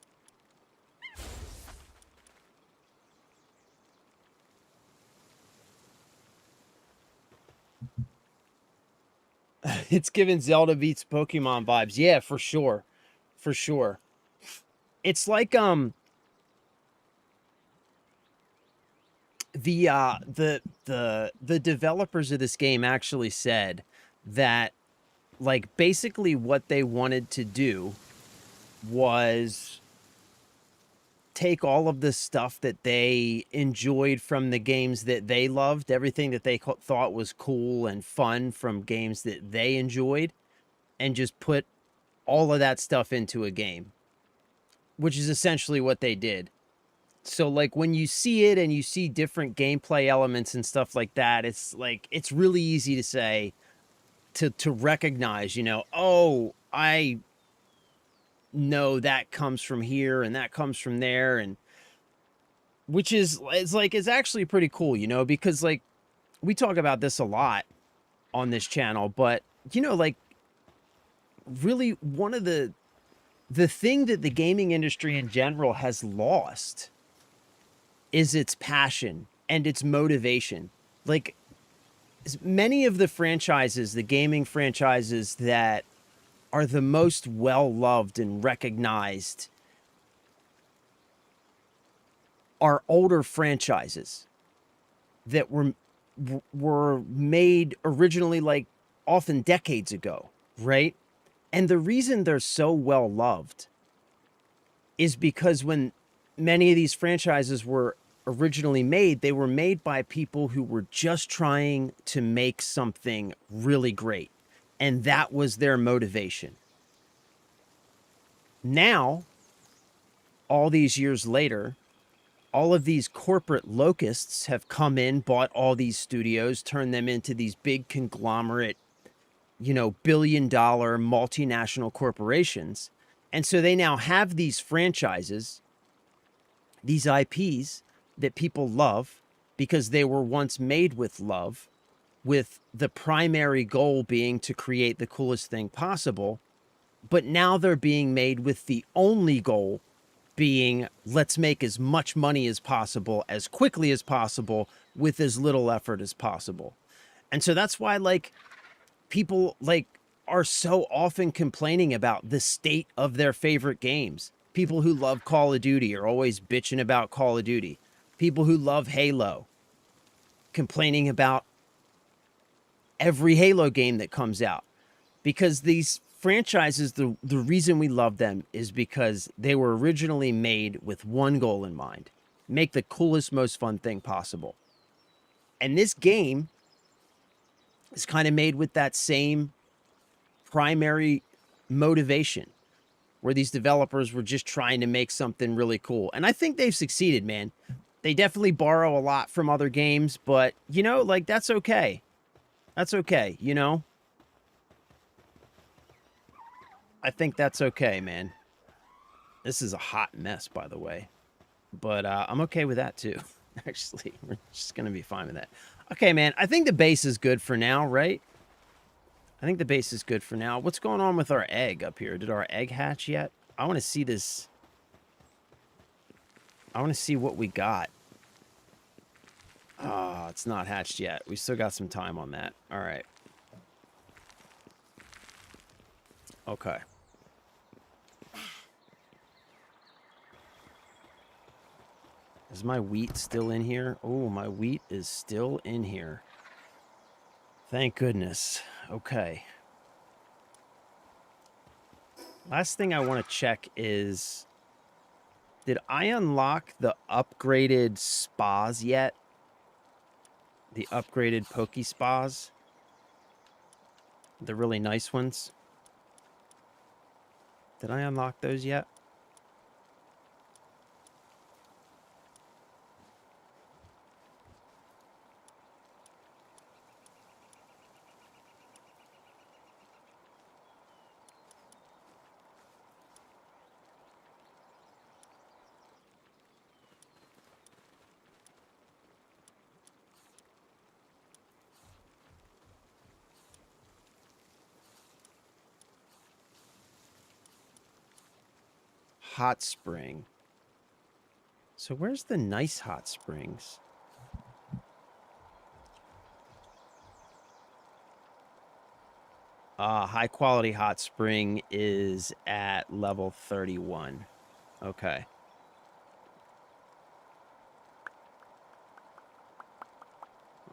It's giving Zelda beats Pokemon vibes. Yeah, for sure. For sure. It's like the developers of this game actually said that, like, basically what they wanted to do was take all of the stuff that they enjoyed from the games that they loved, everything that they thought was cool and fun from games that they enjoyed, and just put all of that stuff into a game, which is essentially what they did. So, like, when you see it and you see different gameplay elements and stuff like that, it's like, it's really easy to say, to recognize, you know, oh, I know that comes from here and that comes from there. And which is it's actually pretty cool, you know, because like we talk about this a lot on this channel, but you know, like really one of the thing that the gaming industry in general has lost is its passion and its motivation. Like many of the franchises, the gaming franchises that are the most well loved and recognized are older franchises that were made originally like often decades ago, right? And the reason they're so well loved is because when many of these franchises were originally made, they were made by people who were just trying to make something really great. And that was their motivation. Now, all these years later, all of these corporate locusts have come in, bought all these studios, turned them into these big conglomerate, you know, billion-dollar multinational corporations. And so they now have these franchises, these IPs that people love because they were once made with love, with the primary goal being to create the coolest thing possible. But now they're being made with the only goal being, let's make as much money as possible, as quickly as possible, with as little effort as possible. And so that's why, like, people, like, are so often complaining about the state of their favorite games. People who love Call of Duty are always bitching about Call of Duty. People who love Halo complaining about every Halo game that comes out. Because these franchises, the reason we love them is because they were originally made with one goal in mind: make the coolest, most fun thing possible. And this game is kind of made with that same primary motivation, where these developers were just trying to make something really cool. And I think they've succeeded, man. They definitely borrow a lot from other games, but, you know, like, that's okay. That's okay, you know? I think that's okay, man. This is a hot mess, by the way. But I'm okay with that, too. Actually, we're just going to be fine with that. Okay, man, I think the base is good for now, right? I think the base is good for now. What's going on with our egg up here? Did our egg hatch yet? I want to see this. I want to see what we got. Oh, it's not hatched yet. We still got some time on that. All right. Okay. Is my wheat still in here? Oh, my wheat is still in here. Thank goodness. Okay. Last thing I want to check is, did I unlock the upgraded spas yet? The upgraded Poke Spas? The really nice ones? Did I unlock those yet? Hot spring. So where's the nice hot springs? High quality hot spring is at level 31. Okay.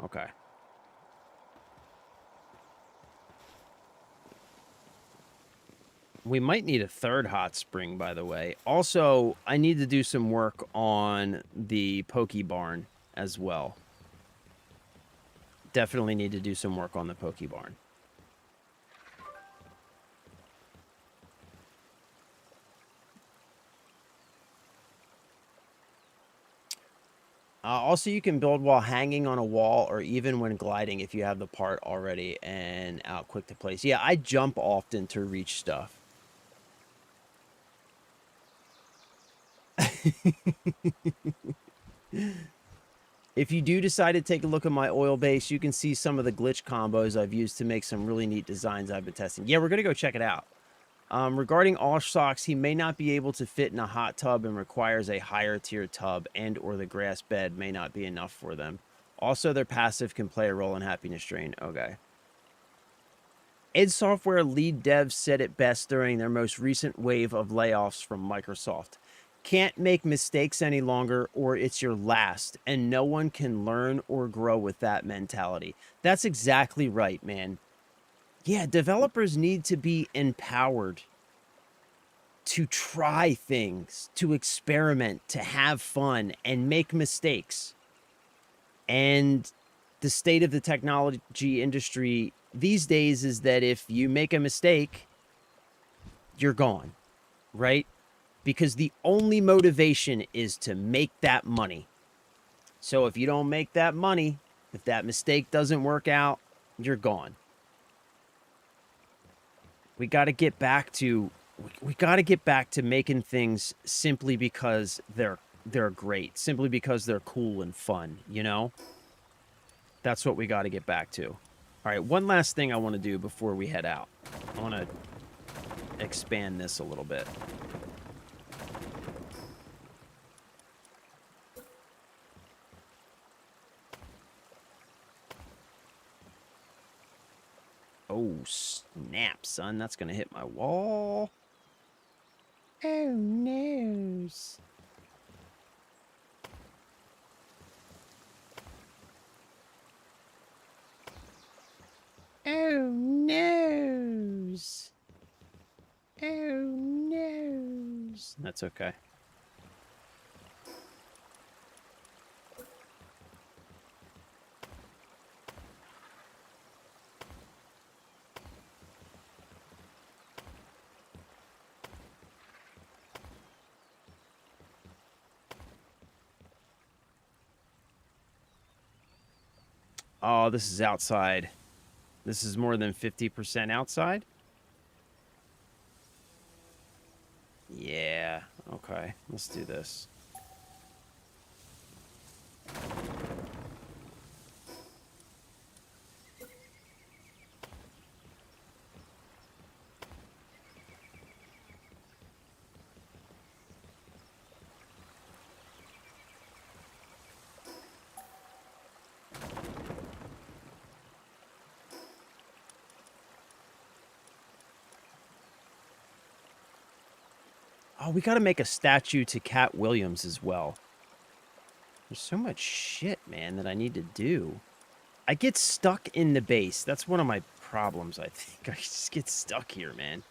Okay. We might need a third hot spring, by the way. Also, I need to do some work on the Poke Barn as well. Definitely need to do some work on the Poke Barn. Also, you can build while hanging on a wall or even when gliding if you have the part already and out quick to place. Yeah, I jump often to reach stuff. If you do decide to take a look at my oil base, you can see some of the glitch combos I've used to make some really neat designs I've been testing. Yeah, we're going to go check it out. Regarding all socks, he may not be able to fit in a hot tub and requires a higher tier tub, and or the grass bed may not be enough for them. Also, their passive can play a role in happiness drain. Okay. id Software lead devs said it best during their most recent wave of layoffs from Microsoft. Can't make mistakes any longer or it's your last, and no one can learn or grow with that mentality. That's exactly right, man. Yeah, developers need to be empowered to try things, to experiment, to have fun, and make mistakes. And the state of the technology industry these days is that if you make a mistake, you're gone, right? Because the only motivation is to make that money. So if you don't make that money, if that mistake doesn't work out, you're gone. We got to get back to making things simply because they're great, simply because they're cool and fun, you know? That's what we got to get back to. All right, one last thing I want to do before we head out. I want to expand this a little bit. Oh, snap, son. That's going to hit my wall. Oh, no. Oh, no. Oh, no. That's okay. Oh, this is outside. This is more than 50% outside? Yeah, okay. Let's do this. Oh, we got to make a statue to Cat Williams as well. There's so much shit, man, that I need to do. I get stuck in the base. That's one of my problems, I think. I just get stuck here, man.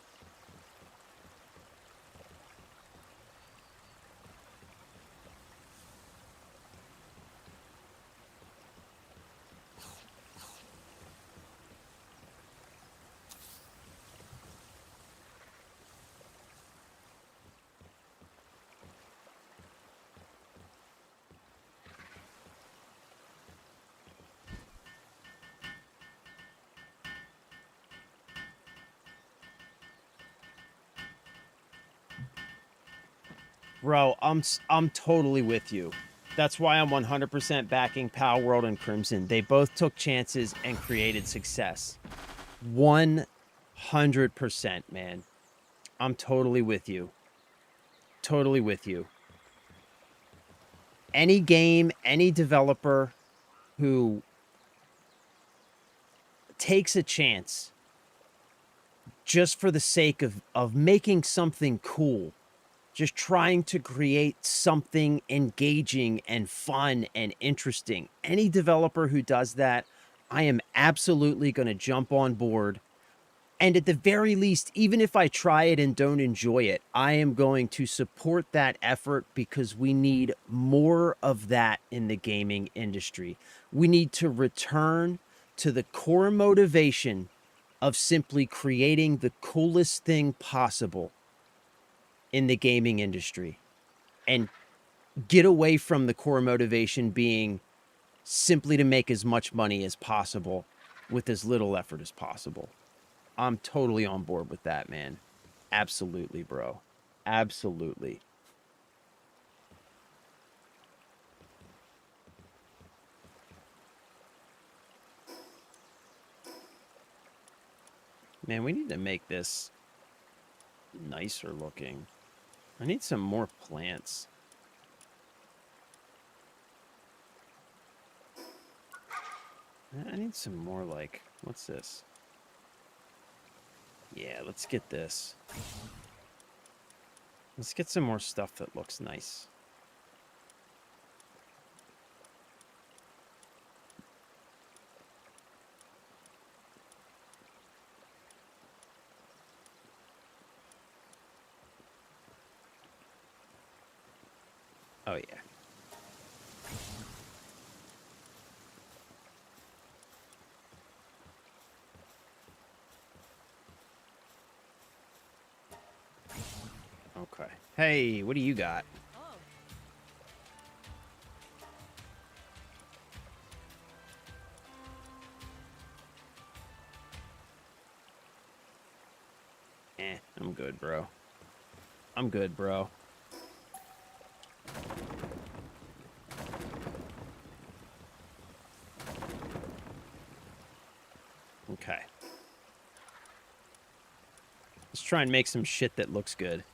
Bro, I'm totally with you. That's why I'm 100% backing Palworld and Crimson. They both took chances and created success. 100%, man. I'm totally with you. Totally with you. Any game, any developer who takes a chance just for the sake of making something cool, just trying to create something engaging and fun and interesting. Any developer who does that, I am absolutely going to jump on board. And at the very least, even if I try it and don't enjoy it, I am going to support that effort because we need more of that in the gaming industry. We need to return to the core motivation of simply creating the coolest thing possible in the gaming industry and get away from the core motivation being simply to make as much money as possible with as little effort as possible. I'm totally on board with that, man. Absolutely, bro. Absolutely. Man, we need to make this nicer looking. I need some more plants. I need some more, like, what's this? Yeah, let's get this. Let's get some more stuff that looks nice. Oh, yeah. Okay. Hey, what do you got? I'm good, bro. I'm good, bro. Okay. Let's try and make some shit that looks good.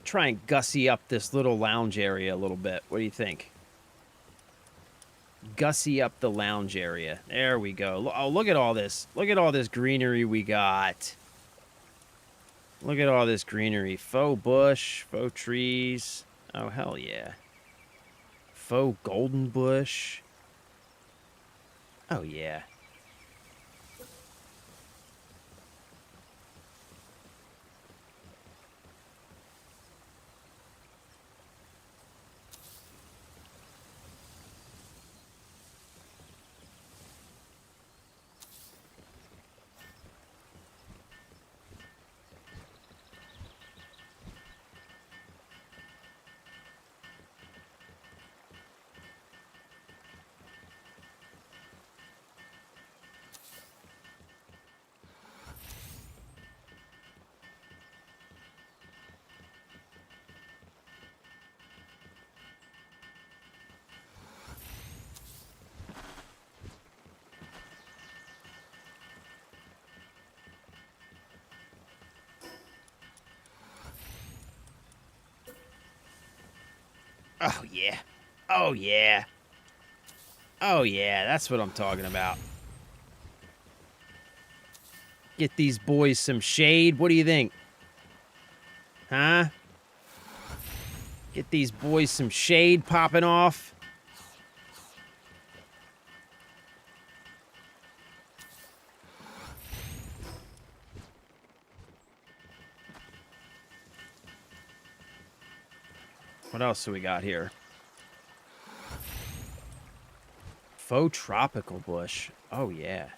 Try and gussy up this little lounge area a little bit. What do you think? Gussy up the lounge area. There we go. Oh, look at all this. Look at all this greenery we got. Look at all this greenery. Faux bush, faux trees. Oh, hell yeah. Faux golden bush. Oh, yeah. Oh, yeah. Oh, yeah. Oh, yeah. That's what I'm talking about. Get these boys some shade. What do you think? Huh? Get these boys some shade popping off. What else do we got here? Faux tropical bush. Oh, yeah.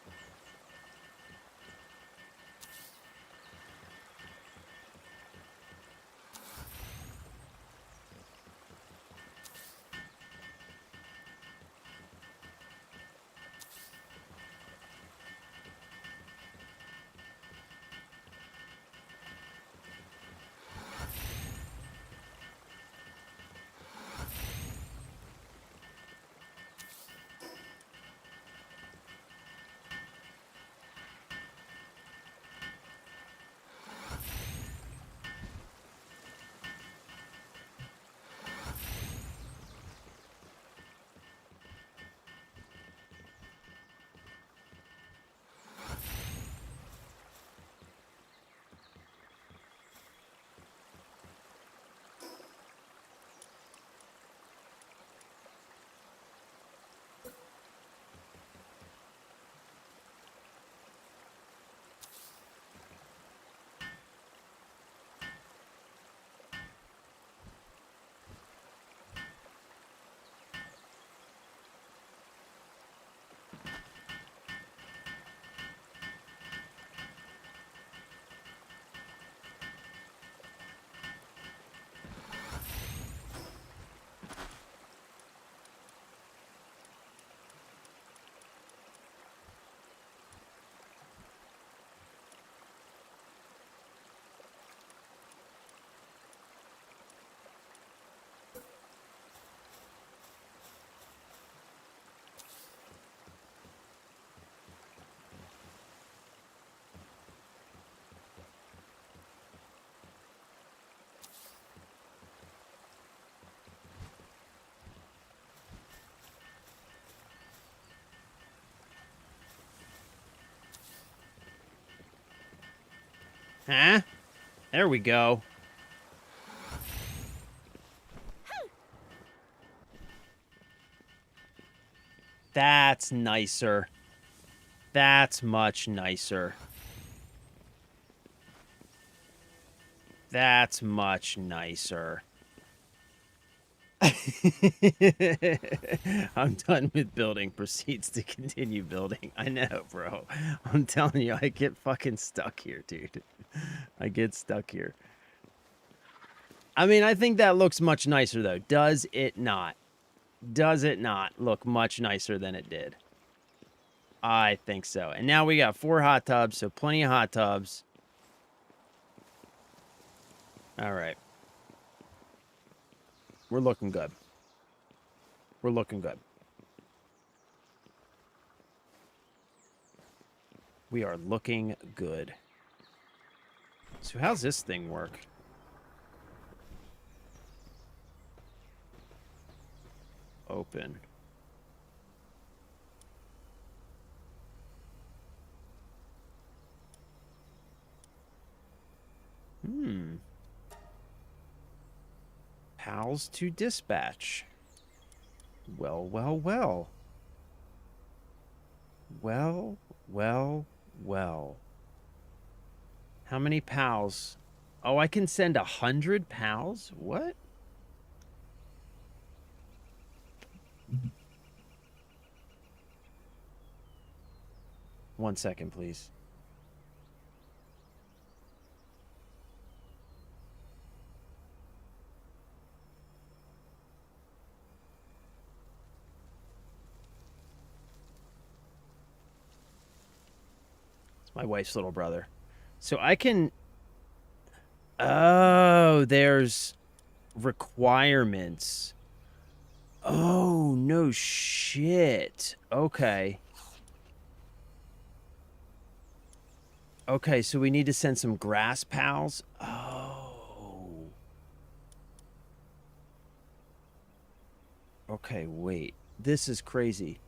Huh? There we go. That's nicer. That's much nicer. That's much nicer. I'm done with building. Proceeds to continue building. I know, bro. I'm telling you, I get fucking stuck here, dude. I get stuck here. I mean, I think that looks much nicer, though. Does it not? Does it not look much nicer than it did? I think so. And now we got 4 hot tubs, so plenty of hot tubs. All right. We're looking good. We're looking good. We are looking good. So how's this thing work? Open. Pals to dispatch. Well, well, well. Well, well, well. How many pals? Oh, I can send 100 pals? What? One second, please. It's my wife's little brother. So I can... Oh, there's requirements. Oh, no shit. Okay. Okay, so we need to send some grass pals. Oh. Okay, wait. This is crazy.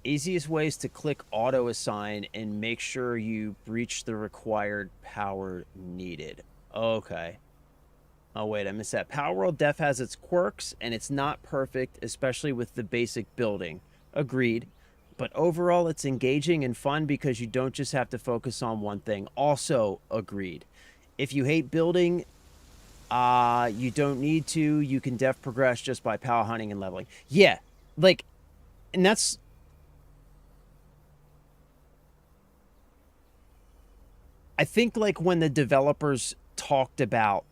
Easiest way is to click auto assign and make sure you reach the required power needed. Okay. Oh, wait, I missed that. Power World Def has its quirks, and it's not perfect, especially with the basic building. Agreed. But overall, it's engaging and fun because you don't just have to focus on one thing. Also agreed. If you hate building, you don't need to. You can def progress just by power hunting and leveling. Yeah, like, and that's... I think, like, when the developers talked about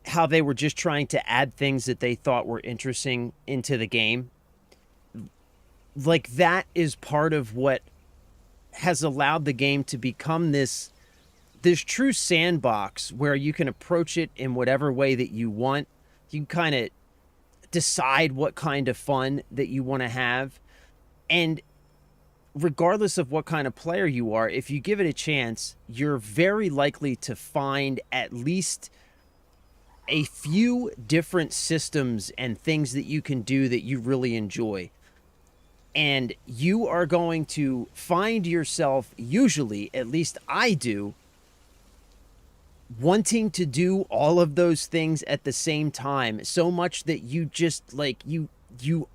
how they were just trying to add things that they thought were interesting into the game, like, that is part of what has allowed the game to become this true sandbox where you can approach it in whatever way that you want. You can kind of decide what kind of fun that you want to have. And regardless of what kind of player you are, if you give it a chance, you're very likely to find at least a few different systems and things that you can do that you really enjoy. And you are going to find yourself, usually, at least I do, wanting to do all of those things at the same time so much that you just, like, you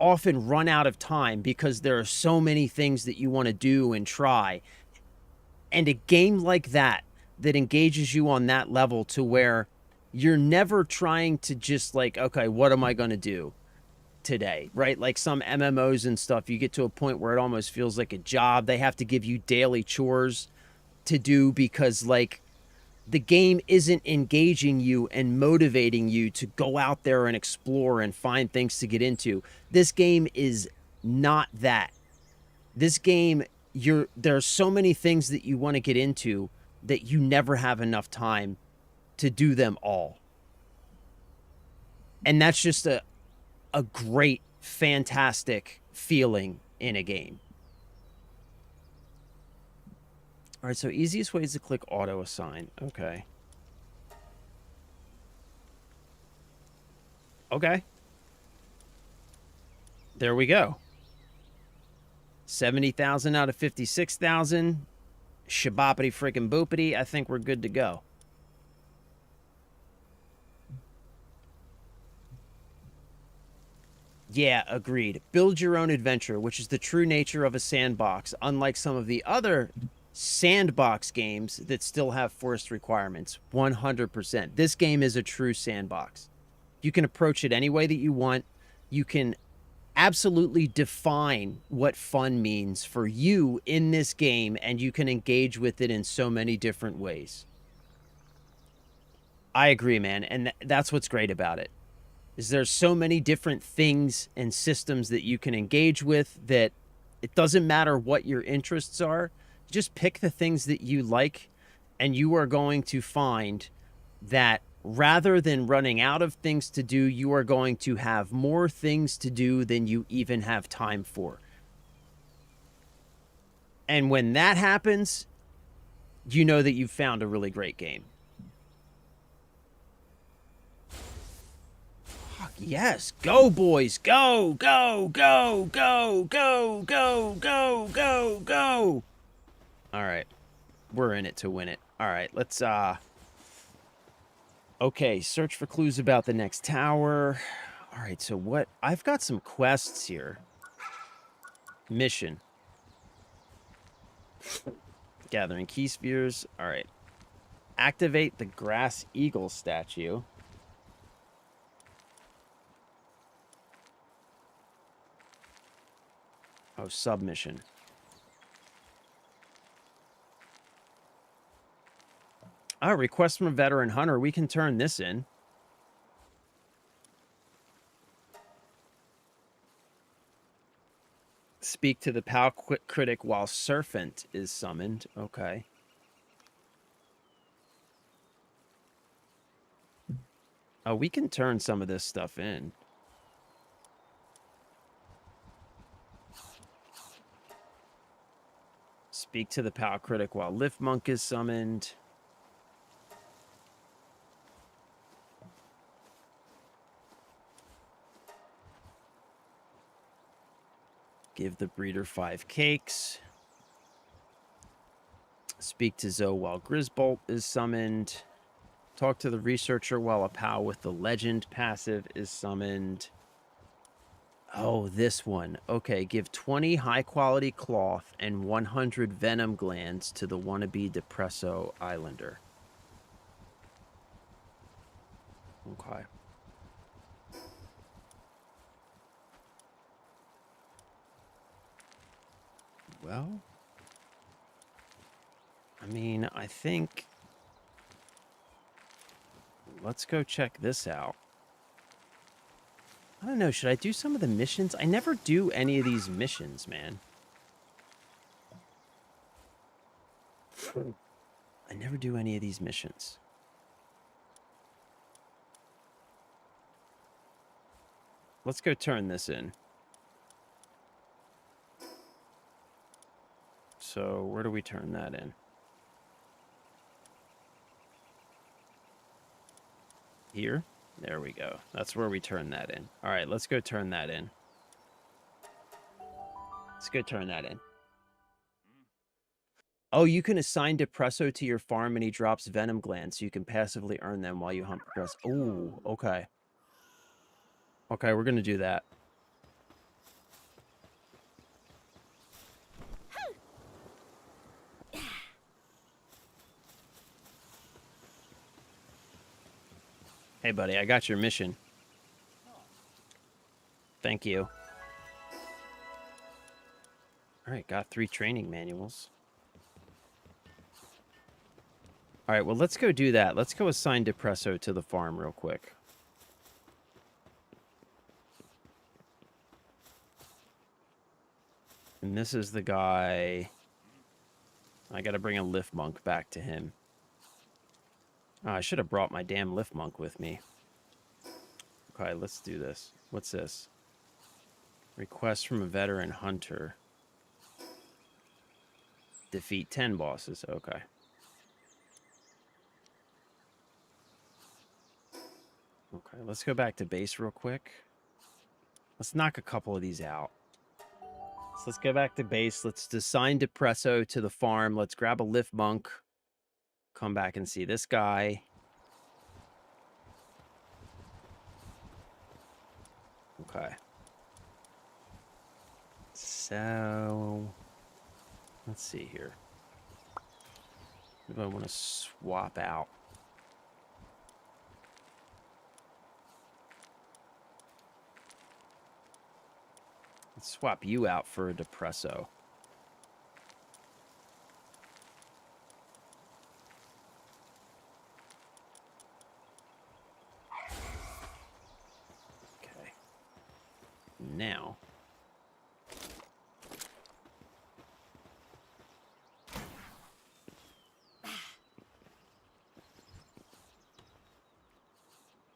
often run out of time because there are so many things that you want to do and try. And a game like that engages you on that level to where you're never trying to just, like, okay, what am I going to do today, right? Like some MMOs and stuff, you get to a point where it almost feels like a job. They have to give you daily chores to do because, like, the game isn't engaging you and motivating you to go out there and explore and find things to get into. This game is not that. This game, there are so many things that you want to get into that you never have enough time to do them all. And that's just a great, fantastic feeling in a game. All right, so easiest way is to click auto assign. Okay. Okay. There we go. 70,000 out of 56,000. shaboppity freaking boopity, I think we're good to go. Yeah, agreed. Build your own adventure, which is the true nature of a sandbox, unlike some of the other sandbox games that still have forced requirements. 100%. This game is a true sandbox. You can approach it any way that you want. You can absolutely define what fun means for you in this game, and you can engage with it in so many different ways. I agree, man, and that's what's great about it. Is there's so many different things and systems that you can engage with that it doesn't matter what your interests are. Just pick the things that you like, and you are going to find that rather than running out of things to do, you are going to have more things to do than you even have time for. And when that happens, you know that you've found a really great game. Fuck yes. Go, boys. Go, go, go, go, go, go, go, go, go. All right. We're in it to win it. All right, let's okay, search for clues about the next tower. All right, so what? I've got some quests here. Mission. Gathering key spheres. All right. Activate the grass eagle statue. Oh, submission. Oh, request from a veteran hunter. We can turn this in. Speak to the PAL critic while Serpent is summoned. Okay. Oh, we can turn some of this stuff in. Speak to the PAL critic while Lift Monk is summoned. Give the breeder 5 cakes. Speak to Zoe while Grisbolt is summoned. Talk to the researcher while a POW with the legend passive is summoned. Oh, this one. Okay, give 20 high-quality cloth and 100 venom glands to the wannabe Depresso Islander. Okay. Well, I mean, I think... Let's go check this out. I don't know, should I do some of the missions? I never do any of these missions, man. I never do any of these missions. Let's go turn this in. So, where do we turn that in? Here? There we go. That's where we turn that in. All right, let's go turn that in. Let's go turn that in. Oh, you can assign Depresso to your farm and he drops venom glands so you can passively earn them while you hunt progress. Ooh, okay. Okay, we're going to do that. Hey, buddy, I got your mission. Thank you. All right, got 3 training manuals. All right, well, let's go do that. Let's go assign Depresso to the farm real quick. And this is the guy... I got to bring a Lift Monk back to him. Oh, I should have brought my damn Lift Monk with me. Okay, let's do this. What's this? Request from a veteran hunter. Defeat 10 bosses. Okay. Okay, let's go back to base real quick. Let's knock a couple of these out. So let's go back to base. Let's assign Depresso to the farm. Let's grab a Lift Monk. Come back and see this guy. Okay. So let's see here. What do I want to swap out? Let's swap you out for a Depresso. Okay. Now.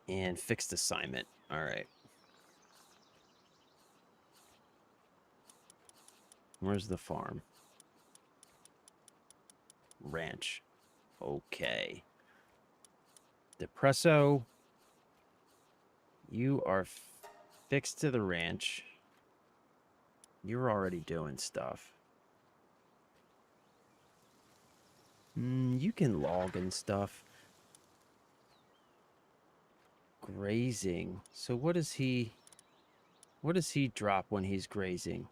And fixed assignment. All right. Where's the farm? Ranch. Okay. Depresso. You are fixed to the ranch. You're already doing stuff. You can log and stuff. Grazing. So what does he drop when he's grazing?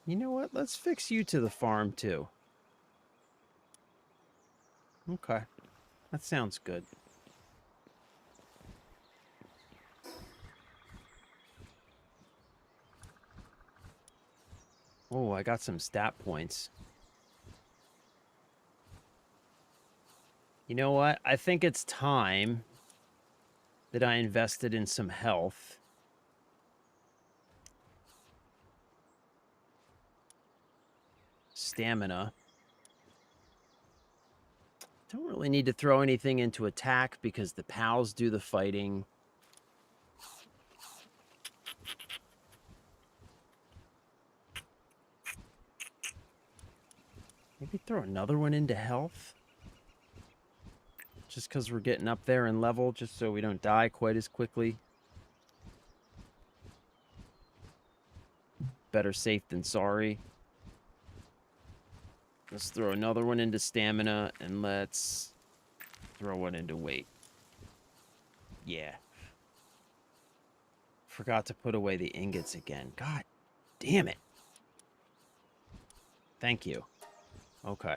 You know what? Let's fix you to the farm too. Okay. That sounds good. Oh, I got some stat points. You know what? I think it's time that I invested in some health. Stamina. Don't really need to throw anything into attack because the pals do the fighting. Maybe throw another one into health. Just because we're getting up there in level, just so we don't die quite as quickly. Better safe than sorry. Let's throw another one into stamina, and let's throw one into weight. Yeah. Forgot to put away the ingots again. God damn it. Thank you. Okay.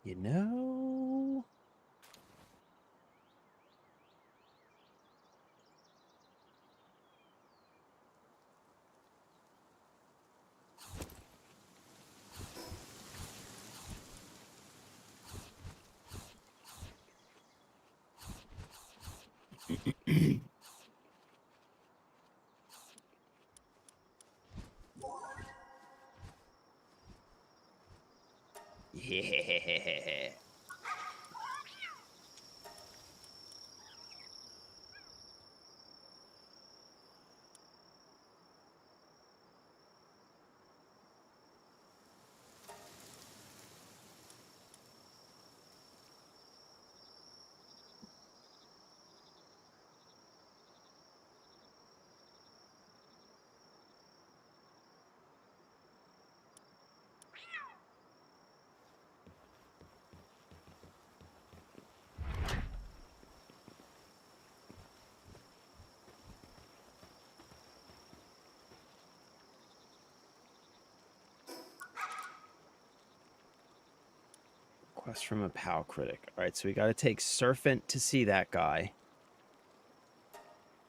You know... Yeah. Quest from a PAL critic. All right, so we got to take Serpent to see that guy.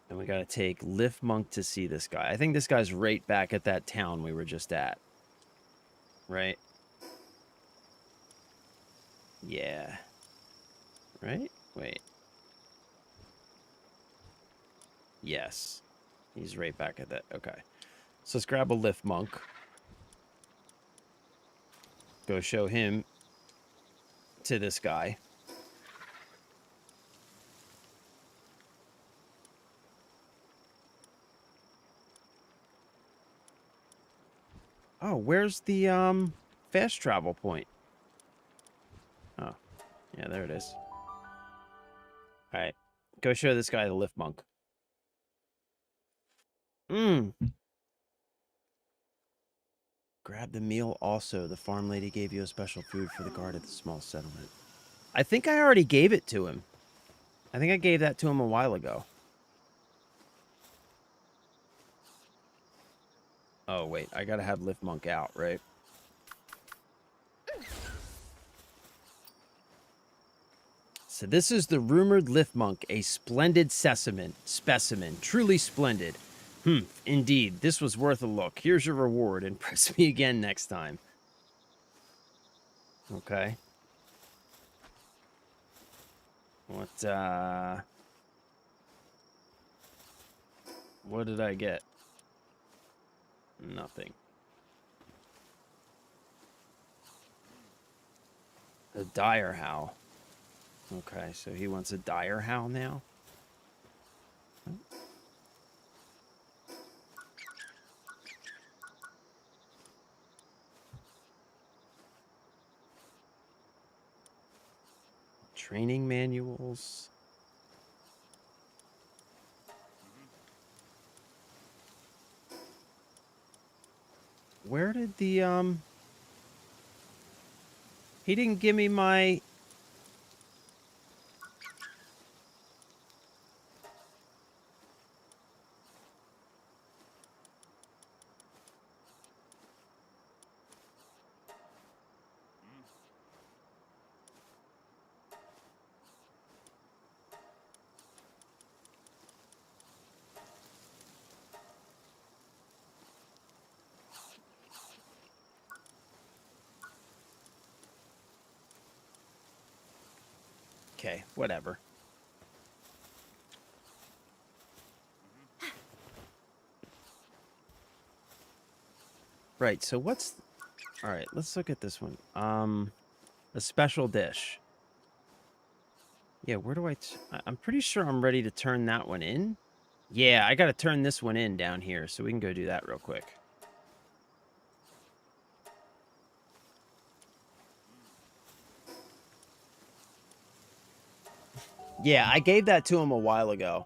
And we got to take Lift Monk to see this guy. I think this guy's right back at that town we were just at. Right? Yeah. Right? Wait. Yes. He's right back at that. Okay. So let's grab a lift monk. Go show him to this guy. Oh, where's the fast travel point? Oh, yeah, there it is. All right, go show this guy the lift monk. Grab the meal also. The farm lady gave you a special food for the guard at the small settlement. I think I already gave it to him. I think I gave that to him a while ago. Oh, wait. I gotta have lift monk out, right? So this is the rumored lift monk, a splendid specimen, truly splendid. Indeed, this was worth a look. Here's your reward. Impress me again next time. Okay. What did I get? Nothing. A dire howl. Okay, so he wants a dire howl now? Training manuals. Where did the, he didn't give me my... Okay, whatever. Right, so what's... All right, let's look at this one. A special dish. Yeah, where do I'm pretty sure I'm ready to turn that one in. Yeah, I gotta turn this one in down here, so we can go do that real quick. Yeah, I gave that to him a while ago.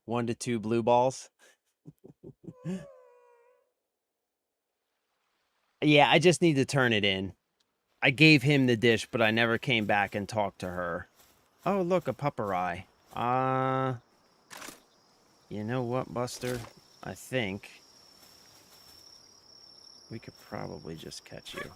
1 to 2 blue balls. Yeah, I just need to turn it in. I gave him the dish, but I never came back and talked to her. Oh, look, a puppery. You know what, Buster? I think we could probably just catch you.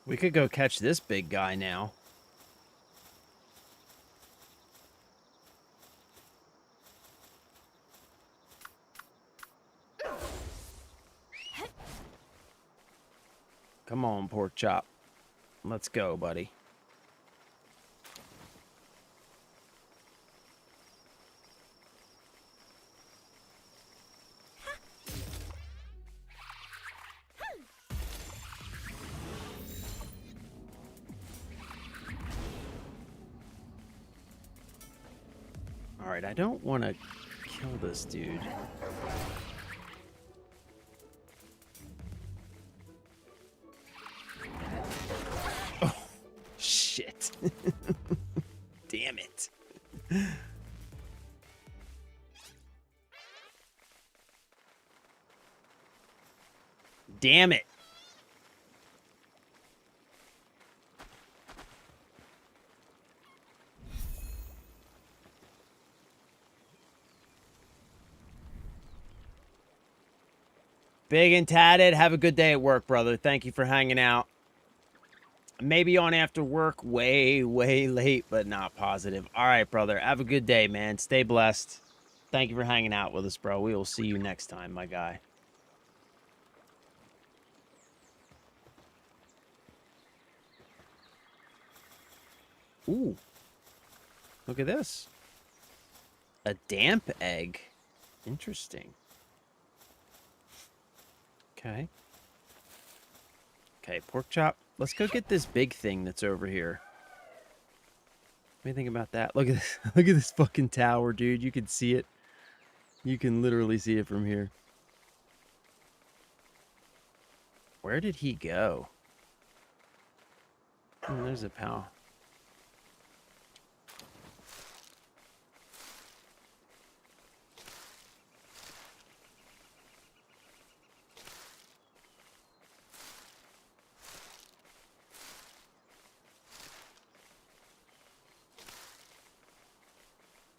We could go catch this big guy now. Come on, pork chop. Let's go, buddy. All right, I don't want to kill this dude. Oh, shit. Damn it. Damn it. Big and tatted. Have a good day at work, brother. Thank you for hanging out. Maybe on after work, way late, but not positive. All right, brother. Have a good day, man. Stay blessed. Thank you for hanging out with us, bro. We will see you next time, my guy. Ooh. Look at this. A damp egg. Interesting. Okay. Okay, pork chop. Let's go get this big thing that's over here. What do you think about that? Look at this. Look at this fucking tower, dude. You can see it. You can literally see it from here. Where did he go? Oh, there's a pal.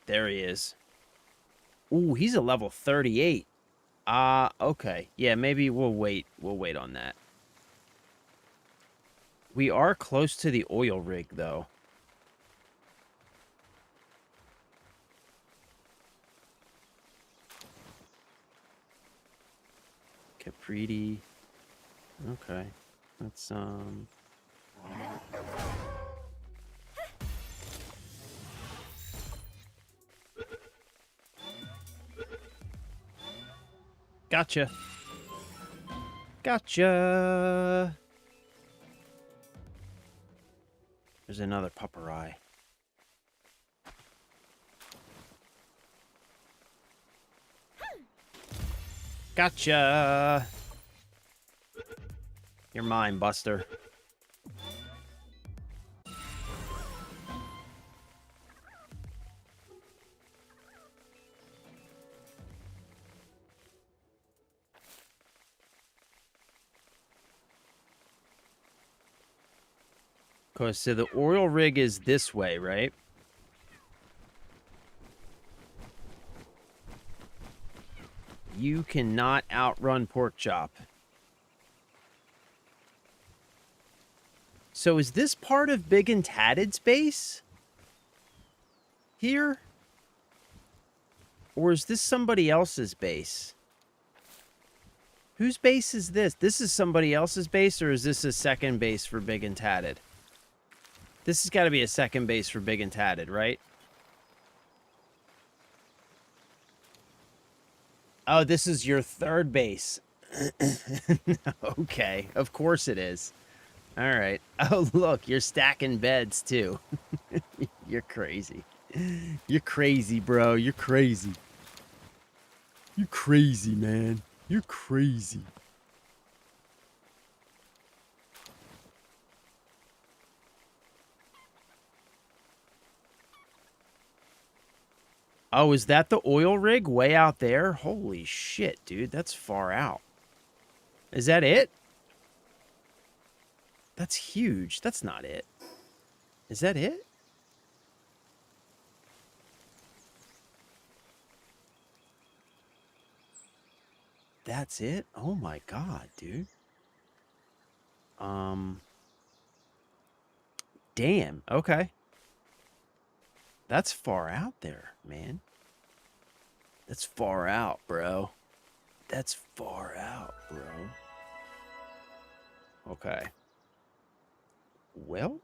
There he is. Ooh, he's a level 38. Okay. Yeah, maybe we'll wait. We'll wait on that. We are close to the oil rig, though. Capriti. Okay. Let's, Gotcha. Gotcha. There's another pupperai. Gotcha. You're mine, Buster. Okay, so the oil rig is this way, right? You cannot outrun pork chop. So is this part of Big and Tatted's base? Here? Or is this somebody else's base? Whose base is this? This is somebody else's base, or is this a second base for Big and Tatted? This has got to be a second base for Big and Tatted, right? Oh, this is your third base. Okay, of course it is. All right. Oh, look, you're stacking beds, too. You're crazy. You're crazy, bro. You're crazy. You're crazy, man. You're crazy. Oh, is that the oil rig way out there? Holy shit, dude. That's far out. Is that it? That's huge. That's not it. Is that it? That's it? Oh my god, dude. Damn. Okay. That's far out there, man. That's far out, bro. That's far out, bro. Okay. Well.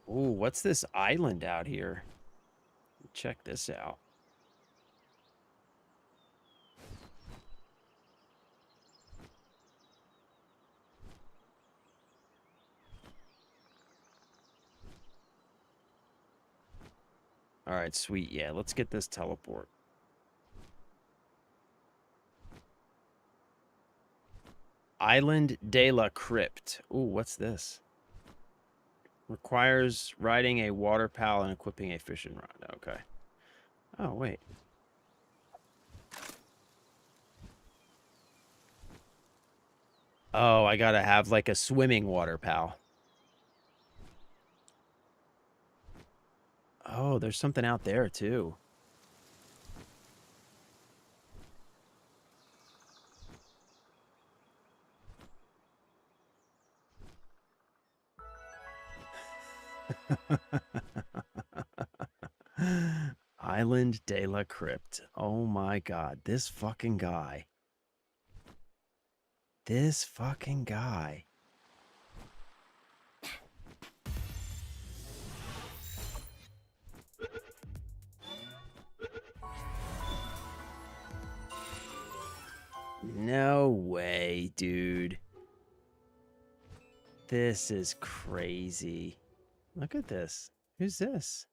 Ooh, what's this island out here? Check this out. All right, sweet. Yeah, let's get this teleport. Island de la Crypt. Ooh, what's this? Requires riding a water pal and equipping a fishing rod. Okay. Oh, wait. Oh, I gotta have like a swimming water pal. Oh, there's something out there too. Island de la Crypt. Oh my god, this fucking guy. This fucking guy. No way, dude. This is crazy. Look at this. Who's this?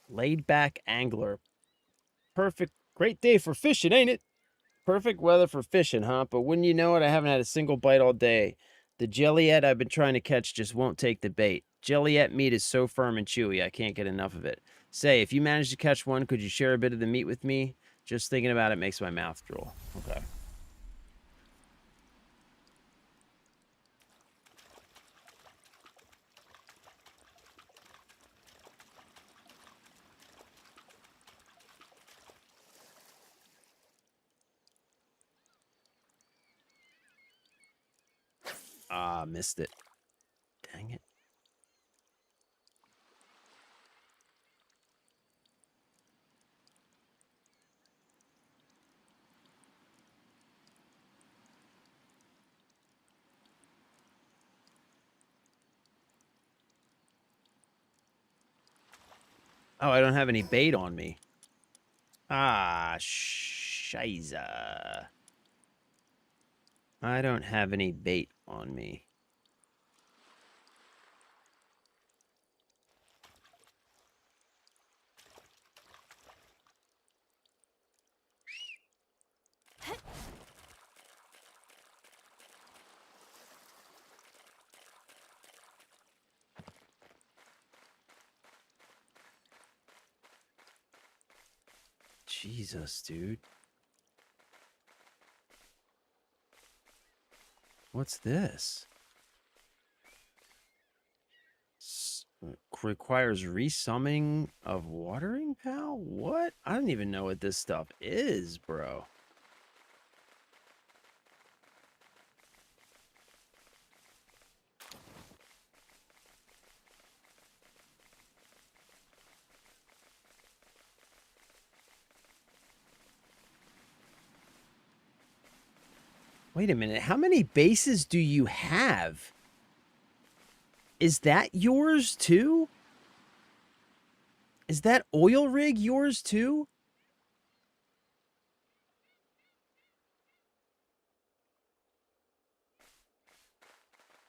Laid back angler. Perfect. Great day for fishing, ain't it? Perfect weather for fishing, huh? But wouldn't you know it, I haven't had a single bite all day. The jellyette I've been trying to catch just won't take the bait. Jellyette meat is so firm and chewy, I can't get enough of it. Say, if you manage to catch one, could you share a bit of the meat with me? Just thinking about it makes my mouth drool. Okay. Ah, missed it. Dang it. Oh, I don't have any bait on me. Ah, shiza. I don't have any bait on me. Jesus, dude. What's this? Requires resumming of watering pal? What? I don't even know what this stuff is, bro. Wait a minute. How many bases do you have? Is that yours too? Is that oil rig yours too?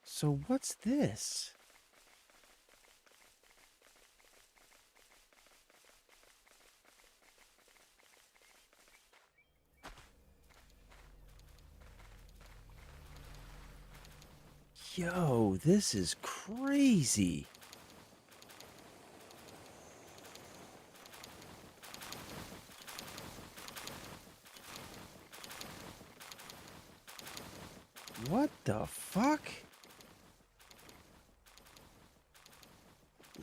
So what's this? Yo, this is crazy. What the fuck?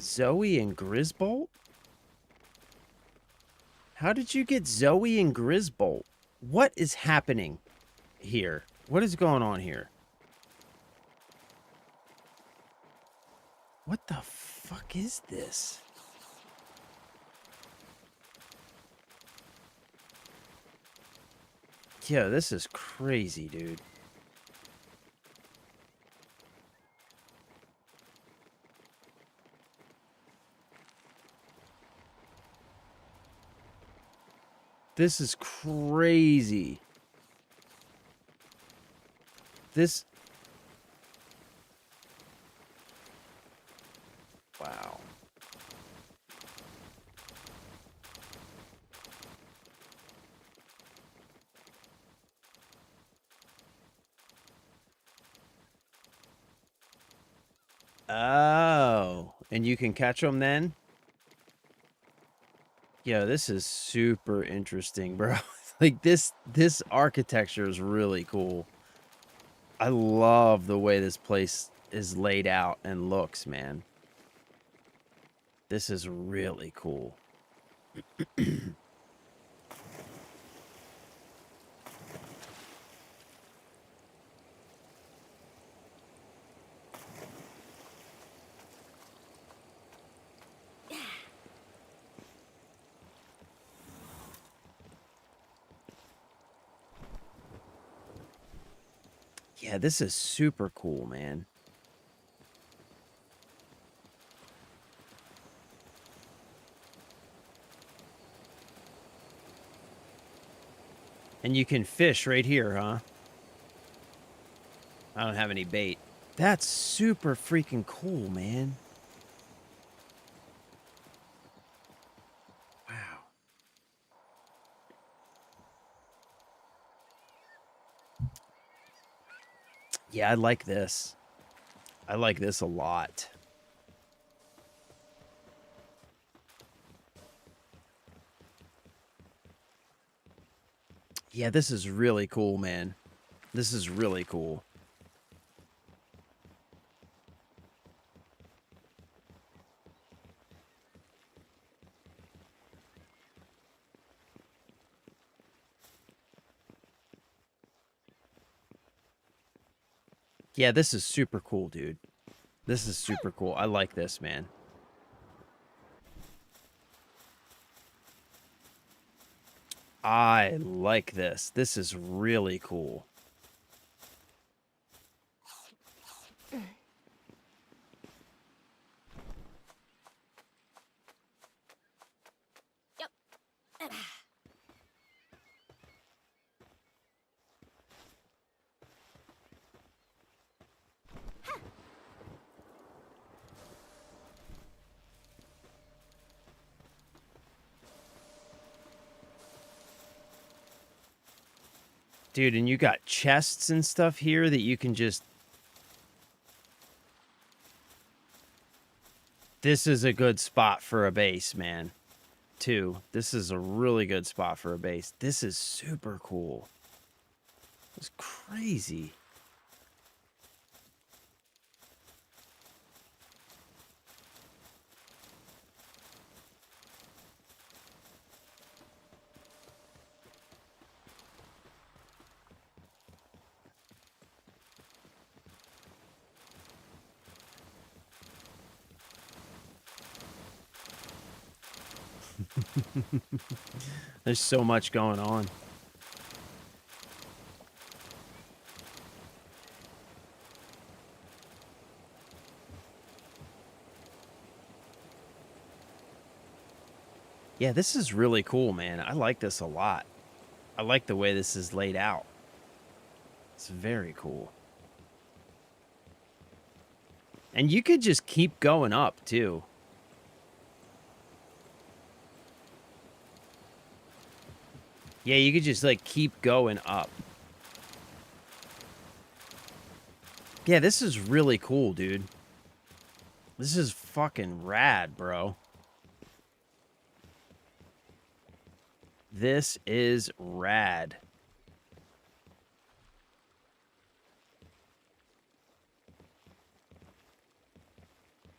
Zoe and Grisbolt? How did you get Zoe and Grisbolt? What is happening here? What is going on here? What the fuck is this? Yo, this is crazy, dude. This is crazy. This... Wow. Oh, and you can catch them then? Yo, this is super interesting, bro. Like this architecture is really cool. I love the way this place is laid out and looks, man. This is really cool. Yeah, this is super cool, man. And you can fish right here, huh? I don't have any bait. That's super freaking cool, man. Wow. Yeah, I like this. I like this a lot. Yeah, this is really cool, man. This is really cool. Yeah, this is super cool, dude. This is super cool. I like this, man. I like this. This is really cool. Yep. Dude, and you got chests and stuff here that you can just... This is a good spot for a base, man. Too. This is a really good spot for a base. This is super cool. It's crazy. There's so much going on. Yeah, this is really cool, man. I like this a lot. I like the way this is laid out. It's very cool. And you could just keep going up, too. Yeah, you could just, like, keep going up. Yeah, this is really cool, dude. This is fucking rad, bro. This is rad.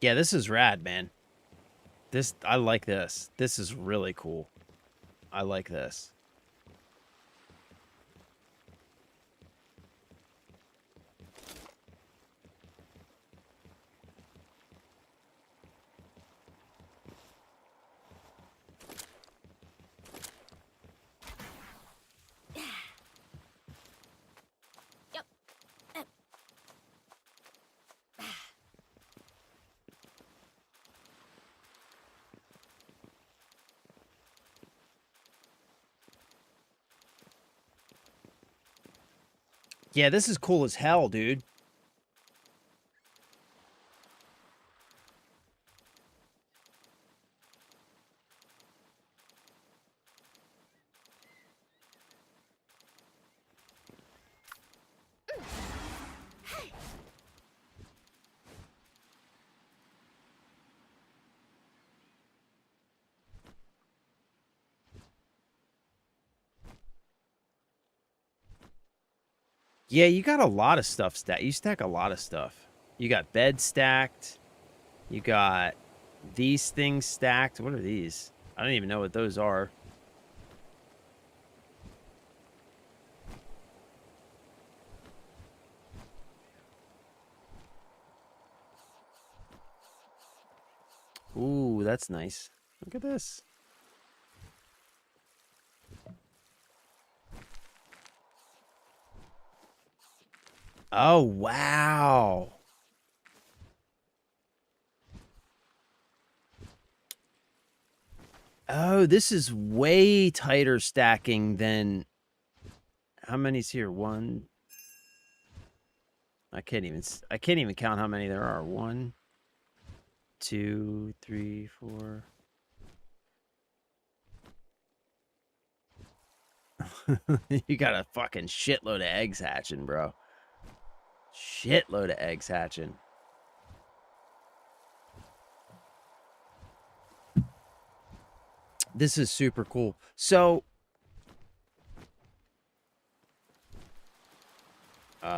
Yeah, this is rad, man. I like this. This is really cool. I like this. Yep. Yeah, this is cool as hell, dude. Yeah, you got a lot of stuff stacked. You stack a lot of stuff. You got bed stacked. You got these things stacked. What are these? I don't even know what those are. Ooh, that's nice. Look at this. Oh, wow. Oh, this is way tighter stacking than... How many's here? One. I can't even count how many there are. 1, 2, 3, 4. You got a fucking shitload of eggs hatching, bro. Shitload of eggs hatching. This is super cool. So, okay,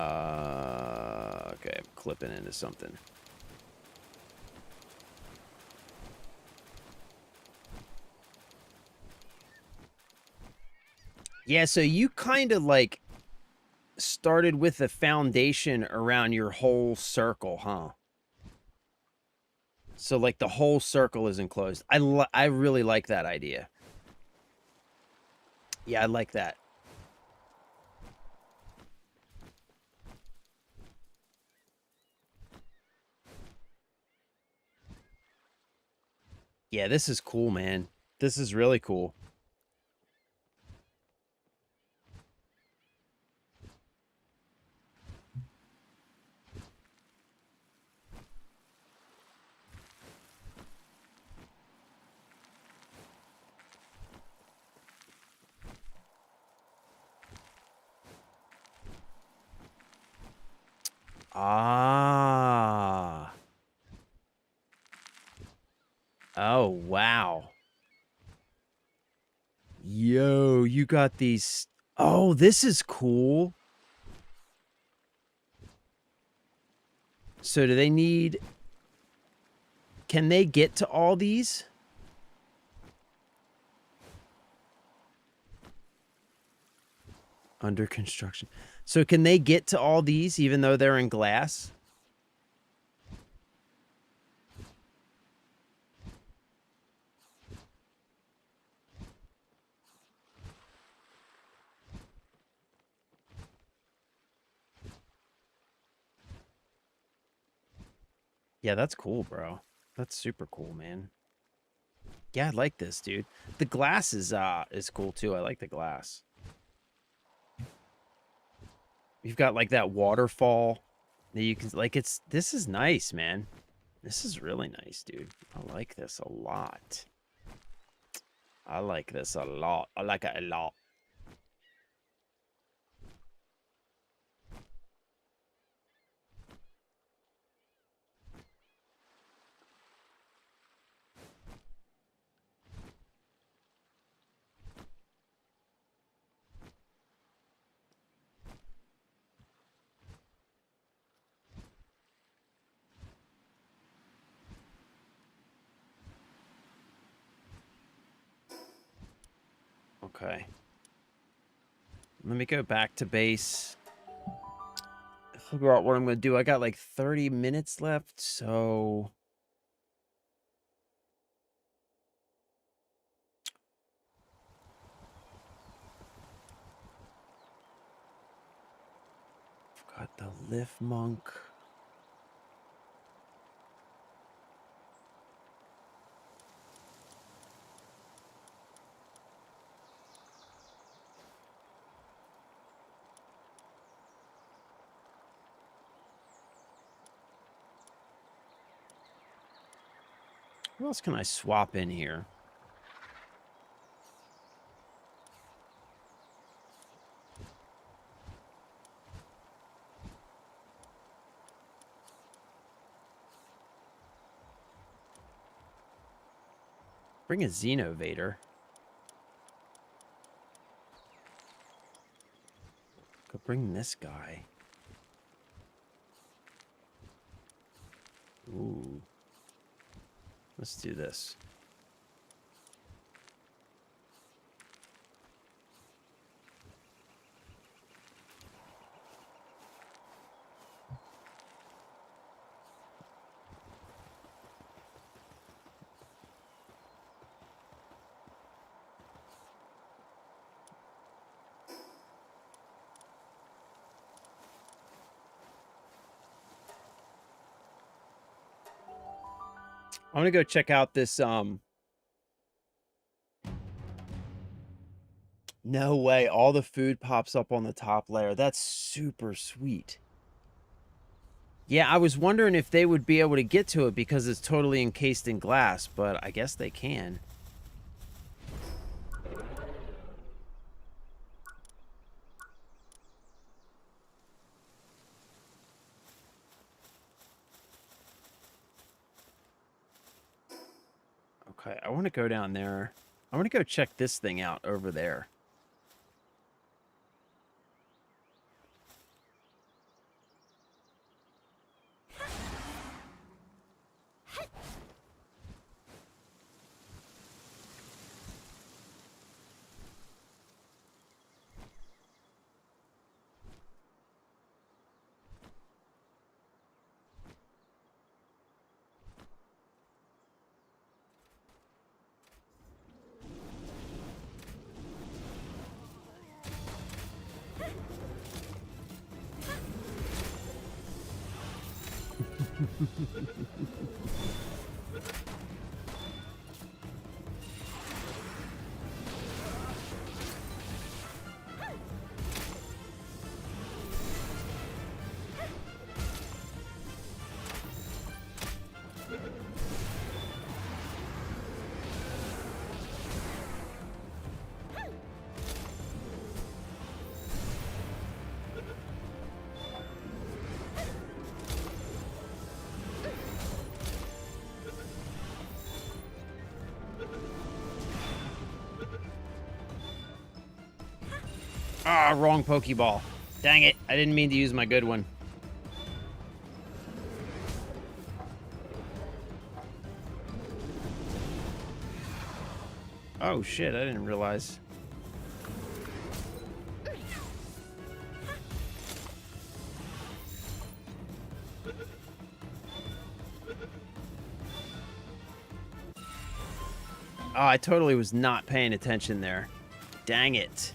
I'm clipping into something. Yeah, so you kind of like started with the foundation around your whole circle, huh? So like the whole circle is enclosed. I really like that idea. Yeah, I like that. Yeah, this is cool, man. This is really cool. Ah. Oh, wow. Yo, you got these. Oh, this is cool. So do they need... Can they get to all these? Under construction. So can they get to all these even though they're in glass? Yeah, that's cool, bro. That's super cool, man. Yeah, I like this, dude. The glass is cool too. I like the glass. You've got like that waterfall that you can like this is nice, man. This is really nice, dude. I like this a lot. I like this a lot. I like it a lot. Okay. Let me go back to base. Figure out what I'm going to do. I got like 30 minutes left, so... I've got the lift monk. What else can I swap in here? Bring a Xenovator. Could bring this guy. Ooh. Let's do this. I'm gonna go check out this, no way, all the food pops up on the top layer. That's super sweet. Yeah, I was wondering if they would be able to get to it because it's totally encased in glass, but I guess they can. Okay, I want to go down there. I want to go check this thing out over there. Ah, wrong Pokeball. Dang it, I didn't mean to use my good one. Oh shit, I didn't realize. Oh, I totally was not paying attention there. Dang it.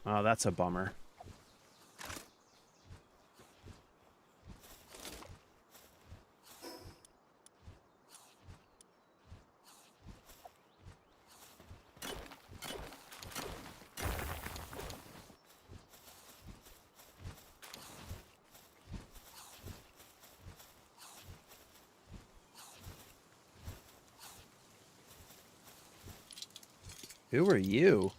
Oh, that's a bummer. Who are you?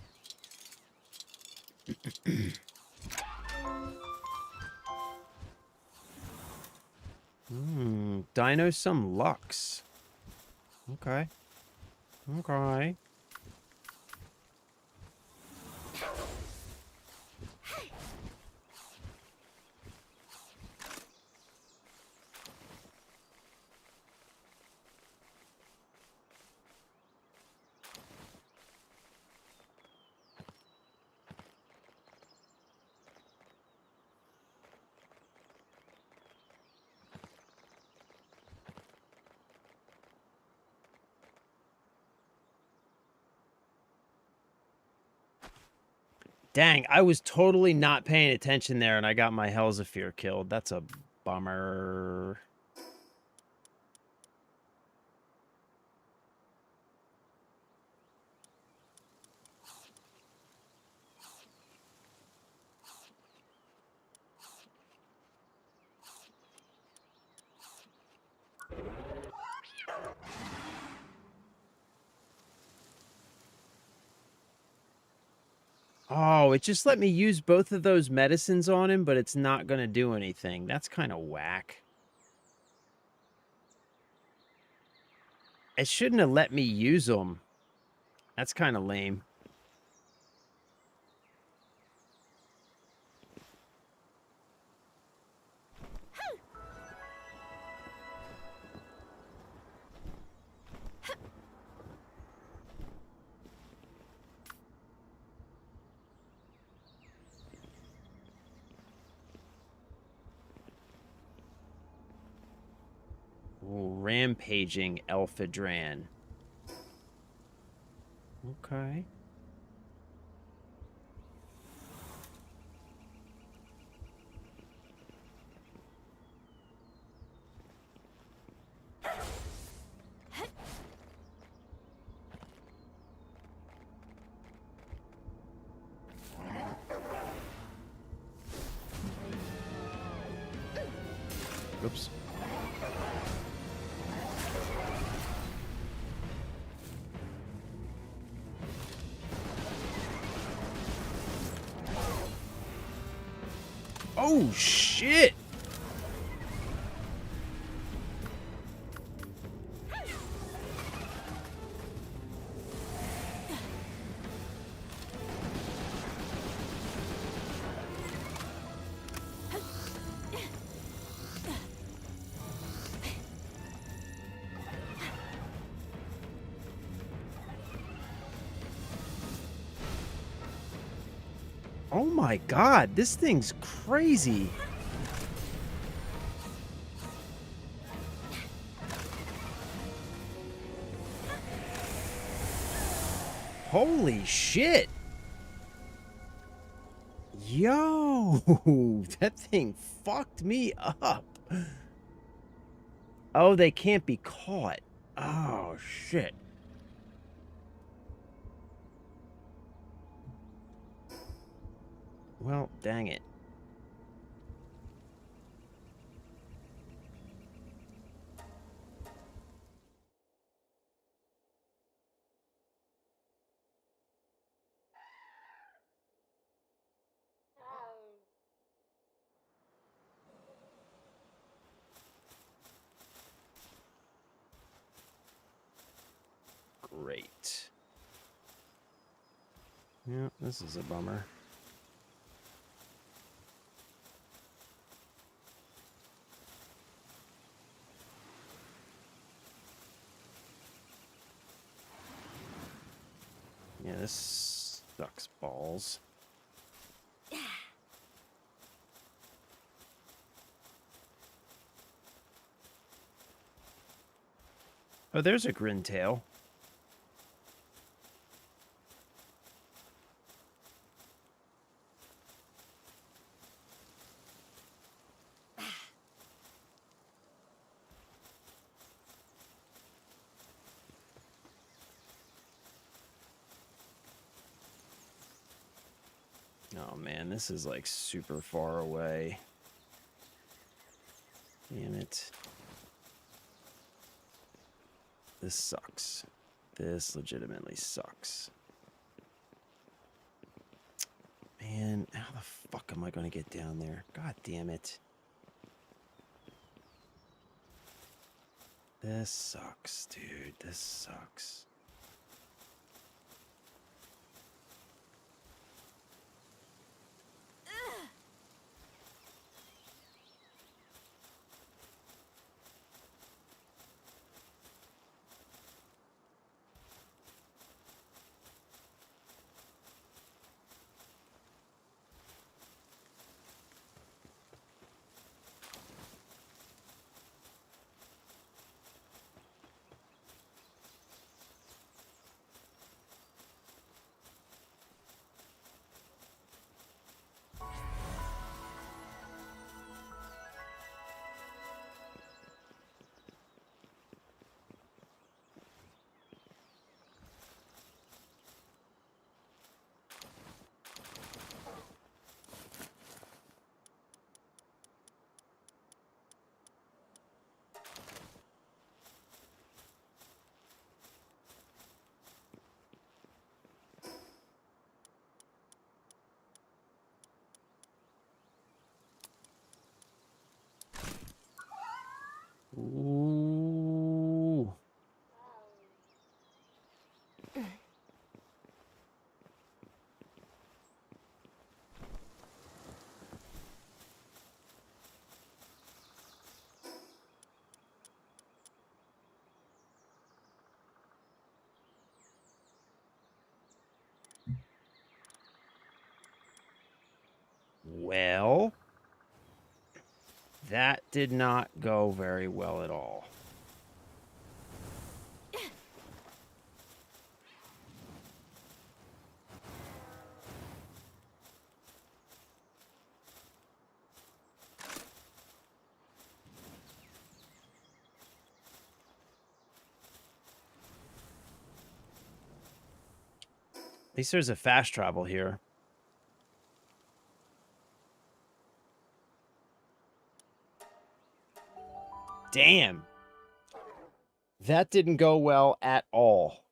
Dino some Lux. Okay. Okay. Dang, I was totally not paying attention there and I got my Helzafir killed. That's a bummer. Oh, it just let me use both of those medicines on him, but it's not going to do anything. That's kind of whack. It shouldn't have let me use them. That's kind of lame. Ooh, rampaging Elphadran. Okay. Oops. Oh, shit! Oh my god, this thing's crazy. Holy shit. Yo, that thing fucked me up. Oh, they can't be caught. Oh, shit. Well, dang it. Great. Yeah, this is a bummer. Yeah, this sucks balls. Oh, there's a Grintail. Oh man, this is like super far away. Damn it. This sucks. This legitimately sucks. Man, how the fuck am I gonna get down there? God damn it. This sucks, dude. This sucks. Ooh. Well, that did not go very well at all. At least there's a fast travel here. Damn. That didn't go well at all.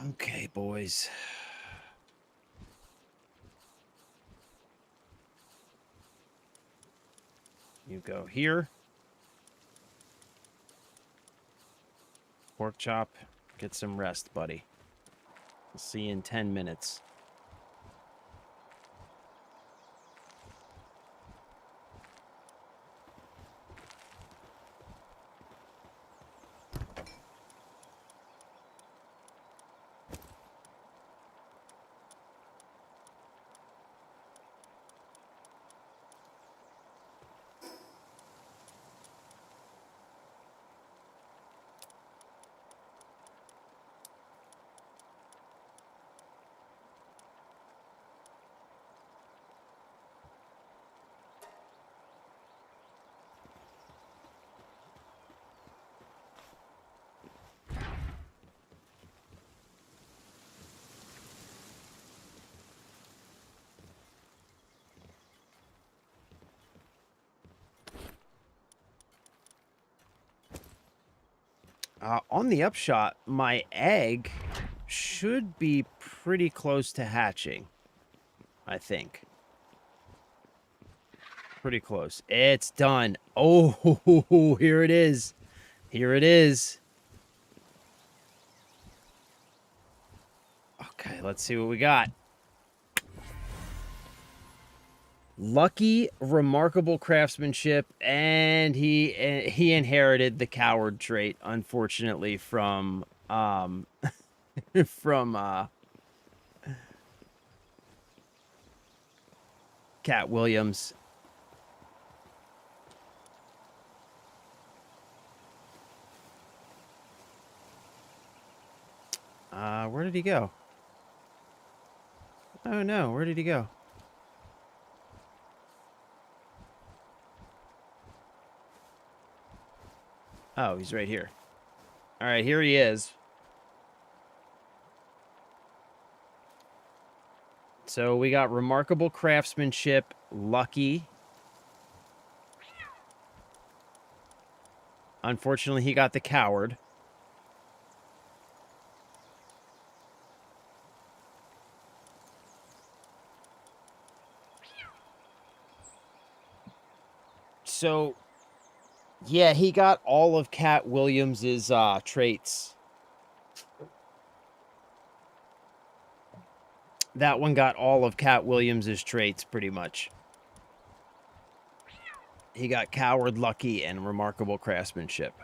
Okay, boys. You go here. Pork chop. Get some rest, buddy. I'll see you in 10 minutes. On the upshot, my egg should be pretty close to hatching. I think. Pretty close. It's done. Oh, here it is. Here it is. Okay, let's see what we got. Lucky, remarkable craftsmanship, and he inherited the coward trait, unfortunately, from from Cat Williams. Where did he go? Oh no, where did he go? Oh, he's right here. All right, here he is. So we got remarkable craftsmanship, lucky. Unfortunately, he got the coward. So, yeah, he got all of Cat Williams's traits. That one got all of Cat Williams's traits, pretty much. He got coward, lucky, and remarkable craftsmanship.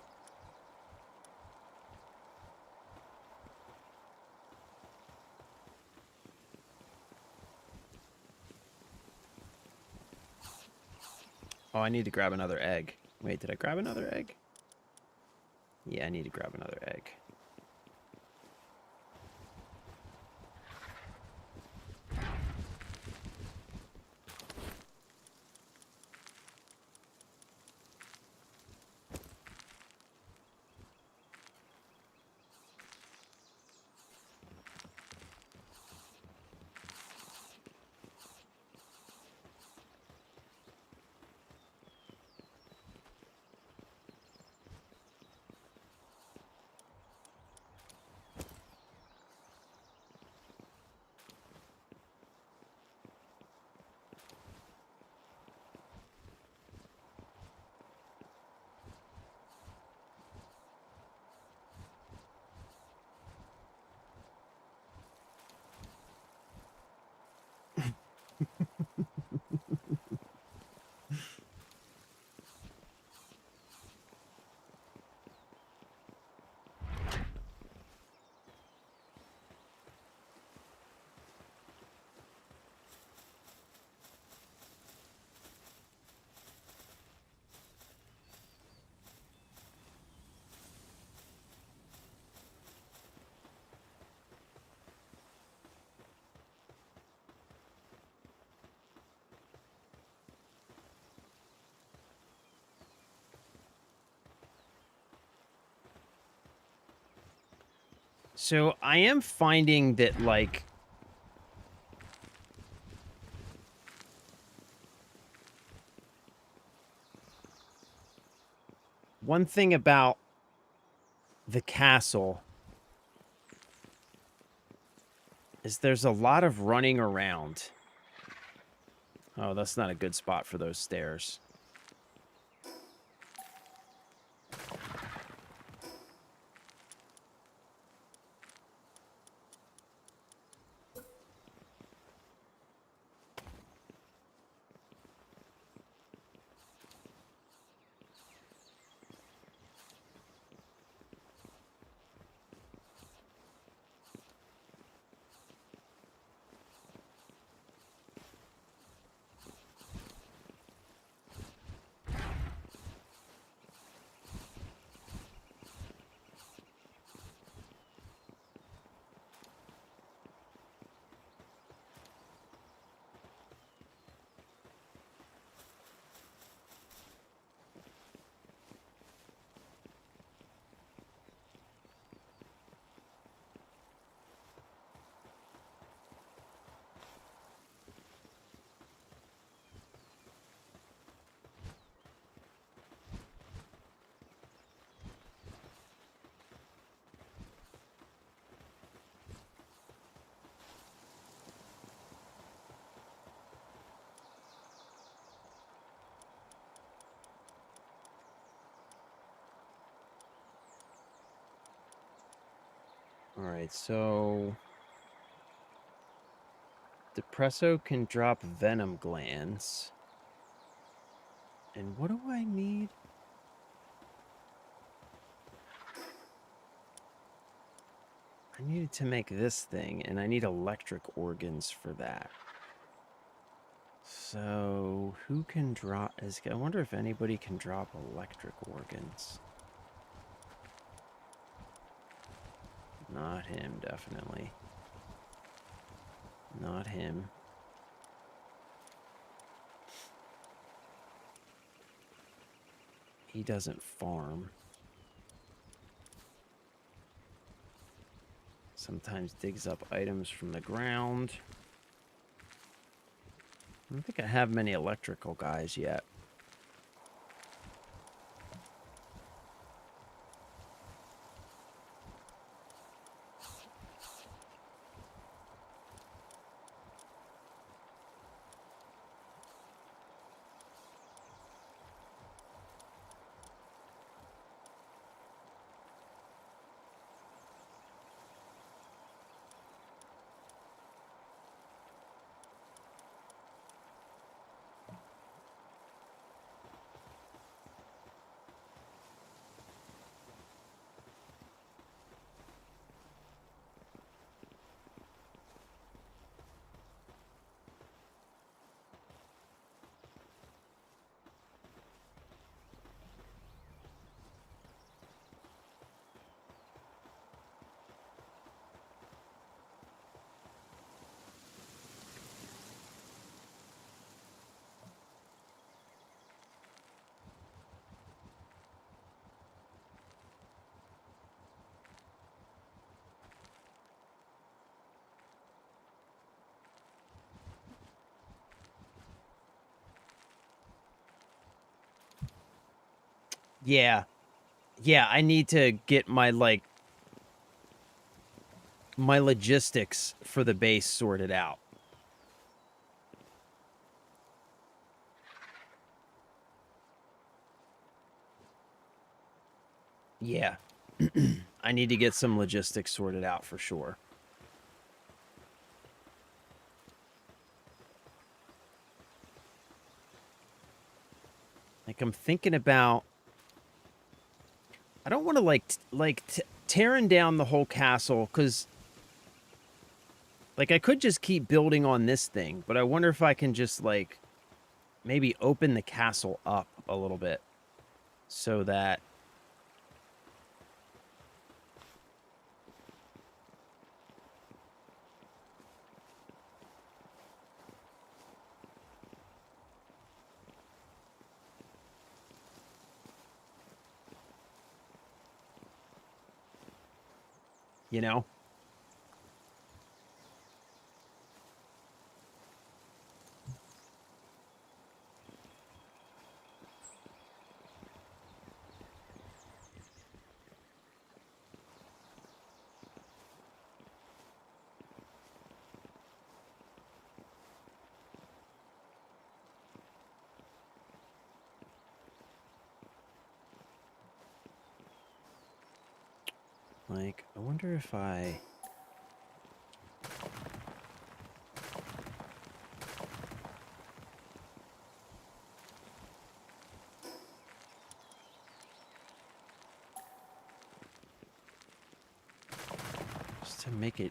Oh, I need to grab another egg. Wait, did I grab another egg? Yeah, I need to grab another egg. So I am finding that, like, one thing about the castle is there's a lot of running around. Oh, that's not a good spot for those stairs. All right, so Depresso can drop venom glands. And what do I need? I needed to make this thing, and I need electric organs for that. So, who can drop... I wonder if anybody can drop electric organs. Not him, definitely. Not him. He doesn't farm. Sometimes digs up items from the ground. I don't think I have many electrical guys yet. Yeah. Yeah, I need to get my, like, my logistics for the base sorted out. Yeah. I need to get some logistics sorted out for sure. Like, I'm thinking about... I don't want to, tearing down the whole castle, because... Like, I could just keep building on this thing, but I wonder if I can just, like, maybe open the castle up a little bit. So that... you know? Like, I wonder if I... Just to make it...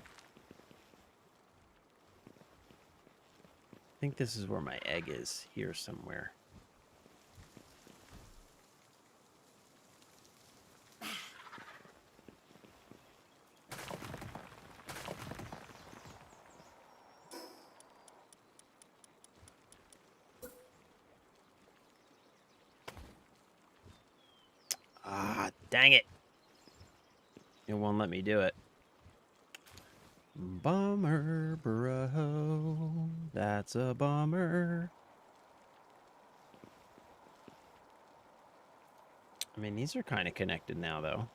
I think this is where my egg is, here somewhere. Ah, dang it. It won't let me do it. Bummer, bro. That's a bummer. I mean, these are kind of connected now, though.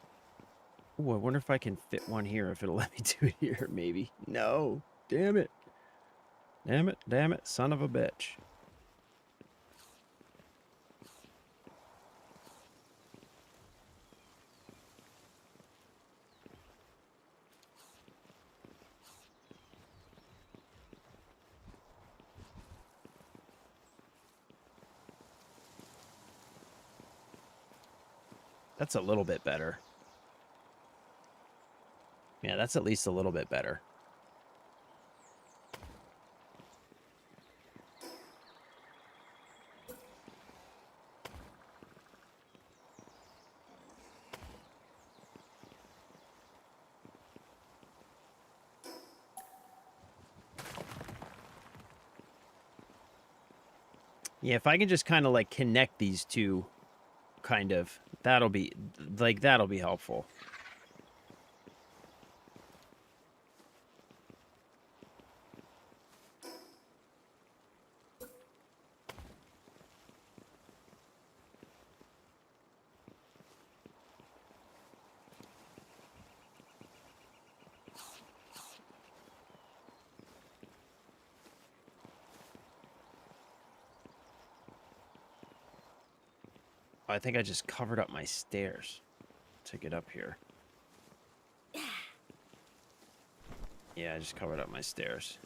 Ooh, I wonder if I can fit one here, if it'll let me do it here, maybe. No. Damn it. Damn it, damn it, son of a bitch. That's a little bit better. Yeah, that's at least a little bit better. Yeah, if I can just kind of like connect these two, kind of, that'll be helpful. I think I just covered up my stairs to get up here. Yeah, I just covered up my stairs.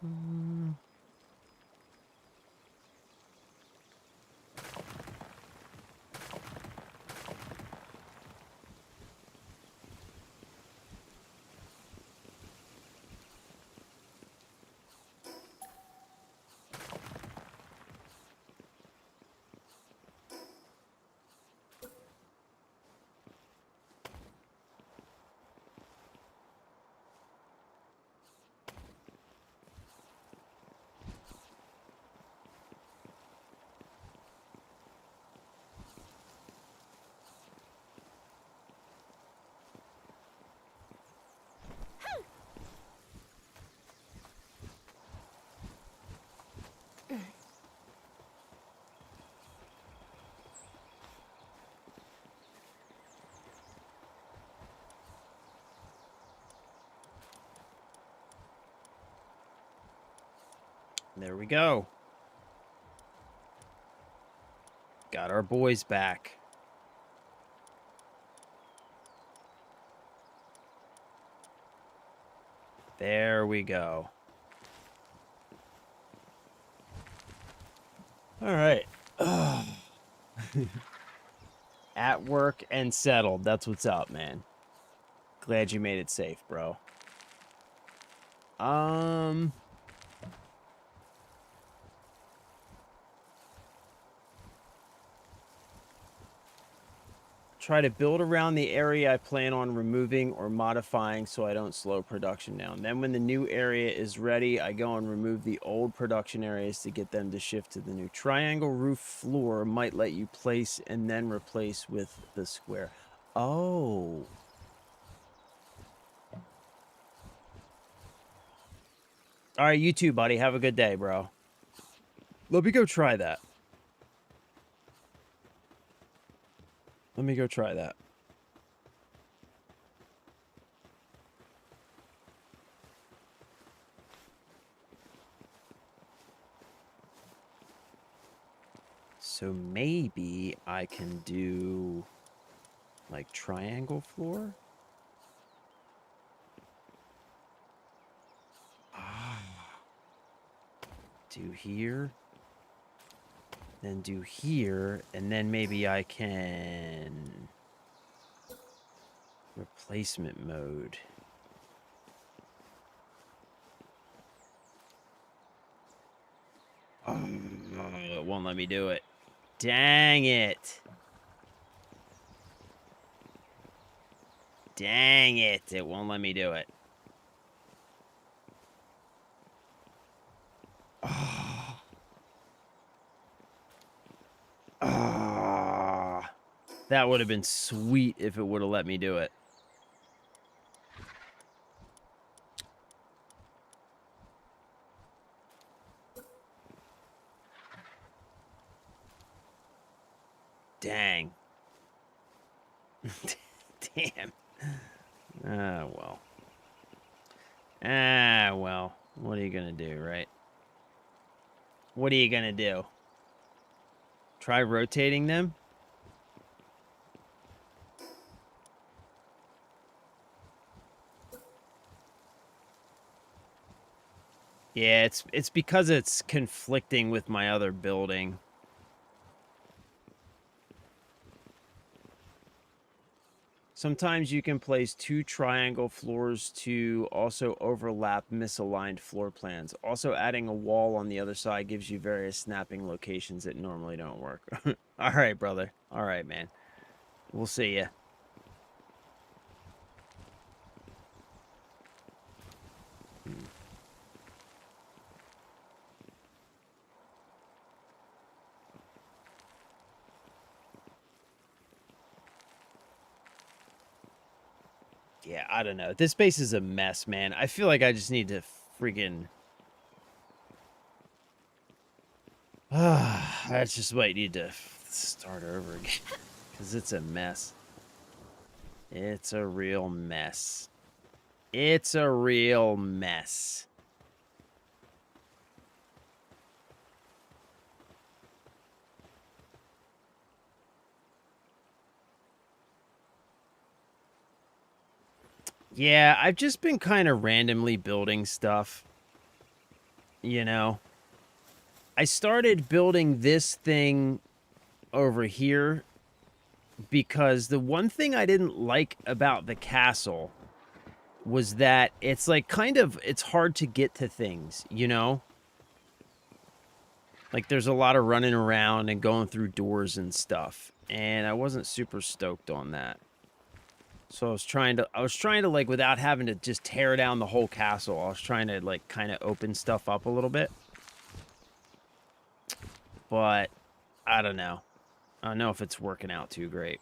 Mm. There we go. Got our boys back. There we go. All right. At work and settled. That's what's up, man. Glad you made it safe, bro. Try to build around the area I plan on removing or modifying so I don't slow production down. Then when the new area is ready, I go and remove the old production areas to get them to shift to the new. Triangle roof floor might let you place and then replace with the square. Oh. All right, you too, buddy. Have a good day, bro. Let me go try that. Let me go try that. So maybe I can do like triangle floor. Do here. Then do here. And then maybe I can... replacement mode. Oh, it won't let me do it. Dang it. Dang it. It won't let me do it. Oh. Oh. That would have been sweet if it would have let me do it. Dang. Damn. Ah, well. Ah, well. What are you gonna do, right? What are you gonna do? Try rotating them? Yeah, it's because it's conflicting with my other building. Sometimes you can place two triangle floors to also overlap misaligned floor plans. Also, adding a wall on the other side gives you various snapping locations that normally don't work. All right, brother. All right, man. We'll see ya. Yeah, I don't know. This base is a mess, man. I feel like I just need to freaking... I just might need to start over again. Because it's a mess. It's a real mess. It's a real mess. Yeah, I've just been kind of randomly building stuff. You know? I started building this thing over here because the one thing I didn't like about the castle was that it's like kind of, it's hard to get to things, you know? Like there's a lot of running around and going through doors and stuff. And I wasn't super stoked on that. So I was trying to like, without having to just tear down the whole castle, I was trying to like kind of open stuff up a little bit. But I don't know. I don't know if it's working out too great.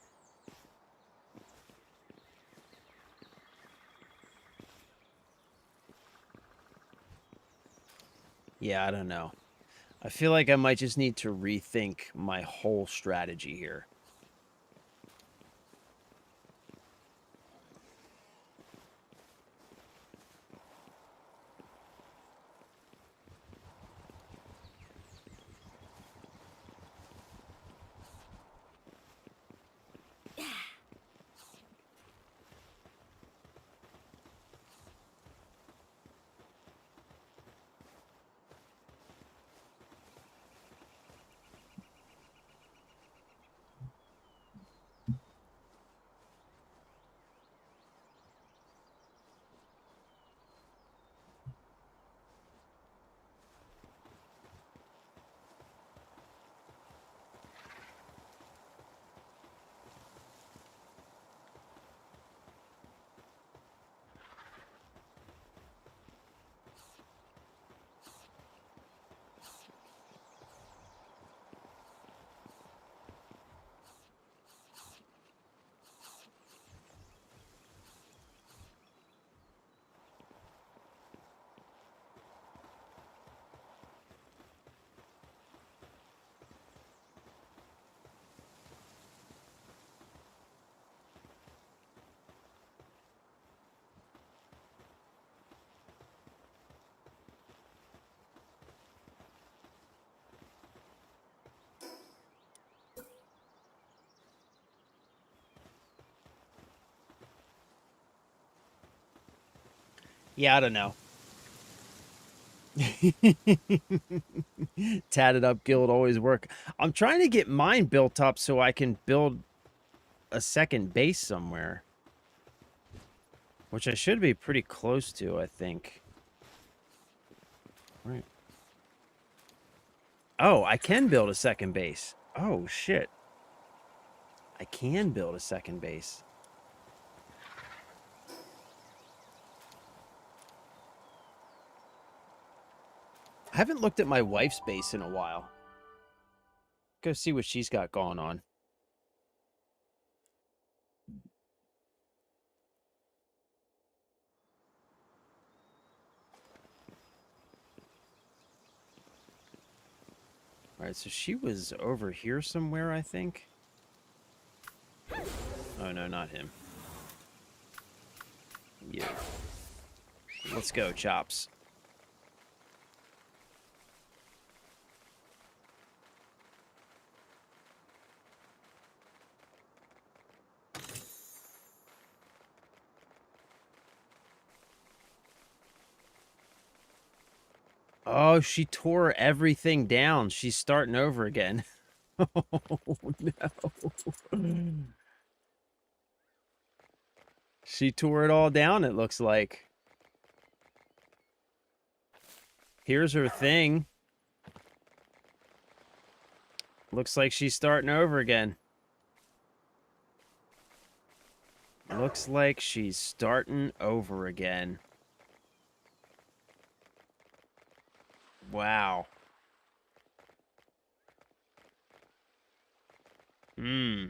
Yeah, I don't know. I feel like I might just need to rethink my whole strategy here. Yeah, I don't know. Tatted up guild always work. I'm trying to get mine built up so I can build a second base somewhere. Which I should be pretty close to, I think. Right. Oh, I can build a second base. Oh, shit. I can build a second base. I haven't looked at my wife's base in a while. Go see what she's got going on. All right, so she was over here somewhere, I think. Oh, no, not him. Yeah. Let's go, Chops. Oh, she tore everything down. She's starting over again. Oh, no. She tore it all down, it looks like. Here's her thing. Looks like she's starting over again. Looks like she's starting over again. Wow. Hmm.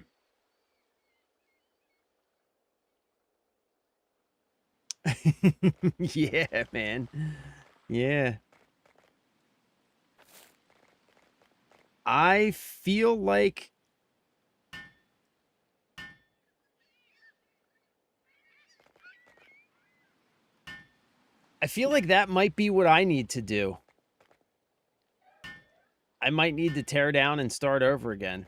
Yeah, man. Yeah. I feel like that might be what I need to do. I might need to tear down and start over again.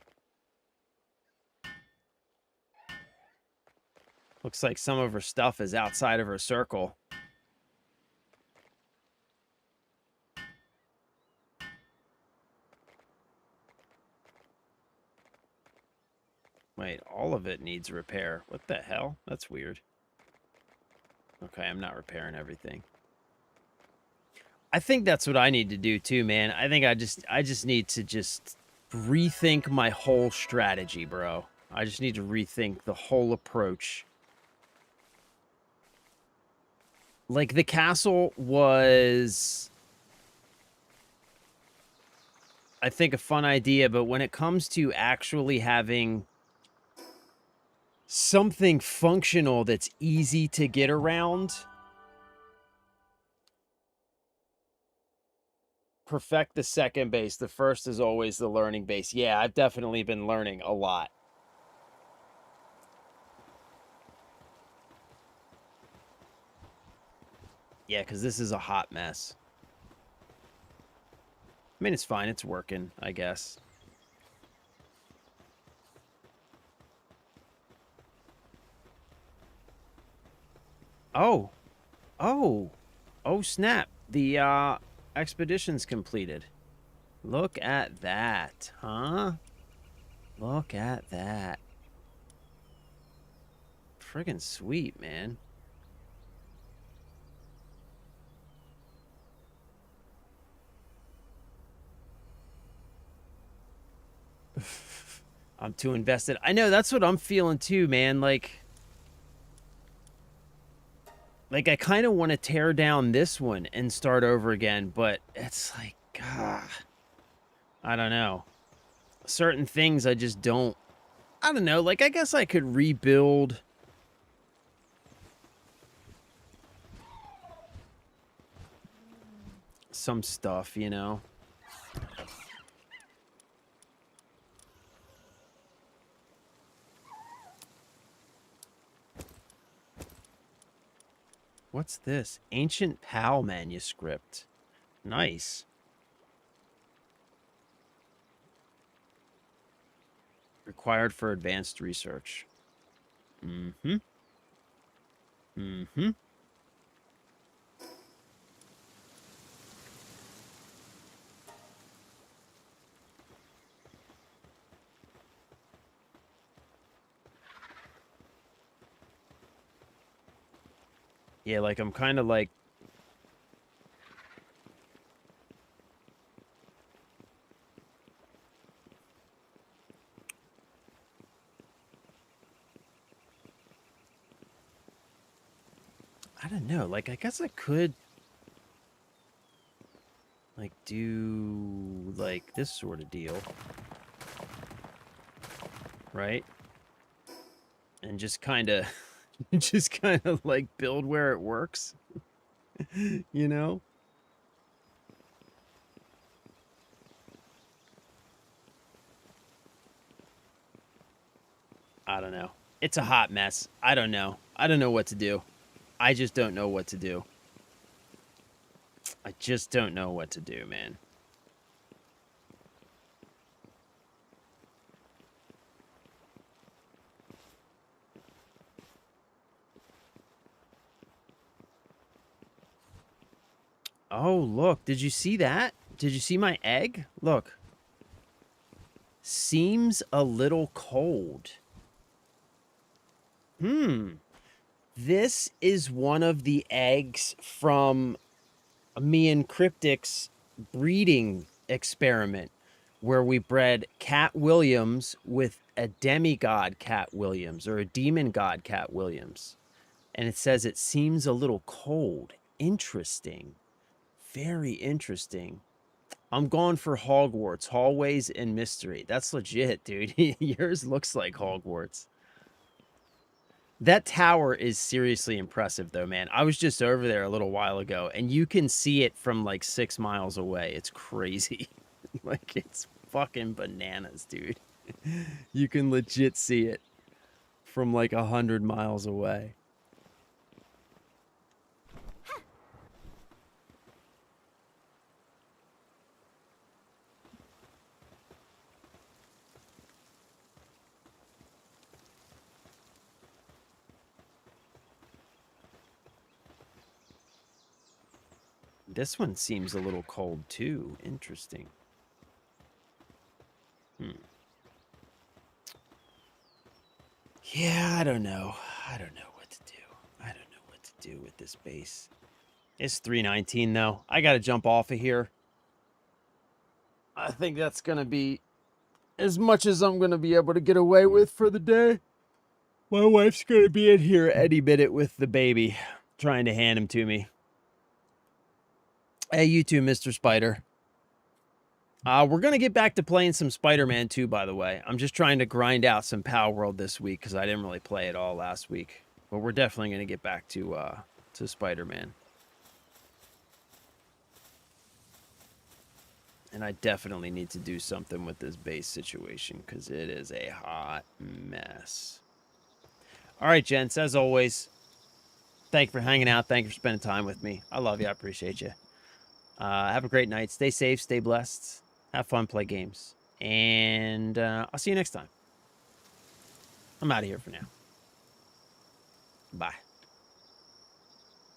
Looks like some of her stuff is outside of her circle. Wait, all of it needs repair. What the hell? That's weird. Okay, I'm not repairing everything. I think that's what I need to do too, man. I think I just need to just rethink my whole strategy, bro. I just need to rethink the whole approach. Like, the castle was, I think, a fun idea, but when it comes to actually having something functional that's easy to get around, perfect the second base. The first is always the learning base. Yeah, I've definitely been learning a lot. Yeah, because this is a hot mess. I mean, it's fine. It's working, I guess. Oh. Oh. Oh, snap. The expedition's completed. Look at that, huh? Look at that. Friggin' sweet, man. I'm too invested. I know, that's what I'm feeling too, man. Like I kind of want to tear down this one and start over again, but it's like, God, I don't know. Certain things I just don't. I don't know. Like, I guess I could rebuild some stuff, you know? What's this? Ancient PAL manuscript. Nice. Required for advanced research. Mm-hmm. Mm-hmm. Yeah, like, I'm kind of like... I don't know. Like, I guess I could... like, do... like, this sort of deal. Right? And just kind of... just kind of, like, build where it works. You know? I don't know. It's a hot mess. I don't know. I don't know what to do. I just don't know what to do. I just don't know what to do, man. Oh, look. Did you see that? Did you see my egg? Look. Seems a little cold. This is one of the eggs from me and Cryptic's breeding experiment where we bred Cat Williams with a demigod Cat Williams or a demon god Cat Williams. And it says it seems a little cold. Interesting. Very interesting. I'm going for Hogwarts, hallways, and mystery. That's legit, dude. Yours looks like Hogwarts. That tower is seriously impressive, though, man. I was just over there a little while ago, and you can see it from like 6 miles away. It's crazy. Like, it's fucking bananas, dude. You can legit see it from like 100 miles away. This one seems a little cold, too. Interesting. Yeah, I don't know. I don't know what to do. I don't know what to do with this base. It's 3:19, though. I gotta jump off of here. I think that's gonna be as much as I'm gonna be able to get away with for the day. My wife's gonna be in here any minute with the baby, trying to hand him to me. Hey, you too, Mr. Spider. We're gonna get back to playing some Spider-Man 2, by the way. I'm just trying to grind out some Pal World this week because I didn't really play it all last week. But we're definitely gonna get back to Spider-Man. And I definitely need to do something with this base situation because it is a hot mess. All right, gents, as always, thank you for hanging out. Thank you for spending time with me. I love you. I appreciate you. Have a great night. Stay safe. Stay blessed. Have fun. Play games. And I'll see you next time. I'm out of here for now. Bye.